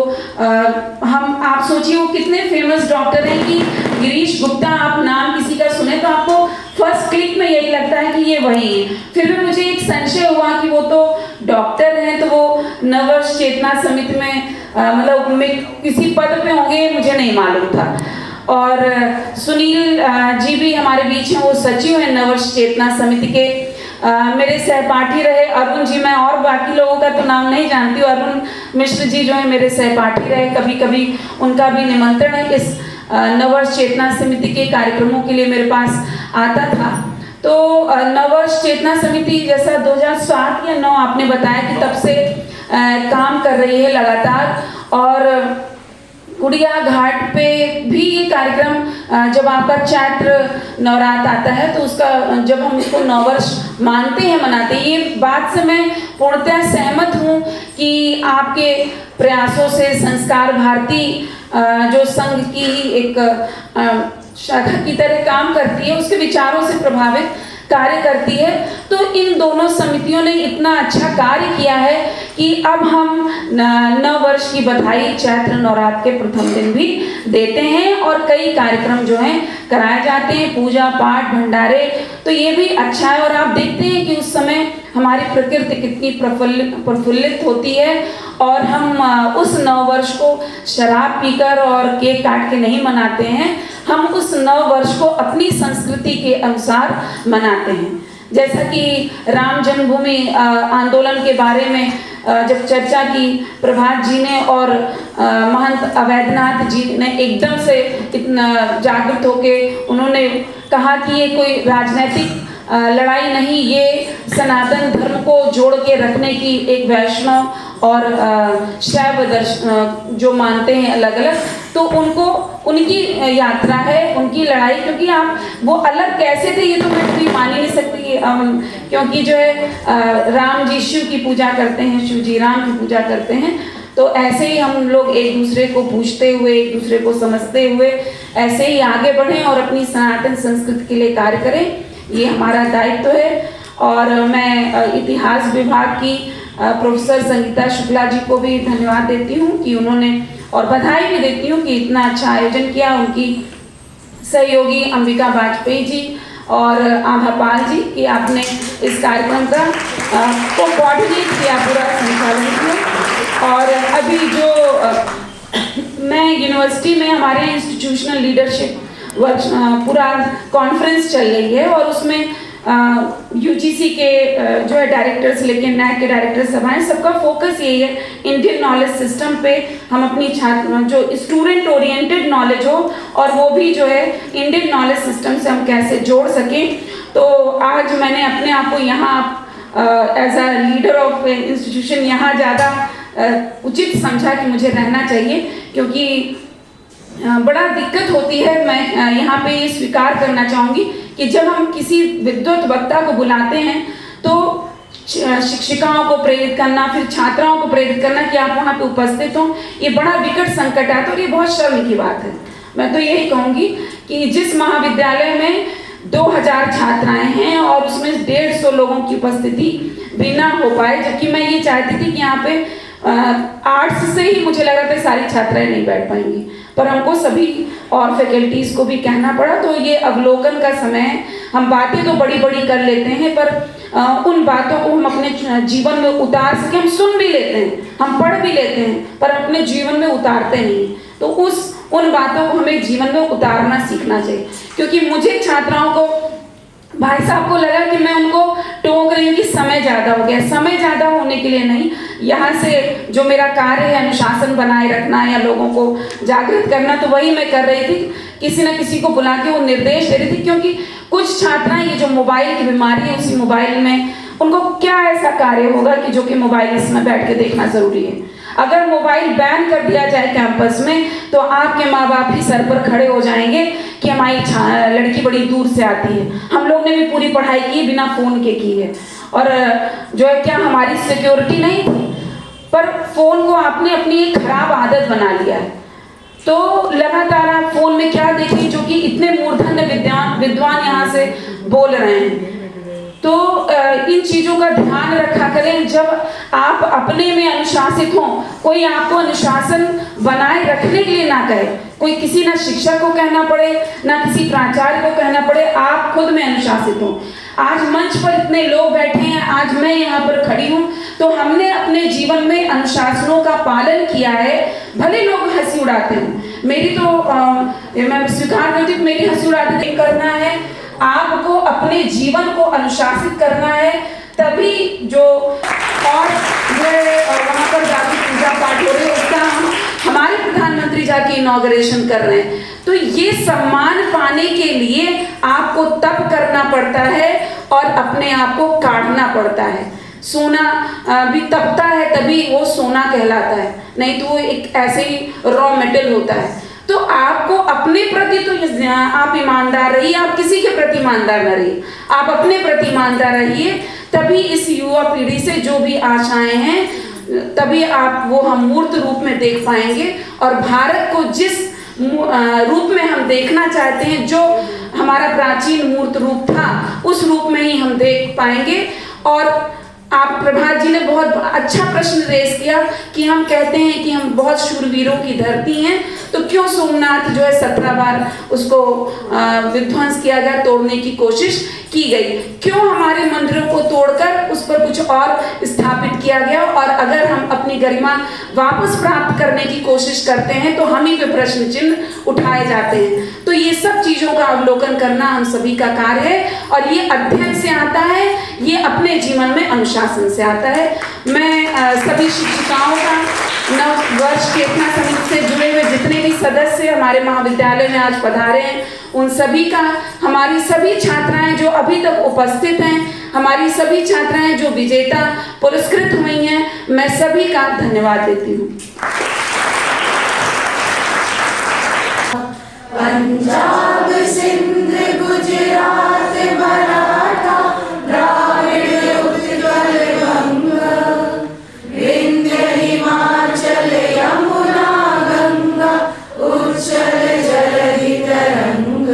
आप सोचिए वो कितने फेमस डॉक्टर हैं कि गिरीश गुप्ता आप नाम किसी का सुने तो आपको फर्स्ट क्लिक में यही लगता है कि ये वही है। फिर भी मुझे एक संशय हुआ कि वो तो डॉक्टर हैं तो वो नववर्ष चेतना समिति में मतलब में किसी पद पे होंगे, मुझे नहीं मालूम था। और सुनील जी भी हमारे बीच हैं, वो सचिव हैं नववर्ष चेतना समिति के। मेरे सहपाठी रहे अरुण जी, मैं और बाकी लोगों का तो नाम नहीं जानती हूँ। अरुण मिश्र जी जो है मेरे सहपाठी रहे, कभी कभी उनका भी निमंत्रण है इस नववर्ष चेतना समिति के कार्यक्रमों के लिए मेरे पास आता था। तो नववर्ष चेतना समिति जैसा 2007 या 9 आपने बताया कि तब से काम कर रही है लगातार, और गुड़िया घाट पे भी ये कार्यक्रम जब आपका चैत्र नवरात्र आता है तो उसका जब हम इसको नववर्ष मानते हैं, मनाते हैं, ये बात से मैं पूर्णतः सहमत हूँ कि आपके प्रयासों से संस्कार भारती जो संघ की एक शाखा की तरह काम करती है, उसके विचारों से प्रभावित कार्य करती है। तो इन दोनों समितियों ने इतना अच्छा कार्य किया है कि अब हम नव वर्ष की बधाई चैत्र नवरात्र के प्रथम दिन भी देते हैं और कई कार्यक्रम जो हैं कराए जाते हैं, पूजा पाठ भंडारे। तो ये भी अच्छा है और आप देखते हैं कि उस समय हमारी प्रकृति कितनी प्रफुल्लित होती है और हम उस नव वर्ष को शराब पीकर और केक काट के नहीं मनाते हैं, हम उस नव वर्ष को अपनी संस्कृति के अनुसार मनाते हैं। जैसा कि राम जन्मभूमि आंदोलन के बारे में जब चर्चा की प्रभात जी ने और महंत अवैधनाथ जी ने एकदम से इतना जागृत होके उन्होंने कहा कि ये कोई राजनीतिक लड़ाई नहीं, ये सनातन धर्म को जोड़ के रखने की एक वैष्णव और शैव दर्शन जो मानते हैं अलग अलग, तो उनको उनकी यात्रा है, उनकी लड़ाई, क्योंकि आप वो अलग कैसे थे ये तो मैं कभी मान ही नहीं सकती, क्योंकि जो है राम जी शिव की पूजा करते हैं, शिव जी राम की पूजा करते हैं। तो ऐसे ही हम लोग एक दूसरे को पूछते हुए, एक दूसरे को समझते हुए ऐसे ही आगे बढ़ें और अपनी सनातन संस्कृति के लिए कार्य करें, ये हमारा दायित्व है। और मैं इतिहास विभाग की प्रोफेसर संगीता शुक्ला जी को भी धन्यवाद देती हूँ कि उन्होंने, और बधाई भी देती हूँ कि इतना अच्छा आयोजन किया। उनकी सहयोगी अंबिका वाजपेयी जी और आभा पाल जी कि आपने इस कार्यक्रम का को कोऑर्डिनेट किया, पूरा संचालन किया। और अभी जो मैं यूनिवर्सिटी में हमारे इंस्टीट्यूशनल लीडरशिप पूरा कॉन्फ्रेंस चल रही है और उसमें यूजीसी के जो है डायरेक्टर्स लेके नैक के डायरेक्टर सब हैं, सबका फोकस यही है इंडियन नॉलेज सिस्टम पे हम अपनी छात्र जो स्टूडेंट ओरिएंटेड नॉलेज हो और वो भी जो है इंडियन नॉलेज सिस्टम से हम कैसे जोड़ सकें। तो आज मैंने अपने आप को यहाँ as a leader of institution यहाँ ज़्यादा उचित समझा कि मुझे रहना चाहिए, क्योंकि बड़ा दिक्कत होती है। मैं यहाँ पे ये स्वीकार करना चाहूँगी कि जब हम किसी विद्वत वक्ता को बुलाते हैं तो शिक्षिकाओं को प्रेरित करना, फिर छात्राओं को प्रेरित करना कि आप वहाँ पे उपस्थित हों, ये बड़ा विकट संकट है और ये बहुत शर्म की बात है। मैं तो यही कहूँगी कि जिस महाविद्यालय में 2000 छात्राएं हैं और उसमें 150 लोगों की उपस्थिति भी ना हो पाए, जबकि मैं ये चाहती थी कि यहाँ पे आर्ट्स से ही मुझे लग रहा था सारी छात्राएं नहीं बैठ पाएंगी, पर हमको सभी और फैकल्टीज को भी कहना पड़ा। तो ये अवलोकन का समय है। हम बातें तो बड़ी बड़ी कर लेते हैं पर उन बातों को हम अपने जीवन में उतार सके। हम सुन भी लेते हैं, हम पढ़ भी लेते हैं, पर अपने जीवन में उतारते नहीं। तो उन बातों को हमें जीवन में उतारना सीखना चाहिए, क्योंकि मुझे छात्राओं को, भाई साहब को लगा कि मैं उनको टोक रही हूँ कि समय ज़्यादा हो गया। समय ज़्यादा होने के लिए नहीं, यहाँ से जो मेरा कार्य है अनुशासन बनाए रखना या लोगों को जागृत करना, तो वही मैं कर रही थी। किसी न किसी को बुला के वो निर्देश दे रही थी, क्योंकि कुछ छात्राएं ये जो मोबाइल की बीमारी है, उसी मोबाइल में उनको क्या ऐसा कार्य होगा कि जो कि मोबाइल इसमें बैठ के देखना ज़रूरी है। अगर मोबाइल बैन कर दिया जाए कैंपस में तो आपके माँ बाप ही सर पर खड़े हो जाएंगे कि हमारी लड़की बड़ी दूर से आती है। हम लोग ने भी पूरी पढ़ाई की बिना फ़ोन के की है, और जो है क्या हमारी सिक्योरिटी नहीं थी, पर फ़ोन को आपने अपनी एक खराब आदत बना लिया है। तो लगातार आप फ़ोन में क्या देखें, जो कि इतने मूर्धन्य विद्वान यहाँ से बोल रहे हैं। तो इन चीज़ों का ध्यान रखा करें जब आप अपने में अनुशासित हों। कोई आपको अनुशासन बनाए रखने के लिए ना कहे, कोई किसी ना शिक्षक को कहना पड़े ना किसी प्राचार्य को कहना पड़े, आप खुद में अनुशासित हों। आज मंच पर इतने लोग बैठे हैं, आज मैं यहाँ पर खड़ी हूँ, तो हमने अपने जीवन में अनुशासनों का पालन किया है। भले लोग हंसी उड़ाते हैं, मेरी तो मैं स्वीकार करती हूँ, मेरी हंसी उड़ाते करना है। आपको अपने जीवन को अनुशासित करना है, तभी जो और वहाँ पर जाकर पूजा पाठ हो रही है उसका हमारे प्रधानमंत्री जाके इनॉग्रेशन कर रहे हैं। तो ये सम्मान पाने के लिए आपको तप करना पड़ता है और अपने आप को काढ़ना पड़ता है। सोना भी तपता है तभी वो सोना कहलाता है, नहीं तो वो एक ऐसे ही रॉ मेटल होता है। तो आपको अपने प्रति तो आप ईमानदार रहिए, आप किसी के प्रति ईमानदार न रहिए, आप अपने प्रति ईमानदार रहिए, तभी इस युवा पीढ़ी से जो भी आशाएं हैं तभी आप वो हम मूर्त रूप में देख पाएंगे। और भारत को जिस रूप में हम देखना चाहते हैं, जो हमारा प्राचीन मूर्त रूप था, उस रूप में ही हम देख पाएंगे। और आप प्रभात जी ने बहुत अच्छा प्रश्न रेज किया कि हम कहते हैं कि हम बहुत शूरवीरों की धरती हैं, तो क्यों सोमनाथ जो है 17 बार उसको विध्वंस किया गया, तोड़ने की कोशिश की गई, क्यों हमारे मंदिरों को तोड़कर उस पर कुछ और स्थापित किया गया। और अगर हम अपनी गरिमा वापस प्राप्त करने की कोशिश करते हैं तो हम ही पे प्रश्न चिन्ह उठाए जाते हैं। तो ये सब चीजों का अवलोकन करना हम सभी का कार्य है और ये अध्ययन से आता है, ये अपने जीवन में अनुशासन से आता है। मैं सभी शिक्षिकाओं का, नव वर्ष चेतना समिति से जुड़े हुए जितने भी सदस्य हमारे महाविद्यालय में आज पधारे हैं, उन सभी का, हमारी सभी छात्राएं जो अभी तक उपस्थित हैं, हमारी सभी छात्राएं जो विजेता पुरस्कृत हुई हैं, मैं सभी का धन्यवाद देती हूँ। पंजाब सिंध गुजरात मराठा द्राविड़ उत्कल गंगा विंध्य हिमाचल यमुना गंगा उच्चल जलधि तरंग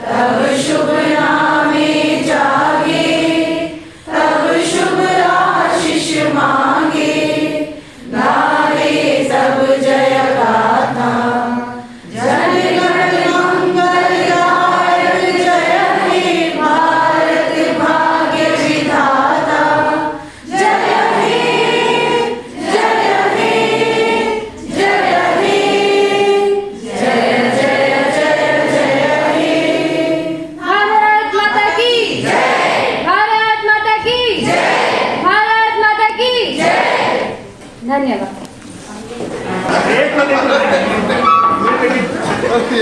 तब शुभ नामे जागे तब शुभ आशीष मांगे गाए सब जय गाथा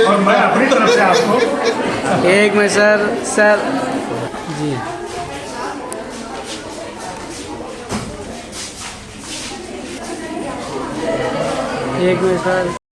और मैं अपनी तरफ से आपको एक में सर जी एक में सर